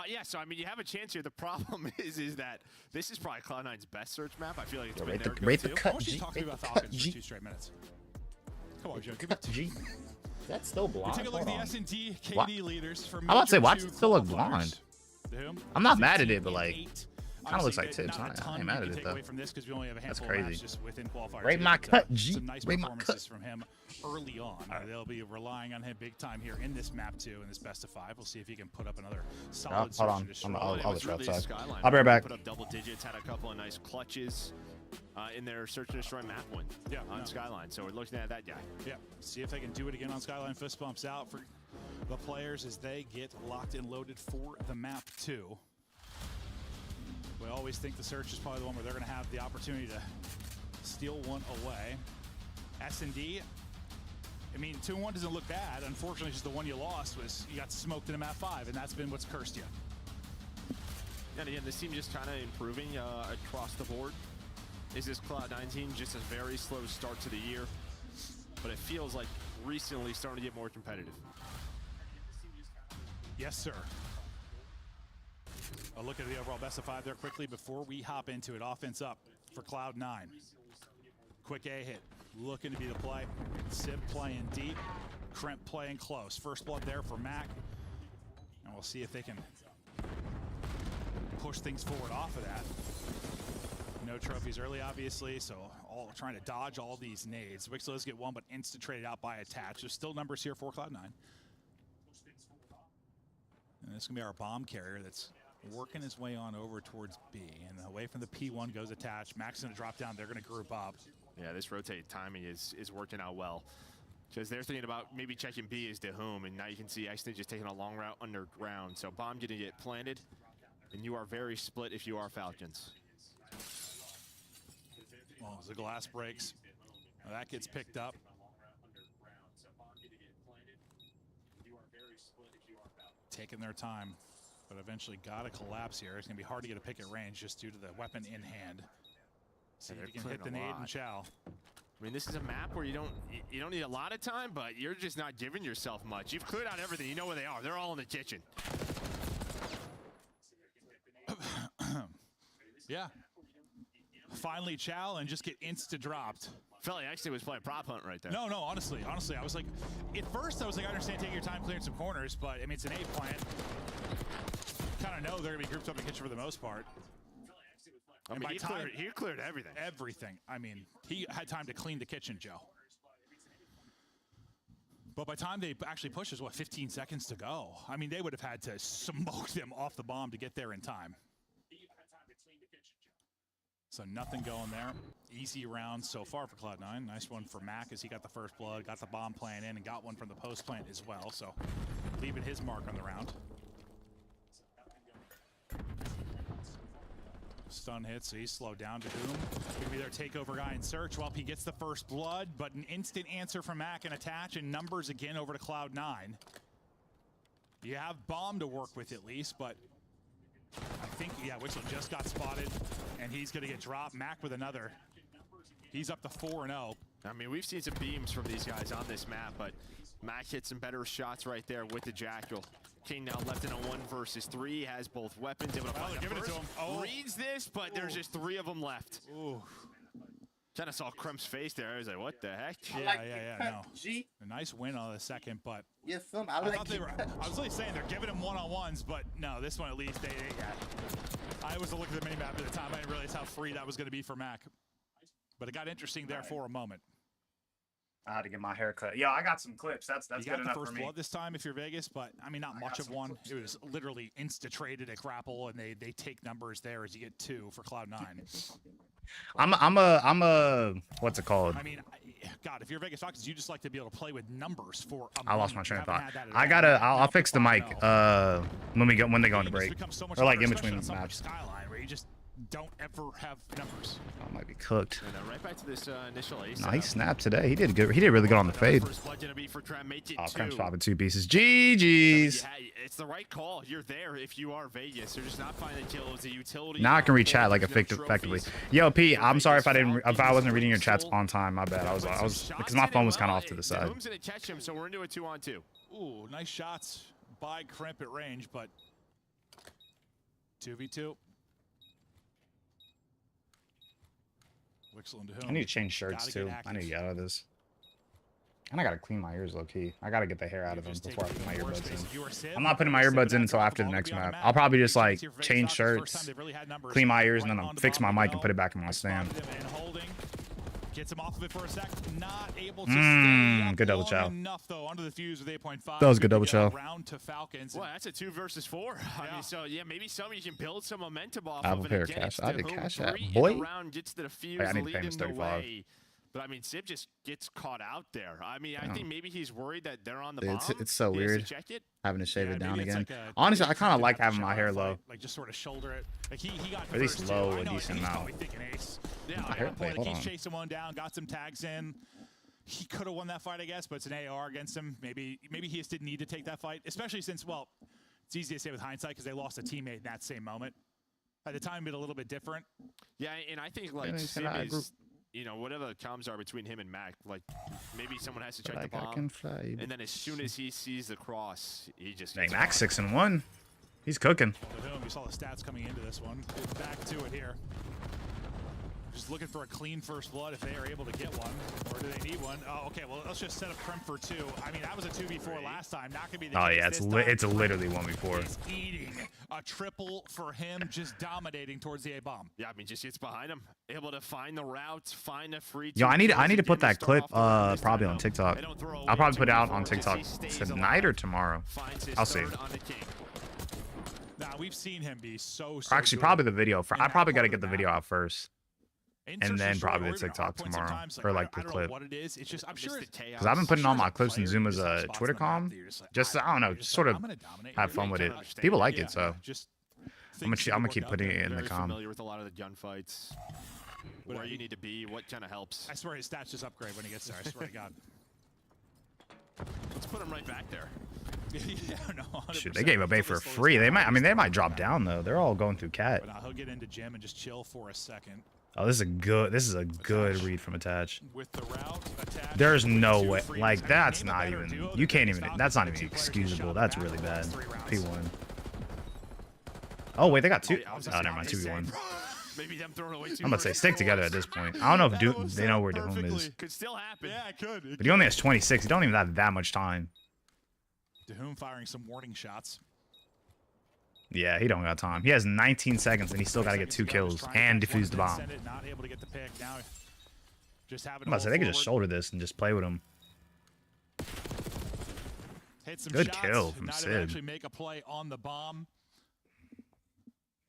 Speaker 13: Yeah, so I mean, you have a chance here. The problem is that this is probably Cloud9's best search map. I feel like it's been their
Speaker 3: rate the
Speaker 13: go-to.
Speaker 3: cut,
Speaker 12: I want you to talk to me about Falcons for 2 straight minutes. Come on, Joe. Give me
Speaker 3: G. That's still blonde.
Speaker 12: Take a look at the S&D KD leaders from
Speaker 3: I'm about to say, why does
Speaker 12: Major
Speaker 3: it still look
Speaker 12: Qualifiers.
Speaker 3: blonde?
Speaker 12: Whom?
Speaker 3: I'm not mad at it, but like,
Speaker 12: 8.
Speaker 3: kind of looks like
Speaker 12: Obviously,
Speaker 3: tips.
Speaker 12: not a
Speaker 3: I
Speaker 12: ton
Speaker 3: ain't mad
Speaker 12: we
Speaker 3: at
Speaker 12: can
Speaker 3: it
Speaker 12: take
Speaker 3: though.
Speaker 12: away from this because we only have a
Speaker 3: That's
Speaker 12: handful of maps
Speaker 3: crazy.
Speaker 12: just within qualifiers.
Speaker 3: Rate my
Speaker 12: But,
Speaker 3: cut, G.
Speaker 12: Some nice
Speaker 3: Rate my
Speaker 12: performances
Speaker 3: cut.
Speaker 12: from him early on. They'll be relying on him big time here in this map too, in this best of 5. We'll see if he can put up another solid
Speaker 3: hold on.
Speaker 12: search and
Speaker 3: I'll
Speaker 12: destroy.
Speaker 3: just
Speaker 13: Really
Speaker 3: outside.
Speaker 13: Skyline,
Speaker 3: I'll be right back.
Speaker 13: Put up double digits, had a couple of nice clutches in their search and destroy map win on Skyline. So we're looking at that guy.
Speaker 12: Yeah, see if they can do it again on Skyline. Fist bumps out for the players as they get locked and loaded for the map 2. We always think the search is probably the one where they're going to have the opportunity to steal one away. S&D, I mean, 2-1 doesn't look bad. Unfortunately, just the one you lost was you got smoked in a map 5, and that's been what's cursed you.
Speaker 13: And again, this team just kind of improving across the board. Is this Cloud9 team just a very slow start to the year? But it feels like recently starting to get more competitive.
Speaker 12: Yes, sir. A look at the overall best of 5 there quickly before we hop into it. Offense up for Cloud9. Quick A hit, looking to be the play. Sib playing deep, Crimp playing close. First blood there for Mac. And we'll see if they can push things forward off of that. No trophies early, obviously, so all trying to dodge all these nades. Wixler does get one, but instant traded out by Attach. There's still numbers here for Cloud9. And this is going to be our bomb carrier that's working his way on over towards B, and away from the P1 goes attached. Max going to drop down. They're going to group up.
Speaker 13: Yeah, this rotate timing is working out well. Because they're thinking about maybe checking B as to whom, and now you can see Xnid just taking a long route underground. So bomb going to get planted, and you are very split if you are Falcons.
Speaker 12: Well, the glass breaks. Now that gets picked up. Taking their time, but eventually got to collapse here. It's going to be hard to get a pick at range just due to the weapon in hand. See if you can hit the nade and chow.
Speaker 13: I mean, this is a map where you don't need a lot of time, but you're just not giving yourself much. You've cleared out everything. You know where they are. They're all in the kitchen.
Speaker 12: Yeah. Finally chow and just get insta-dropped.
Speaker 13: Felt like actually was playing prop hunt right there.
Speaker 12: No, honestly, I was like, at first I was like, I understand taking your time clearing some corners, but I mean, it's an A plant. Kind of know they're gonna be grouped up in the kitchen for the most part.
Speaker 13: I mean, he cleared everything.
Speaker 12: Everything. I mean, he had time to clean the kitchen, Joe. But by the time they actually pushed, there's what, 15 seconds to go. I mean, they would have had to smoke them off the bomb to get there in time. So nothing going there. Easy round so far for Cloud9. Nice one for Mac as he got the first blood, got the bomb plant in, and got one from the post plant as well. So leaving his mark on the round. Stun hits, so he's slowed down to Doom. Gonna be their takeover guy in search. Well, he gets the first blood, but an instant answer from Mac and attach, and numbers again over to Cloud9. You have bomb to work with at least, but I think, yeah, Wixel just got spotted, and he's going to get dropped. Mac with another. He's up to 4-0.
Speaker 13: I mean, we've seen some beams from these guys on this map, but Mac hit some better shots right there with the Jackal. King now left in a 1 versus 3, has both weapons, able to find
Speaker 12: give it to him. Oh.
Speaker 13: Reads this, but there's just 3 of them left.
Speaker 12: Ooh.
Speaker 13: Kind of saw Crump's face there. I was like, what the heck?
Speaker 12: Yeah, no. A nice win on the second, but
Speaker 3: yeah,
Speaker 12: I thought they were. I was really saying they're giving him one-on-ones, but no, this one at least they I was looking at the mini map at the time. I didn't realize how free that was going to be for Mac, but it got interesting there for a moment.
Speaker 3: I had to get my hair cut. Yo, I got some clips. That's good enough for me.
Speaker 12: You got the first blood this time if you're Vegas, but I mean, not much of one. It was literally insta-traded at grapple, and they take numbers there as you get 2 for Cloud9.
Speaker 3: I'm a what's it called?
Speaker 12: I mean, God, if you're Vegas Falcons, you just like to be able to play with numbers for a
Speaker 3: I lost my train of thought.
Speaker 12: I'll
Speaker 3: fix the mic when they go into break, or like in between maps.
Speaker 12: Skyline, where you just don't ever have numbers.
Speaker 3: I might be cooked.
Speaker 13: And right back to this initial ace.
Speaker 3: Nice snap today. He did good. He did really good on the fade. Cramp's popping 2 pieces. GG's.
Speaker 13: Yeah, it's the right call. You're there if you are Vegas. They're just not finding kills. The utility.
Speaker 3: Now I can read chat like effectively. Yo, Pete, I'm sorry if I wasn't reading your chats on time. My bad. I was because my phone was kind of off to the side.
Speaker 13: Who's gonna catch him? So we're into a 2-on-2.
Speaker 12: Ooh, nice shots by Crimp at range, but 2v2.
Speaker 3: I need to change shirts too. I need to get out of this. And I gotta clean my ears low key. I gotta get the hair out of them before I put my earbuds in. I'm not putting my earbuds in until after the next map. I'll probably just like change shirts, clean my ears, and then I'll fix my mic and put it back in my stand.
Speaker 12: Gets him off of it for a sec. Not able to stay
Speaker 3: good double chow.
Speaker 12: Enough though under the fuse with 8.5.
Speaker 3: That was good double chow.
Speaker 12: Round to Falcons.
Speaker 13: Well, that's a 2 versus 4. I mean, so yeah, maybe some you can build some momentum off
Speaker 3: I have
Speaker 13: of
Speaker 3: a pair of cash. I did cash that boy.
Speaker 13: Round gets to the fuse,
Speaker 3: I need to pay him
Speaker 13: leading the
Speaker 3: 35.
Speaker 13: way. But I mean, Sib just gets caught out there. I mean, I think maybe he's worried that they're on the bomb.
Speaker 3: It's so weird
Speaker 13: check it.
Speaker 3: having to shave it down again. Honestly, I kind of like having my hair low.
Speaker 12: Like just sort of shoulder it. Like he got
Speaker 3: at least low a decent amount.
Speaker 12: Yeah, he's chasing one down, got some tags in. He could have won that fight, I guess, but it's an AR against him. Maybe he just didn't need to take that fight, especially since, well, it's easy to say with hindsight because they lost a teammate in that same moment. At the time, it a little bit different.
Speaker 13: Yeah, and I think like Sim is, you know, whatever the comms are between him and Mac, like maybe someone has to check the bomb, and then as soon as he sees the cross, he just.
Speaker 3: Dang, Mac's 6-1. He's cooking.
Speaker 12: We saw the stats coming into this one. Back to it here. Just looking for a clean first blood if they are able to get one, or do they need one? Oh, okay. Well, let's just set up Crimp for 2. I mean, that was a 2v4 last time. Not gonna be the case
Speaker 3: yeah, it's literally 1v4.
Speaker 12: He's eating a triple for him, just dominating towards the A bomb.
Speaker 13: Yeah, I mean, just gets behind him, able to find the routes, find a free.
Speaker 3: Yo, I need to put that clip probably on TikTok. I'll probably put it out on TikTok tonight or tomorrow. I'll see.
Speaker 12: Nah, Nah, we've seen him be so
Speaker 3: Actually,
Speaker 12: good
Speaker 3: probably the video. I probably got to get the
Speaker 12: map.
Speaker 3: video out first. And then probably the TikTok tomorrow. Or like the clip.
Speaker 12: What it is. It's just, I'm sure
Speaker 3: Because I've been putting all my clips in Zuma's Twitter com. Just, I don't know, just sort of have fun with it. People like it, so I'm gonna keep putting it in the com.
Speaker 13: Familiar with a lot of the gunfights. Where you need to be, what kind of helps.
Speaker 12: I swear his stats just upgrade when he gets there. I swear to God.
Speaker 13: Let's put him right back there.
Speaker 12: Yeah, no,
Speaker 3: Shoot, they gave up A for free. They might. I mean, they might drop down though. They're all going through cat.
Speaker 12: But he'll get into gym and just chill for a second.
Speaker 3: Oh, this is a good. This is a good read from Attach.
Speaker 12: With the route attached,
Speaker 3: There's no way. Like that's not even. You can't even. That's not even excusable. That's really bad. P1. Oh wait, they got two. Oh, never mind. 2v1.
Speaker 13: Maybe them throwing away
Speaker 3: I'm about to say stick together at this point. I don't know if they know where Doom is.
Speaker 13: Could still happen.
Speaker 12: Yeah, it could.
Speaker 3: But he only has 26. He don't even have that much time.
Speaker 12: Doom firing some warning shots.
Speaker 3: Yeah, he don't got time. He has 19 seconds and he still got to get 2 kills and defuse the bomb.
Speaker 12: Not able to get the pick. Now, just
Speaker 3: I'm about to say they could just shoulder this and just play with him. Good kill from Sid.
Speaker 12: Actually make a play on the bomb.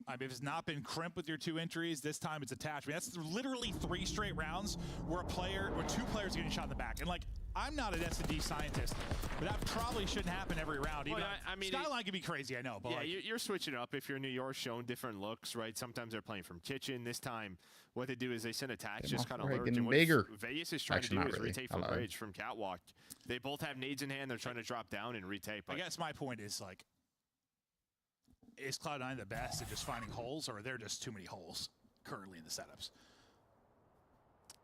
Speaker 12: I mean, if it's not been Crimp with your 2 entries, this time it's Attached. I mean, that's literally 3 straight rounds where 2 players are getting shot in the back. And like, I'm not an S&D scientist, but that probably shouldn't happen every round. Even
Speaker 13: I mean,
Speaker 12: Skyline can be crazy, I know. But
Speaker 13: yeah,
Speaker 12: like,
Speaker 13: you're switching up. If you're New York, showing different looks, right? Sometimes they're playing from kitchen. This time, what they do is they send Attached just kind of lurch. And what Vegas is trying to do is retake from bridge, from catwalk. They both have nades in hand. They're trying to drop down and retake.
Speaker 12: I guess my point is like, is Cloud9 the best at just finding holes, or are there just too many holes currently in the setups?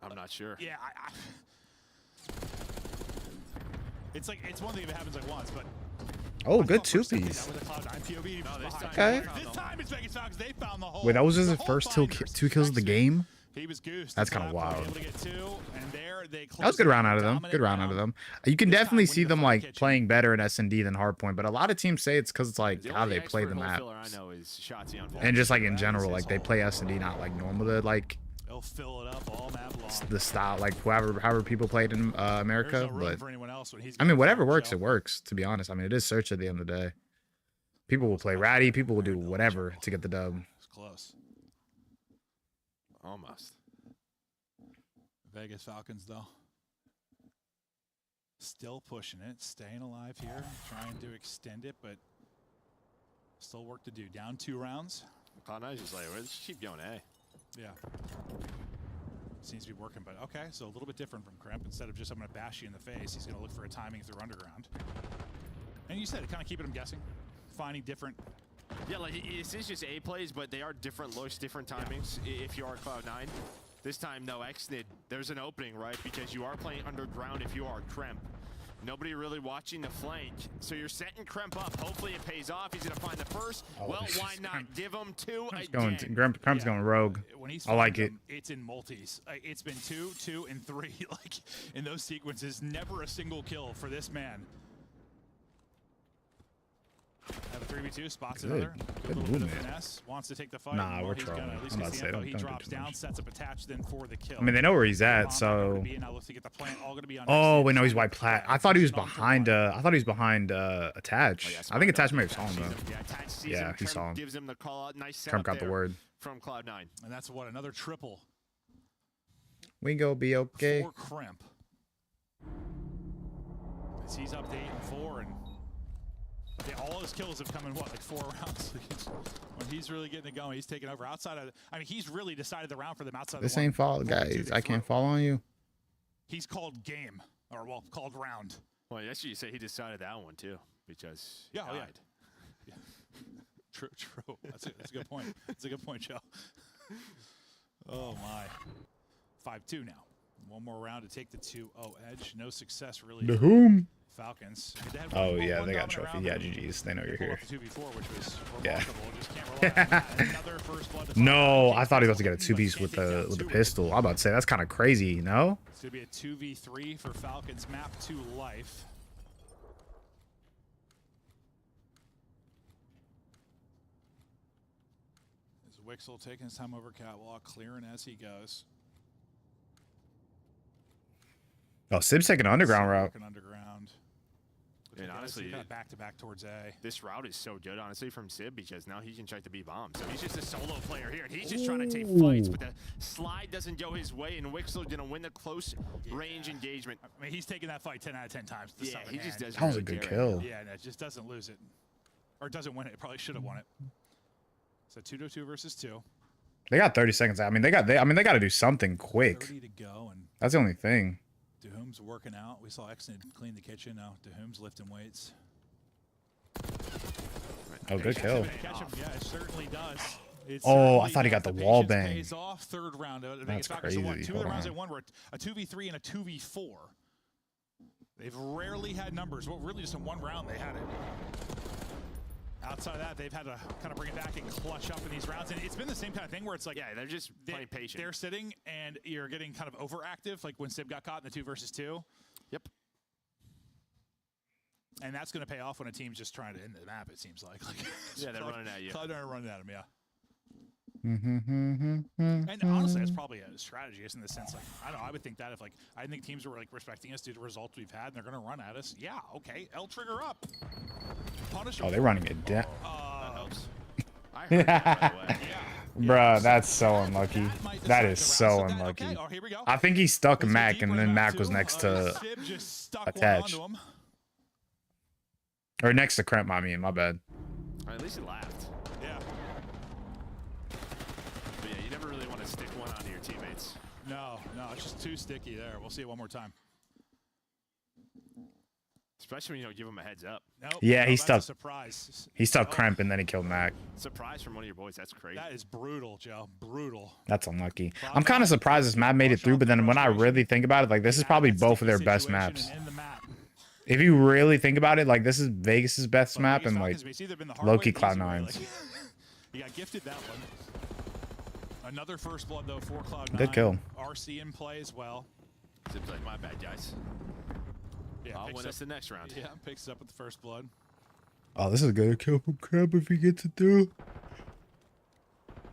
Speaker 13: I'm not sure.
Speaker 12: Yeah, it's like, it's one thing if it happens like once, but
Speaker 3: oh, good 2-piece. Okay.
Speaker 12: This time it's Vegas Falcons. They found the hole.
Speaker 3: Wait, that was his first 2 kills of the game?
Speaker 12: He was goosed.
Speaker 3: That's kind of wild.
Speaker 12: Able to get 2, and there they
Speaker 3: that was a good round out of them. Good round out of them. You can definitely see them like playing better in S&D than Hardpoint, but a lot of teams say it's because it's like how they play the map. And just like in general, like they play S&D not like normal to like
Speaker 12: they'll fill it up all map long.
Speaker 3: The style, like however people played in America. But I mean, whatever works, it works. To be honest, I mean, it is search at the end of the day. People will play ratty. People will do whatever to get the dub.
Speaker 12: It's close.
Speaker 13: Almost.
Speaker 12: Vegas Falcons, though. Still pushing it, staying alive here, trying to extend it, but still work to do. Down 2 rounds.
Speaker 13: Cloud9's just like, let's keep going, eh?
Speaker 12: Yeah. Seems to be working, but okay, so a little bit different from Crimp. Instead of just, I'm going to bash you in the face, he's going to look for a timing through underground. And you said it, kind of keeping him guessing, finding different.
Speaker 13: Yeah, like this is just A plays, but they are different looks, different timings. If you are Cloud9, this time though, XNID, there's an opening, right? Because you are playing underground. If you are Crimp, nobody really watching the flank, so you're setting Crimp up. Hopefully it pays off. He's gonna find the first. Oh, well, why not give him 2 again?
Speaker 3: Crump's going rogue. I like it.
Speaker 12: It's in multis. It's been 2, 2, and 3. Like in those sequences, never a single kill for this man. Have a 3v2, spots another. Good little bit of finesse. Wants to take the fight.
Speaker 3: Nah, we're trolling. I'm about to say, don't
Speaker 12: he drops down, sets up Attached then for the kill.
Speaker 3: I mean, they know where he's at, so. Oh wait, no, he's white plat. I thought he was behind. I thought he was behind Attach. I think Attach may have saw him though. Yeah, he saw him.
Speaker 13: Gives him the call out. Nice
Speaker 3: Trump got the word
Speaker 13: from Cloud9.
Speaker 12: And that's what, another triple.
Speaker 3: We go be okay.
Speaker 12: For Crimp. As he's up to 8 and 4, and all his kills have come in what, like 4 rounds. When he's really getting it going, he's taking over outside of. I mean, he's really decided the round for them outside.
Speaker 3: This ain't fall, guys. I can't fall on you.
Speaker 12: He's called game, or well, called round.
Speaker 13: Well, that's what you say. He decided that one too, because he died.
Speaker 12: Yeah. True. That's a good point. That's a good point, Joe. Oh my. 5-2 now. One more round to take the 2-0 edge. No success really.
Speaker 3: The whom?
Speaker 12: Falcons.
Speaker 3: Oh yeah, they got trophy. Yeah, GG's. They know you're here. Yeah. No, I thought he was about to get a 2-piece with the pistol. I'm about to say that's kind of crazy, no?
Speaker 12: It's gonna be a 2v3 for Falcons. Map 2 life. Is Wixel taking his time over catwalk, clearing as he goes.
Speaker 3: Oh, Sib's taking an underground route.
Speaker 12: Underground.
Speaker 13: And honestly,
Speaker 12: kind of back to back towards A.
Speaker 13: This route is so good, honestly, from Sib because now he can check the B bomb. So he's just a solo player here, and he's just trying to take fights, but the slide doesn't go his way, and Wixler's gonna win the close range engagement.
Speaker 12: I mean, he's taking that fight 10 out of 10 times.
Speaker 13: Yeah, he just doesn't.
Speaker 3: That was a good kill.
Speaker 12: Yeah, no, just doesn't lose it, or doesn't win it. It probably should have won it. So 2-2 versus 2.
Speaker 3: They got 30 seconds. I mean, they got to do something quick.
Speaker 12: 30 to go, and
Speaker 3: that's the only thing.
Speaker 12: Dahum's working out. We saw Exnid clean the kitchen. Now Dahum's lifting weights.
Speaker 3: Oh, good kill.
Speaker 12: Catch him. Yeah, it certainly does.
Speaker 3: Oh, I thought he got the wall bang.
Speaker 12: Pays off. Third round.
Speaker 3: That's crazy.
Speaker 12: Two of the rounds they won were a 2v3 and a 2v4. They've rarely had numbers. Well, really just in one round they had it. Outside of that, they've had to kind of bring it back and clutch up in these rounds. And it's been the same kind of thing where it's like,
Speaker 13: yeah, they're just playing patient.
Speaker 12: They're sitting and you're getting kind of overactive, like when Sib got caught in the 2 versus 2.
Speaker 13: Yep.
Speaker 12: And that's going to pay off when a team's just trying to end the map, it seems like.
Speaker 13: Yeah, they're running at you.
Speaker 12: They're running at him, yeah.
Speaker 3: And
Speaker 12: And honestly, that's probably a strategy, in the sense, like, I don't know, I would think that if, like, I think teams were, like, respecting us due to the results we've had, and they're going to run at us. Yeah, okay, L trigger up. Punish
Speaker 3: Oh, they're running it down.
Speaker 13: That helps. I heard that, by the way. Yeah.
Speaker 3: Bruh, that's so unlucky. That is so unlucky.
Speaker 12: Okay, oh, here we go.
Speaker 3: I think he stuck Mac, and then Mac was next to
Speaker 12: Sib just stuck
Speaker 3: attach.
Speaker 12: one onto him.
Speaker 3: Or next to Kremp, I mean, my bad.
Speaker 13: At least he laughed.
Speaker 12: Yeah.
Speaker 13: But yeah, you never really want to stick one onto your teammates.
Speaker 12: No, it's just too sticky there. We'll see it one more time.
Speaker 13: Especially when you don't give him a heads up.
Speaker 12: Nope.
Speaker 3: Yeah, he
Speaker 12: that's a
Speaker 3: stuck.
Speaker 12: Surprise.
Speaker 3: He stuck Kremp, and then he killed Mac.
Speaker 13: Surprise from one of your boys. That's crazy.
Speaker 12: That is brutal, Joe. Brutal.
Speaker 3: That's unlucky. I'm kind of surprised this map made it through, but then when I really think about it, like, this is probably both of their best maps. If you really think about it, like, this is Vegas's best map, and, like, low-key Cloud9's.
Speaker 12: You got gifted that one. Another first blood, though, for Cloud9.
Speaker 3: Good kill.
Speaker 12: RC in play as well.
Speaker 13: Seems like my bad, guys.
Speaker 12: Yeah,
Speaker 13: I'll win us the next round.
Speaker 12: Yeah, picks up with the first blood.
Speaker 3: Oh, this is a good kill from Kremp if he gets it through.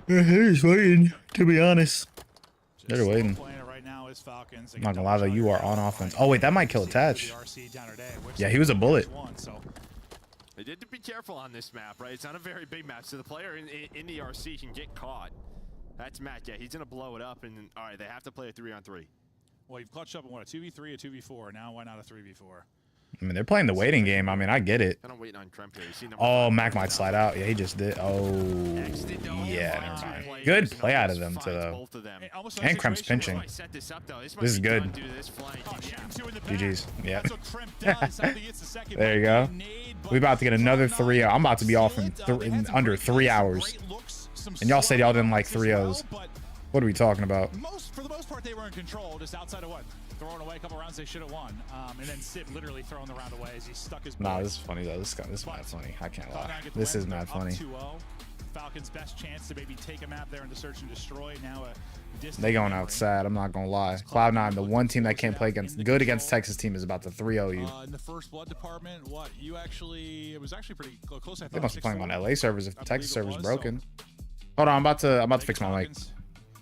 Speaker 3: He's waiting, to be honest. They're waiting.
Speaker 12: Right now is Falcons.
Speaker 3: I'm not gonna lie though, you are on offense. Oh wait, that might kill Attach. Yeah, he was a bullet.
Speaker 13: They did to be careful on this map, right? It's not a very big map, so the player in the RC can get caught. That's Matt. Yeah, he's gonna blow it up, and all right, they have to play a 3-on-3.
Speaker 12: Well, you've clutched up in what, a 2v3, a 2v4. Now why not a 3v4?
Speaker 3: I mean, they're playing the waiting game. I mean, I get it.
Speaker 13: I'm waiting on Kremp here. You see
Speaker 3: Oh, Mac might slide out. Yeah, he just did. Oh, yeah, never mind. Good play out of them, too. And Kremp's pinching. This is good. GG's. Yeah. There you go. We about to get another 3-0. I'm about to be off in under 3 hours. And y'all said y'all didn't like 3-0s. What are we talking about?
Speaker 12: For the most part, they were in control, just outside of what? Throwing away a couple rounds they should have won. And then Sib literally throwing the round away as he stuck his
Speaker 3: Nah, this is funny, though. This is mad funny. I can't lie. This is mad funny.
Speaker 12: 2-0. Falcons' best chance to maybe take a map there into search and destroy. Now
Speaker 3: they going out sad. I'm not going to lie. Cloud9, the one team that can't play good against Texas team, is about to 3-0 you.
Speaker 12: In the first blood department, what? It was actually pretty close. I thought
Speaker 3: they must be playing on LA servers if the Texas server's broken. Hold on, I'm about to fix my mic.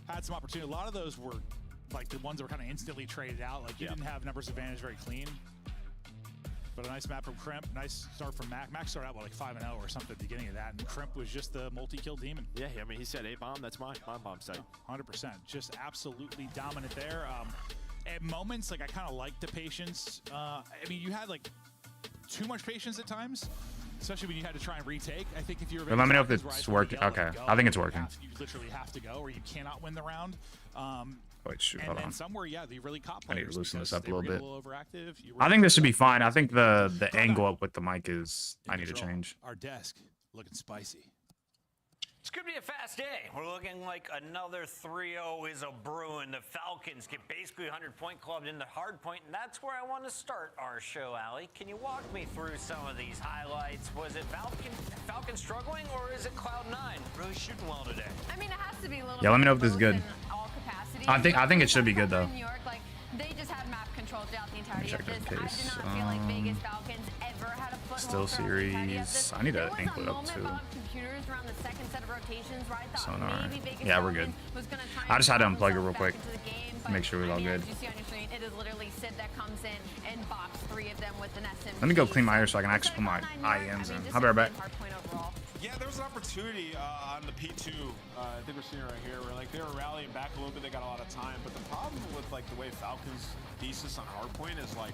Speaker 12: Had some opportunity. A lot of those were like the ones that were kind of instantly traded out. Like you didn't have numbers advantage very clean. But a nice map from Kremp. Nice start from Mac. Mac started out with like 5-0 or something at the beginning of that. And Kremp was just the multi-kill demon.
Speaker 13: Yeah, I mean, he said A-bomb. That's my bomb site.
Speaker 12: 100%. Just absolutely dominant there. At moments, like I kind of liked the patience. I mean, you had like too much patience at times. Especially when you had to try and retake. I think if you're...
Speaker 3: Let me know if it's working. Okay, I think it's working.
Speaker 12: You literally have to go or you cannot win the round.
Speaker 3: Wait, shoot, hold on.
Speaker 12: Somewhere, yeah, they really caught
Speaker 3: I need to loosen this up a little bit.
Speaker 12: Overactive.
Speaker 3: I think this should be fine. I think the angle up with the mic is... I need to change.
Speaker 12: Our desk looking spicy.
Speaker 7: It's going to be a fast day. We're looking like another 3-0 is a brewing. The Falcons get basically 100-point clubbed into hard point, and that's where I want to start our show, Allie. Can you walk me through some of these highlights? Was it Falcon struggling, or is it Cloud9 really shooting well today?
Speaker 8: I mean, it has to be a little
Speaker 3: let me know if this is good.
Speaker 8: I
Speaker 3: think it should be good, though.
Speaker 8: New York, like, they just had map control throughout the entirety of this. I did not feel like Vegas Falcons ever had a foothold.
Speaker 3: Still series. I need to angle it up, too.
Speaker 8: Around the second set of rotations, right?
Speaker 3: Sonar. Yeah, we're good. I just had to unplug it real quick. make sure we're all good.
Speaker 8: As you see on your screen, it is literally Sid that comes in and box 3 of them with an SMG.
Speaker 3: Let me go clean my ear so I can actually put my IEMs in. I'll be right back.
Speaker 6: Yeah, there was an opportunity on the P2. I think we're seeing it right here, where like they were rallying back a little bit. They got a lot of time, but the problem with like the way Falcons thesis on hardpoint is like,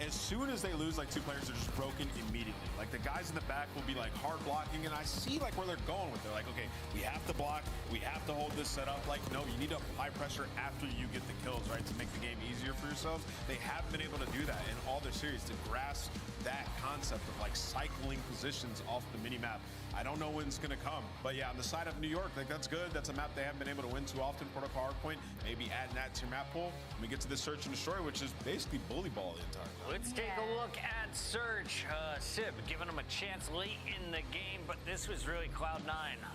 Speaker 6: as soon as they lose like 2 players, they're just broken immediately. Like the guys in the back will be like hard blocking, and I see like where they're going with it. They're like, okay, we have to block, we have to hold this setup. Like, no, you need to apply pressure after you get the kills, right, to make the game easier for yourselves. They haven't been able to do that in all their series, to grasp that concept of like cycling positions off the mini map. I don't know when it's gonna come, but yeah, on the side of New York, like that's good. That's a map they haven't been able to win too often. Protocol hardpoint, maybe adding that to your map pool. And we get to the search and destroy, which is basically bully ball the entire time.
Speaker 7: Let's take a look at Surge. Sib giving him a chance late in the game, but this was really Cloud9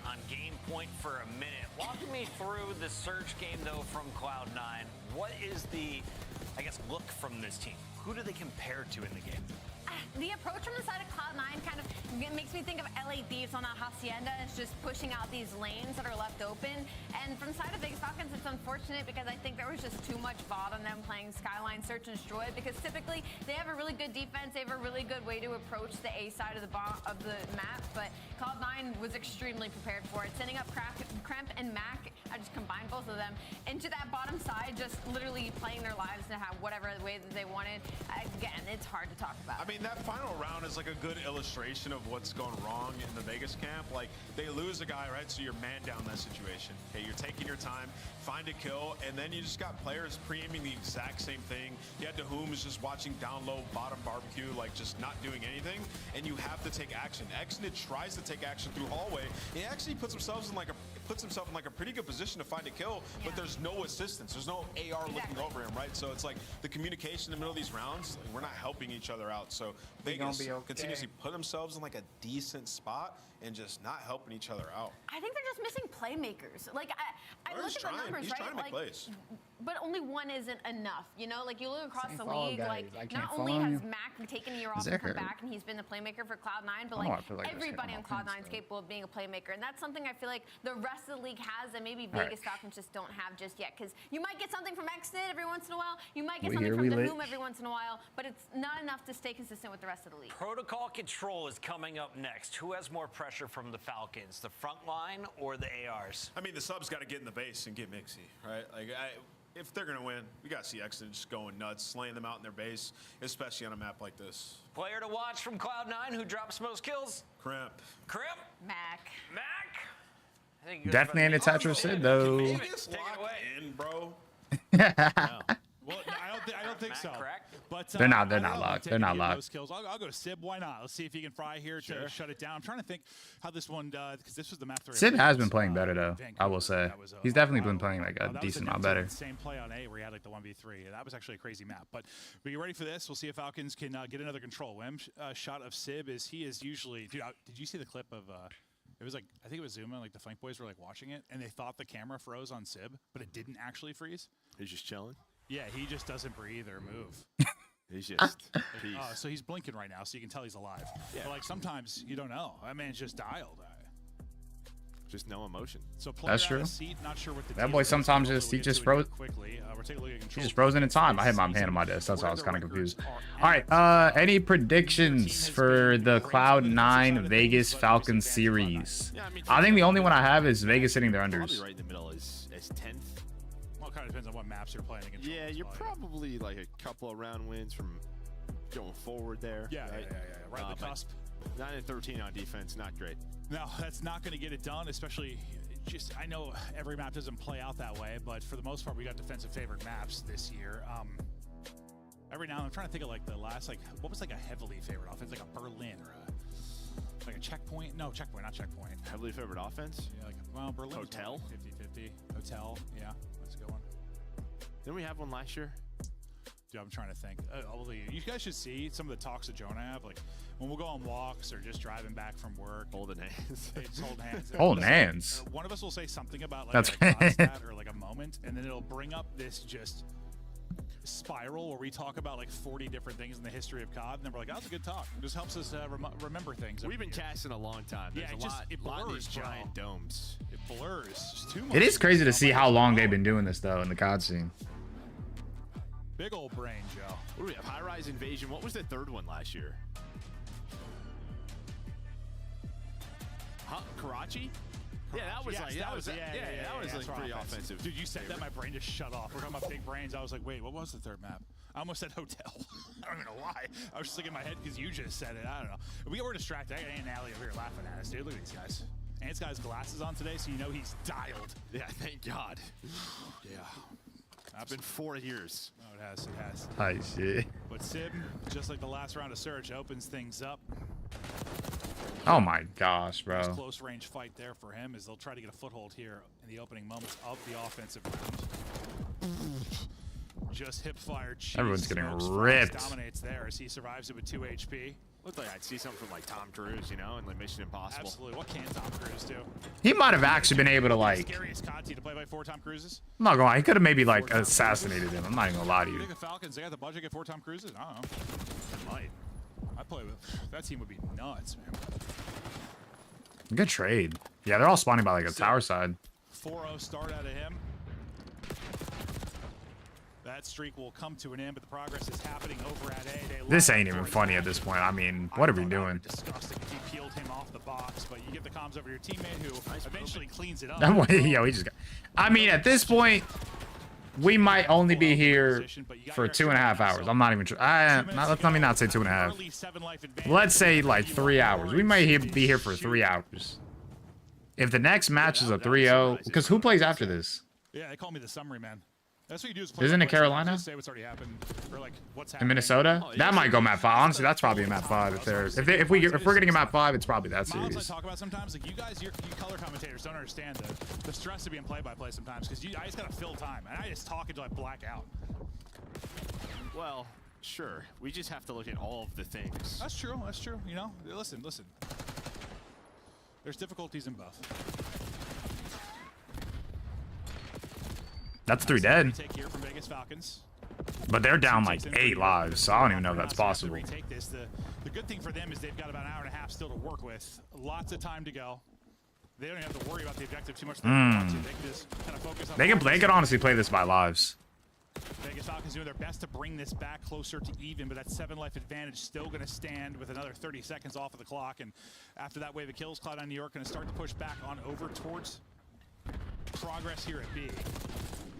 Speaker 7: on game point for a minute. Walk me through the Surge game though from Cloud9. What is the, I guess, look from this team? Who do they compare to in the game?
Speaker 8: The approach from the side of Cloud9 kind of makes me think of LA Thieves on that Hacienda. It's just pushing out these lanes that are left open. And from the side of Vegas Falcons, it's unfortunate because I think there was just too much VOD on them playing Skyline Search and Destroy, because typically they have a really good defense. They have a really good way to approach the A side of the map, but Cloud9 was extremely prepared for it. Sending up Kremp and Mac, I just combined both of them into that bottom side, just literally playing their lives to have whatever way that they wanted. Again, it's hard to talk about.
Speaker 6: I mean, that final round is like a good illustration of what's going wrong in the Vegas camp. Like, they lose a guy, right? So you're man down that situation. Okay, you're taking your time, find a kill, and then you just got players pre-aiming the exact same thing. You had Who's just watching down low, bottom barbecue, like just not doing anything, and you have to take action. Exnid tries to take action through hallway. He actually puts himself in like a pretty good position to find a kill, but there's no assistance. There's no AR looking over him, right? So it's like the communication in the middle of these rounds, like, we're not helping each other out. So Vegas continuously put themselves in like a decent spot and just not helping each other out.
Speaker 8: I think they're just missing playmakers. Like, I look at the numbers,
Speaker 6: He's
Speaker 8: right?
Speaker 6: trying to make plays.
Speaker 8: But only one isn't enough, you know? Like, you look across the
Speaker 3: Fall
Speaker 8: league,
Speaker 3: guys.
Speaker 8: like, not only has Mac taken a year off and come
Speaker 3: Zerker.
Speaker 8: back and he's been the playmaker for Cloud9, but
Speaker 3: I
Speaker 8: like,
Speaker 3: feel like
Speaker 8: everybody on Cloud9 is capable of being a playmaker. And that's something I feel like the rest of the league has that maybe Vegas Falcons just don't have just yet. Because you might get something from Exnid every once in a while, you might get something from Whom every once in a while, but it's not enough to stay consistent with the rest of the league.
Speaker 7: Protocol Control is coming up next. Who has more pressure from the Falcons, the front line or the ARs?
Speaker 6: I mean, the subs got to get in the base and get mixy, right? Like, if they're gonna win, we gotta see Exnid just going nuts, slaying them out in their base, especially on a map like this.
Speaker 7: Player to watch from Cloud9, who drops most kills?
Speaker 6: Kremp.
Speaker 8: Mac.
Speaker 7: I think
Speaker 3: Definitely an attached with Sid, though.
Speaker 6: Vegas lock in, bro.
Speaker 12: Well, I don't think so. But
Speaker 3: They're not locked. They're not locked.
Speaker 12: I'll go Sib. Why not? Let's see if he can fry here to shut it down. I'm trying to think how this one does, because this was the map.
Speaker 3: Sid has been playing better though. I will say he's definitely been playing like a decent amount better.
Speaker 12: Same play on A where he had like the 1v3. That was actually a crazy map. But you ready for this? We'll see if Falcons can get another control. Shot of Sib is he is usually. Dude, did you see the clip of? It was like, I think it was Zuma, like the Flank boys were like watching it, and they thought the camera froze on Sib, but it didn't actually freeze.
Speaker 13: He's just chilling.
Speaker 12: Yeah, he just doesn't breathe or move.
Speaker 13: He's just peace.
Speaker 12: So he's blinking right now, so you can tell he's alive. Yeah. But like sometimes you don't know. That man's just dialed.
Speaker 13: Just no emotion.
Speaker 12: So
Speaker 3: that's true.
Speaker 12: Seat, not sure what the
Speaker 3: that boy sometimes just froze. He just frozen in time. I had my hand on my desk. That's why I was kind of confused. All right. Any predictions for the Cloud9 Vegas Falcons series?
Speaker 13: Yeah, I mean,
Speaker 3: I think the only one I have is Vegas hitting their unders.
Speaker 13: Probably right in the middle is 10th.
Speaker 12: Well, it kind of depends on what maps you're playing against.
Speaker 13: Yeah, you're probably like a couple of round wins from going forward there.
Speaker 12: Yeah, right? Right on the cusp.
Speaker 13: 9 and 13 on defense, not great.
Speaker 12: No, that's not going to get it done, especially just, I know every map doesn't play out that way, but for the most part, we got defensive favored maps this year. Every now and then, I'm trying to think of like the last, like, what was like a heavily favored offense, like a Berlin or like a checkpoint? No, checkpoint, not checkpoint.
Speaker 13: Heavily favored offense?
Speaker 12: Yeah, like, well, Berlin.
Speaker 13: Hotel?
Speaker 12: 50-50. Hotel, yeah, that's a good one.
Speaker 13: Didn't we have one last year?
Speaker 12: Dude, I'm trying to think. You guys should see some of the talks that Joe and I have. Like when we'll go on walks or just driving back from work.
Speaker 13: Holding hands.
Speaker 12: It's holding hands.
Speaker 3: Holding hands.
Speaker 12: One of us will say something about like
Speaker 3: that's
Speaker 12: a stat or like a moment, and then it'll bring up this just spiral where we talk about like 40 different things in the history of COD, and then we're like, that was a good talk. It just helps us remember things.
Speaker 13: We've been casting a long time. There's
Speaker 12: it
Speaker 13: lot of
Speaker 12: blurs,
Speaker 13: these giant domes.
Speaker 12: It blurs. It's too much.
Speaker 3: It is crazy to see how long they've been doing this though in the COD scene.
Speaker 12: Big old brain, Joe.
Speaker 13: What do we have? High-rise invasion. What was the third one last year? Huh? Karachi? Yeah, that was like that was like pretty offensive.
Speaker 12: Dude, you said that, my brain just shut off. We're talking about big brains. I was like, wait, what was the third map? I almost said hotel. I don't even know why. I was just thinking in my head because you just said it. I don't know. We were distracted. I got Aunt Allie over here laughing at us, dude. Look at these guys. Ant's got his glasses on today, so you know he's dialed.
Speaker 13: Yeah, thank God.
Speaker 12: Yeah.
Speaker 13: It's been 4 years.
Speaker 12: Oh, it has. It has.
Speaker 3: Hi, shit.
Speaker 12: But Sib, just like the last round of Search, opens things up.
Speaker 3: Oh my gosh, bro.
Speaker 12: Nice close range fight there for him as they'll try to get a foothold here in the opening moments of the offensive round. Just hip fire.
Speaker 3: Everyone's getting ripped.
Speaker 12: Dominates there as he survives it with 2 HP.
Speaker 13: Looked like I'd see something from like Tom Cruise, you know, in like Mission Impossible.
Speaker 12: Absolutely. What can Tom Cruise do?
Speaker 3: He might have actually been able to like.
Speaker 12: Scariest Conti to play by 4 Tom Cruises.
Speaker 3: I'm not going. He could have maybe like assassinated him. I'm not even gonna lie to
Speaker 12: You
Speaker 3: you.
Speaker 12: think the Falcons, they got the budget to get 4 Tom Cruises? I don't know. They might. I play with that team would be nuts, man.
Speaker 3: Good trade. Yeah, they're all spawning by like a tower side.
Speaker 12: 4-0 start out of him. That streak will come to an end, but the progress is happening over at A.
Speaker 3: This ain't even funny at this point. I mean, what are we doing?
Speaker 12: Disgusting. He peeled him off the box, but you give the comms over to your teammate who eventually cleans it up.
Speaker 3: Yo, he just got. I mean, at this point, we might only be here for 2.5 hours. I'm not even sure. Let me not say 2.5. Let's say like 3 hours. We might be here for 3 hours. If the next match is a 3-0, because who plays after this?
Speaker 12: Yeah, they call me the summary man. That's what you do is play.
Speaker 3: Isn't it Carolina?
Speaker 12: Say what's already happened, or like what's happening.
Speaker 3: In Minnesota? That might go map 5. Honestly, that's probably a map 5. If we're getting a map 5, it's probably that
Speaker 12: Miles,
Speaker 3: series.
Speaker 12: I talk about sometimes, like you guys, you color commentators don't understand the stress of being play-by-play sometimes, because I just gotta fill time, and I just talk until I black out.
Speaker 13: Well, sure. We just have to look at all of the things.
Speaker 12: That's true. That's true. You know, listen. There's difficulties in both.
Speaker 3: That's 3 dead.
Speaker 12: Take here from Vegas Falcons.
Speaker 3: But they're down like 8 lives, so I don't even know if that's possible.
Speaker 12: The good thing for them is they've got about an hour and a half still to work with. Lots of time to go. They don't even have to worry about the objective too much. They can just kind of focus on.
Speaker 3: They can honestly play this by lives.
Speaker 12: Vegas Falcons doing their best to bring this back closer to even, but that 7 life advantage still going to stand with another 30 seconds off of the clock. And after that wave of kills, Cloud9 New York going to start to push back on over towards progress here at B.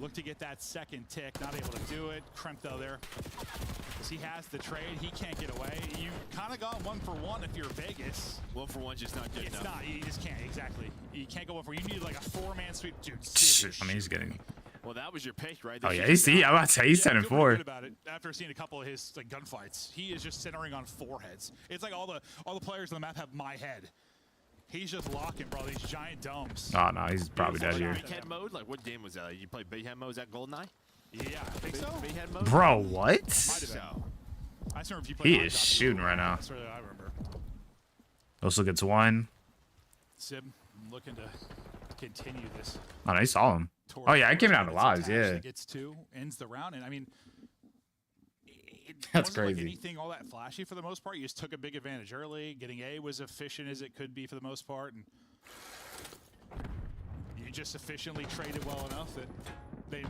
Speaker 12: Look to get that second tick, not able to do it. Krempto there, because he has the trade, he can't get away. You kind of got 1 for 1 if you're Vegas.
Speaker 13: 1 for 1's just not good enough.
Speaker 12: It's not, you just can't, exactly. You can't go 1 for 1. You need like a 4-man sweep, dude.
Speaker 3: I mean, he's getting.
Speaker 13: Well, that was your pick, right?
Speaker 3: Oh yeah, I'm about to say he's 10-4.
Speaker 12: About it. After seeing a couple of his like gunfights, he is just centering on foreheads. It's like all the players on the map have my head. He's just locking, bro. These giant domes.
Speaker 3: Oh no, he's probably dead here.
Speaker 13: Big head mode? Like what game was that? You play big head mode? Was that GoldenEye?
Speaker 12: Yeah, I think so.
Speaker 13: Big head mode?
Speaker 3: Bro, what?
Speaker 12: So. I just remember if you played.
Speaker 3: He is shooting right now.
Speaker 12: That's what I remember.
Speaker 3: Also gets 1.
Speaker 12: Sib looking to continue this.
Speaker 3: Oh no, he saw him. Oh yeah, I came out of lives. Yeah.
Speaker 12: Gets 2, ends the round, and I mean.
Speaker 3: That's
Speaker 12: wasn't
Speaker 3: crazy.
Speaker 12: Like anything all that flashy for the most part. You just took a big advantage early. Getting A was efficient as it could be for the most part, and you just efficiently traded well enough that they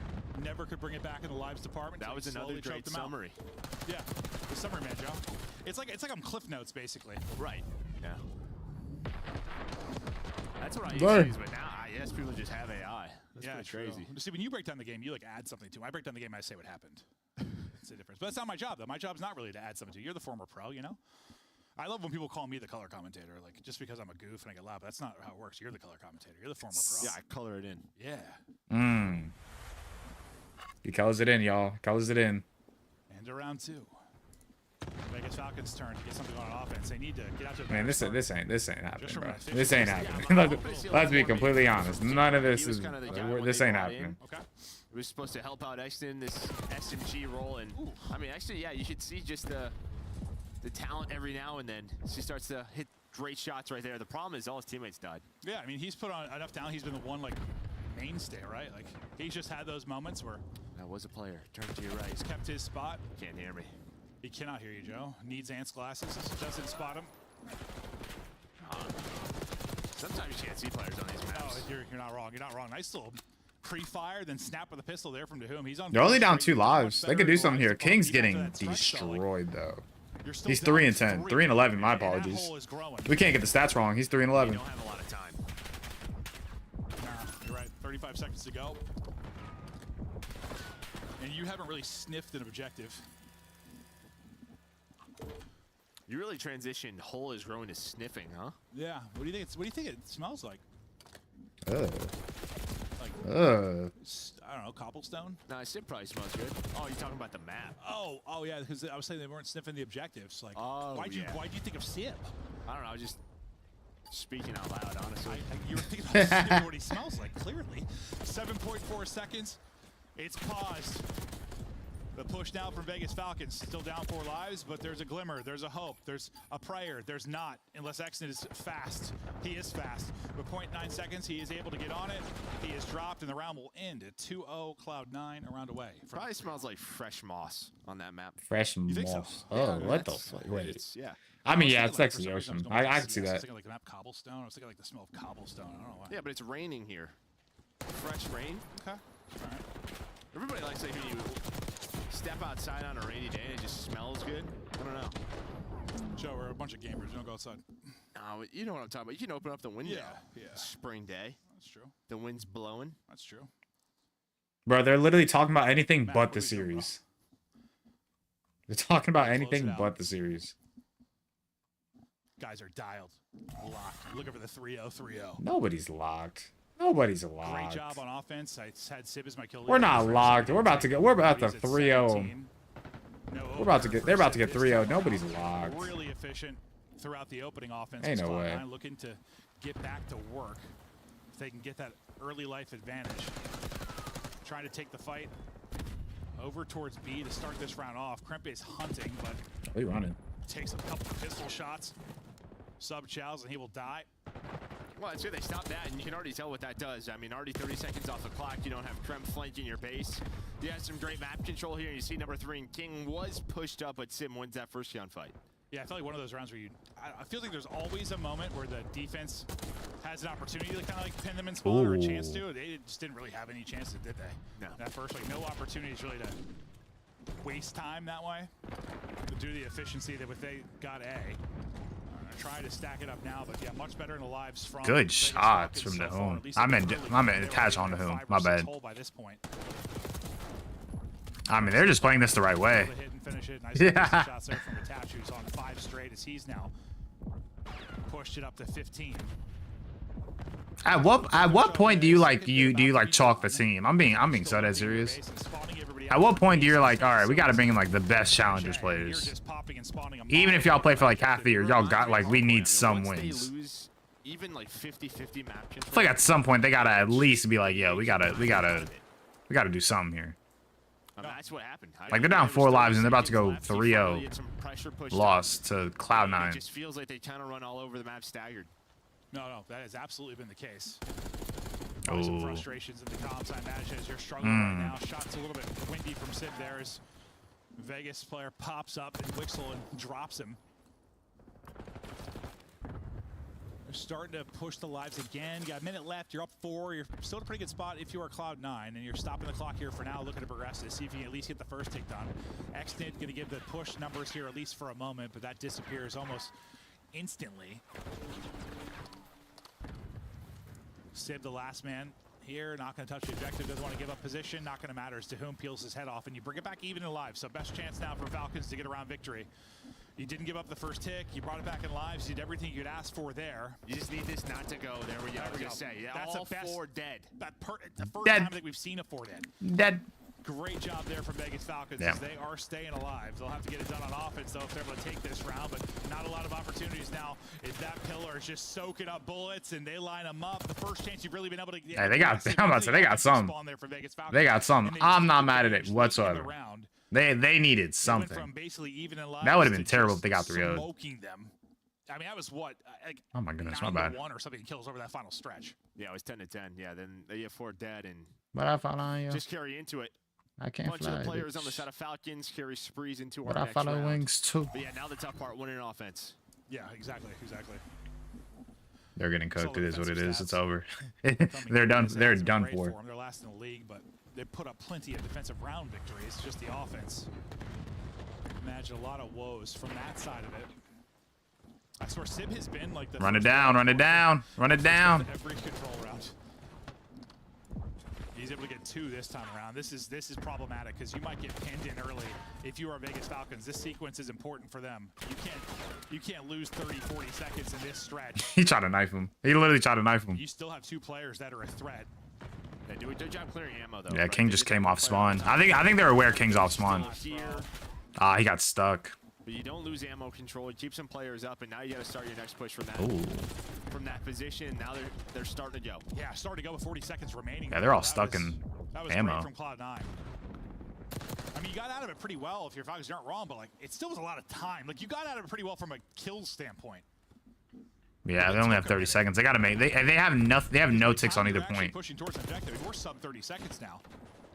Speaker 12: never could bring it back in the lives department.
Speaker 13: That was another great summary.
Speaker 12: Yeah, the summary, man, Joe. It's like I'm Cliff Notes basically.
Speaker 13: Right. Yeah. That's what I used to use, but now I guess people just have AI. That's pretty crazy.
Speaker 12: See, when you break down the game, you like add something to it. I break down the game, I say what happened. It's the difference. But that's not my job, though. My job's not really to add something to you. You're the former pro, you know? I love when people call me the color commentator, like, just because I'm a goof and I get loud, but that's not how it works. You're the color commentator. You're the former pro.
Speaker 13: Yeah, I color it in.
Speaker 12: Yeah.
Speaker 3: He colors it in, y'all. Colors it in.
Speaker 12: And around 2. Vegas Falcons' turn to get something on offense. They need to get out to the
Speaker 3: Man, this ain't happening, bro.
Speaker 12: from
Speaker 3: This ain't happening. Let's be completely honest. None of this is. This ain't happening.
Speaker 12: Okay.
Speaker 13: It was supposed to help out Exton, this SMG role, and I mean, actually, yeah, you should see just the talent every now and then. She starts to hit great shots right there. The problem is all his teammates died.
Speaker 12: Yeah, I mean, he's put on enough talent. He's been the one like mainstay, right? Like he's just had those moments where
Speaker 13: that was a player. Turn to your right.
Speaker 12: He's kept his spot.
Speaker 13: Can't hear me.
Speaker 12: He cannot hear you, Joe. Needs Ant's glasses. Doesn't spot him.
Speaker 13: Sometimes you can't see players on these maps.
Speaker 12: Oh, you're not wrong. You're not wrong. Nice little pre-fire, then snap with a pistol there from Dahum. He's on.
Speaker 3: They're only down 2 lives. They could do something here. King's getting destroyed though. He's 3 and 10, 3 and 11. My apologies. We can't get the stats wrong. He's 3 and 11.
Speaker 13: Don't have a lot of time.
Speaker 12: Nah, you're right. 35 seconds to go. And you haven't really sniffed an objective.
Speaker 13: You really transitioned hole is growing to sniffing, huh?
Speaker 12: Yeah. What do you think? What do you think it smells like? Like, I don't know, cobblestone?
Speaker 13: Nah, it probably smells good. Oh, you're talking about the map.
Speaker 12: Oh yeah, because I was saying they weren't sniffing the objectives. Like,
Speaker 13: oh,
Speaker 12: why'd you think of Sip?
Speaker 13: I don't know. I was just speaking out loud, honestly.
Speaker 12: You were thinking about sniffing what he smells like. Clearly, 7.4 seconds. It's paused. The push now from Vegas Falcons, still down 4 lives, but there's a glimmer, there's a hope, there's a prayer. There's not, unless Exnit is fast. He is fast. With 0.9 seconds, he is able to get on it. He is dropped, and the round will end at 2-0, Cloud9, around away.
Speaker 13: Probably smells like fresh moss on that map.
Speaker 3: Fresh
Speaker 13: You think so?
Speaker 3: moss. Oh, what the fuck? Wait.
Speaker 13: Yeah.
Speaker 3: I mean, yeah,
Speaker 12: I
Speaker 3: it's
Speaker 12: was
Speaker 3: next to
Speaker 12: thinking,
Speaker 3: the
Speaker 12: like, for some
Speaker 3: ocean.
Speaker 12: reason,
Speaker 3: I
Speaker 12: was
Speaker 3: can see
Speaker 12: I was
Speaker 3: that.
Speaker 12: thinking like the map cobblestone. I was thinking like the smell of cobblestone. I don't know why.
Speaker 13: Yeah, but it's raining here. Fresh rain.
Speaker 12: Okay. All right.
Speaker 13: Everybody likes to hear you step outside on a rainy day and it just smells good. I don't know.
Speaker 12: Joe, we're a bunch of gamers. Don't go outside.
Speaker 13: No, you know what I'm talking about. You can open up the window.
Speaker 12: Yeah.
Speaker 13: Spring day.
Speaker 12: That's true.
Speaker 13: The wind's blowing.
Speaker 12: That's true.
Speaker 3: Bro, they're literally talking about anything but the series. They're talking about anything but the series.
Speaker 12: Guys are dialed. Locked. Looking for the 3-0-3-0.
Speaker 3: Nobody's locked. Nobody's locked.
Speaker 12: Great job on offense. I had Sib as my kill leader.
Speaker 3: We're not locked. We're about to 3-0. We're about to get. They're about to get 3-0. Nobody's locked.
Speaker 12: Really efficient throughout the opening offense.
Speaker 3: Ain't no way.
Speaker 12: Looking to get back to work. If they can get that early life advantage. Trying to take the fight over towards B to start this round off. Krempe is hunting, but
Speaker 3: What are you running?
Speaker 12: takes a couple of pistol shots. Sub chows and he will die.
Speaker 13: Well, it's good they stopped that, and you can already tell what that does. I mean, already 30 seconds off the clock. You don't have Kremp flanking your base. You have some great map control here. You see number 3 and King was pushed up, but Sim wins that first gunfight.
Speaker 12: Yeah, I felt like one of those rounds where I feel like there's always a moment where the defense has an opportunity to kind of like pin them in spot or a chance to. They just didn't really have any chances, did they?
Speaker 13: No.
Speaker 12: That first, like, no opportunities really to waste time that way. To do the efficiency that if they got A. Try to stack it up now, but yeah, much better in the lives from
Speaker 3: Good shots from the home. I meant attach on the home. My bad. I mean, they're just playing this the right way. Yeah.
Speaker 12: Shots there from Attach, who's on 5 straight as he's now pushed it up to 15.
Speaker 3: At what point do you like chalk the team? I'm being so dead serious. At what point do you like, all right, we got to bring in like the best challengers players. Even if y'all play for like half the year, y'all got like we need some wins.
Speaker 13: Even like 50-50 map control.
Speaker 3: I feel like at some point they gotta at least be like, yo, we gotta do something here.
Speaker 13: That's what happened.
Speaker 3: Like they're down 4 lives and they're about to go 3-0. Lost to Cloud9.
Speaker 13: It just feels like they kind of run all over the map staggered.
Speaker 12: No, that has absolutely been the case. Probably some frustrations in the comms, I imagine, as you're struggling right now. Shots a little bit windy from Sib there as Vegas player pops up and Wixel and drops him. They're starting to push the lives again. Got a minute left. You're up 4. You're still in a pretty good spot if you are Cloud9, and you're stopping the clock here for now, looking to progress to see if you can at least get the first take done. Xnid going to give the push numbers here at least for a moment, but that disappears almost instantly. Sib, the last man here, not going to touch the objective, doesn't want to give up position, not going to matter as to whom peels his head off, and you bring it back even in live. So best chance now for Falcons to get around victory. You didn't give up the first tick, you brought it back in lives, you did everything you could ask for there.
Speaker 13: You just need this not to go. There we go. I was going to say, yeah, that's all 4 dead.
Speaker 12: The first time that we've seen a 4 dead.
Speaker 3: Dead.
Speaker 12: Great job there from Vegas Falcons as they are staying alive. They'll have to get it done on offense, though, if they're able to take this round, but not a lot of opportunities now. If that pillar is just soaking up bullets and they line them up, the first chance you've really been able to get.
Speaker 3: Hey, they got some. They got some. I'm not mad at it whatsoever. They needed something. That would have been terrible if they got 3-0.
Speaker 12: Smoking them. I mean, that was what? Like,
Speaker 3: oh my goodness, my bad.
Speaker 12: 1 or something kills over that final stretch.
Speaker 13: Yeah, it was 10-10. Yeah, then they have 4 dead and
Speaker 3: but I follow you.
Speaker 13: Just carry into it.
Speaker 3: I can't
Speaker 13: bunch
Speaker 3: fly.
Speaker 13: Of the players on the side of Falcons carry sprees into
Speaker 3: but
Speaker 13: our
Speaker 3: next round. But I follow wings too.
Speaker 13: But yeah, now the tough part, winning offense.
Speaker 12: Yeah, exactly.
Speaker 3: They're getting cooked. It is what it is. It's over. They're done. They're done for.
Speaker 12: They're last in the league, but they put up plenty of defensive round victories. It's just the offense. Imagine a lot of woes from that side of it. I swear Sib has been like the
Speaker 3: Run it down. Run it down. Run it down.
Speaker 12: Every control round. He's able to get 2 this time around. This is problematic because you might get pinned in early if you are Vegas Falcons. This sequence is important for them. You can't lose 30-40 seconds in this stretch.
Speaker 3: He tried to knife him. He literally tried to knife him.
Speaker 12: You still have 2 players that are a threat.
Speaker 13: They do a good job clearing ammo though.
Speaker 3: Yeah, King just came off spawn. I think they're aware King's off spawn. Ah, he got stuck.
Speaker 13: But you don't lose ammo control. You keep some players up, and now you got to start your next push from that position. Now they're starting to go.
Speaker 12: Yeah, starting to go with 40 seconds remaining.
Speaker 3: Yeah, they're all stuck in ammo.
Speaker 12: From Cloud9. I mean, you got out of it pretty well if your Falcons aren't wrong, but like it still was a lot of time. Like you got out of it pretty well from a kill standpoint.
Speaker 3: Yeah, they only have 30 seconds. They gotta make. They have nothing. They have no ticks on either point.
Speaker 12: Pushing towards objective. We're sub 30 seconds now.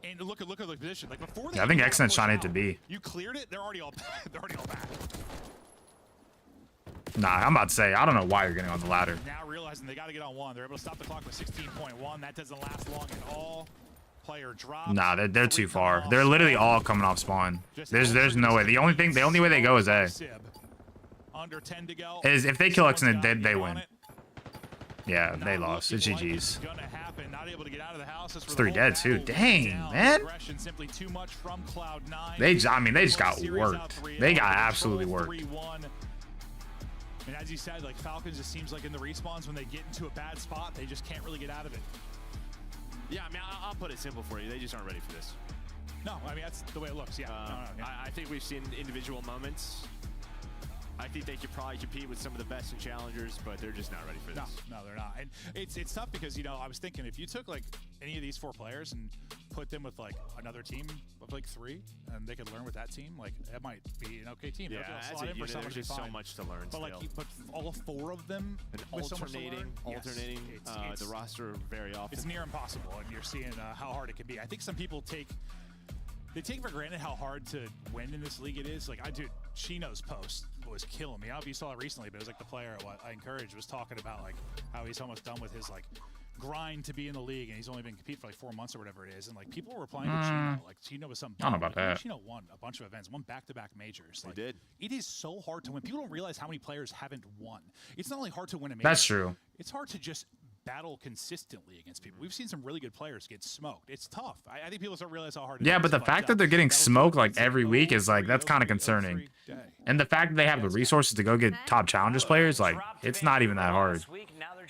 Speaker 12: And look at the position. Like before.
Speaker 3: Yeah, I think Xnet's trying it to be.
Speaker 12: You cleared it. They're already all back.
Speaker 3: Nah, I'm about to say I don't know why you're getting on the ladder.
Speaker 12: Now realizing they got to get on 1. They're able to stop the clock with 16.1. That doesn't last long at all. Player drops.
Speaker 3: Nah, they're too far. They're literally all coming off spawn. There's no way. The only way they go is A.
Speaker 12: Under 10 to go.
Speaker 3: Is if they kill Xnet, they win. Yeah, they lost. It's GG's. It's 3 dead too. Dang, man. They just got worked. They got absolutely worked.
Speaker 12: And as you said, like Falcons, it seems like in the respawns when they get into a bad spot, they just can't really get out of it.
Speaker 13: Yeah, I mean, I'll put it simple for you. They just aren't ready for this.
Speaker 12: No, I mean, that's the way it looks. Yeah.
Speaker 13: I think we've seen individual moments. I think they could probably compete with some of the best in challengers, but they're just not ready for this.
Speaker 12: No, they're not. And it's tough because, you know, I was thinking if you took like any of these 4 players and put them with like another team of like 3 and they could learn with that team, like that might be an okay team.
Speaker 13: Yeah, there's just so much to learn.
Speaker 12: But like, but all 4 of them with
Speaker 13: alternating the roster very often.
Speaker 12: It's near impossible, and you're seeing how hard it can be. I think some people take for granted how hard to win in this league it is. Like, Chino's post was killing me. I don't know if you saw it recently, but it was like the player what I encouraged was talking about like how he's almost done with his like grind to be in the league, and he's only been competing for like 4 months or whatever it is. And like people were replying to Chino, like Chino was some.
Speaker 3: I don't know about that.
Speaker 12: Chino won a bunch of events, won back-to-back majors. Like,
Speaker 13: he did.
Speaker 12: It is so hard to win. People don't realize how many players haven't won. It's not only hard to win a major.
Speaker 3: That's true.
Speaker 12: It's hard to just battle consistently against people. We've seen some really good players get smoked. It's tough. I think people don't realize how hard it is.
Speaker 3: Yeah, but the fact that they're getting smoked like every week is like, that's kind of concerning. And the fact that they have the resources to go get top challengers players, like, it's not even that hard.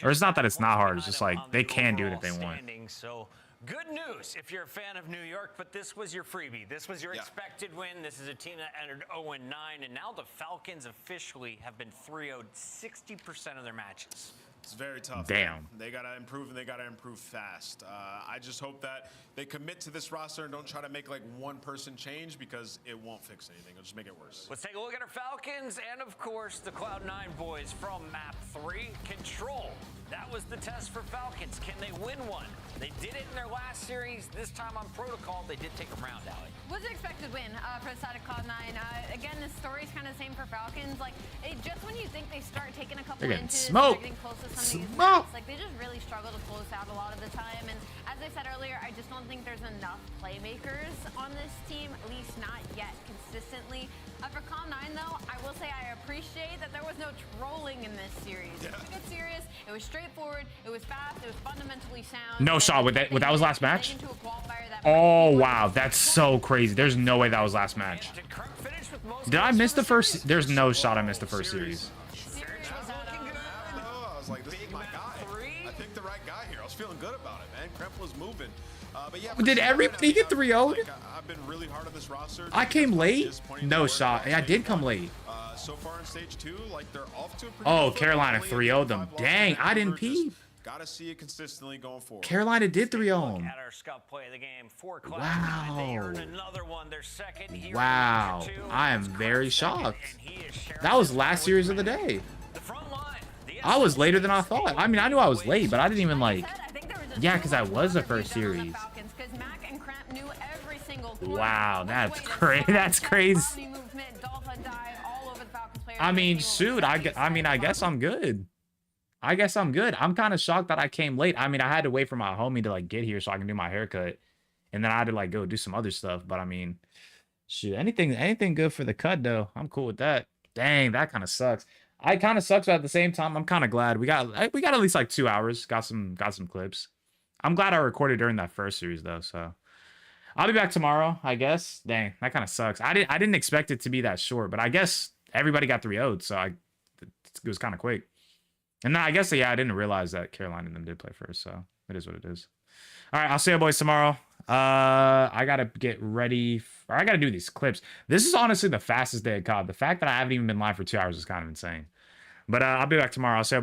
Speaker 3: Or it's not that it's not hard. It's just like they can do it if they want.
Speaker 7: So good news if you're a fan of New York, but this was your freebie. This was your expected win. This is a team that entered 0-9, and now the Falcons officially have been 3-0'd 60% of their matches.
Speaker 6: It's very tough.
Speaker 3: Damn.
Speaker 6: They got to improve, and they got to improve fast. I just hope that they commit to this roster and don't try to make like one person change, because it won't fix anything. It'll just make it worse.
Speaker 7: Let's take a look at our Falcons and, of course, the Cloud9 boys from Map 3. Control. That was the test for Falcons. Can they win one? They did it in their last series. This time on Protocol, they did take a round, Allie.
Speaker 8: Was an expected win for the side of Cloud9. Again, the story's kind of the same for Falcons. Like, just when you think they start taking a couple inches, they're getting close to some of these maps, like they just really struggle to close out a lot of the time. And as I said earlier, I just don't think there's enough playmakers on this team, at least not yet consistently. For Cloud9, though, I will say I appreciate that there was no trolling in this series. It took it serious. It was straightforward. It was fast. It was fundamentally sound.
Speaker 3: No shot with that. That was last match. Oh wow, that's so crazy. There's no way that was last match. Did I miss the first? There's no shot I missed the first series.
Speaker 6: I was like, this is my guy. I picked the right guy here. I was feeling good about it, man. Kremp was moving. But yeah,
Speaker 3: did everybody get 3-0'd?
Speaker 6: I've been really hard on this roster.
Speaker 3: I came late. No shot. I did come late.
Speaker 6: So far in stage 2, like they're off to a pretty
Speaker 3: Oh, Carolina 3-0'd them. Dang, I didn't peep.
Speaker 6: Gotta see it consistently going forward.
Speaker 3: Carolina did 3-0 them.
Speaker 7: At our scout play of the game for Cloud9.
Speaker 3: Wow.
Speaker 7: They earned another one, their second here.
Speaker 3: Wow, I am very shocked. That was last series of the day. I was later than I thought. I mean, I knew I was late, but I didn't even like. Yeah, because I was the first series. Wow, that's crazy. That's crazy. I mean, shoot. I mean, I guess I'm good. I guess I'm good. I'm kind of shocked that I came late. I mean, I had to wait for my homie to like get here so I can do my haircut, and then I had to like go do some other stuff. But I mean, shoot, anything good for the cut though. I'm cool with that. Dang, that kind of sucks. I kind of sucks, but at the same time, I'm kind of glad we got at least like 2 hours. Got some clips. I'm glad I recorded during that first series though. So I'll be back tomorrow, I guess. Dang, that kind of sucks. I didn't expect it to be that short, but I guess everybody got 3-0'd, so it was kind of quick. And I guess, yeah, I didn't realize that Carolina and them did play first, so it is what it is. All right, I'll see you boys tomorrow. I got to get ready, or I got to do these clips. This is honestly the fastest day of COD. The fact that I haven't even been live for 2 hours is kind of insane. But I'll be back tomorrow. I'll see you boys.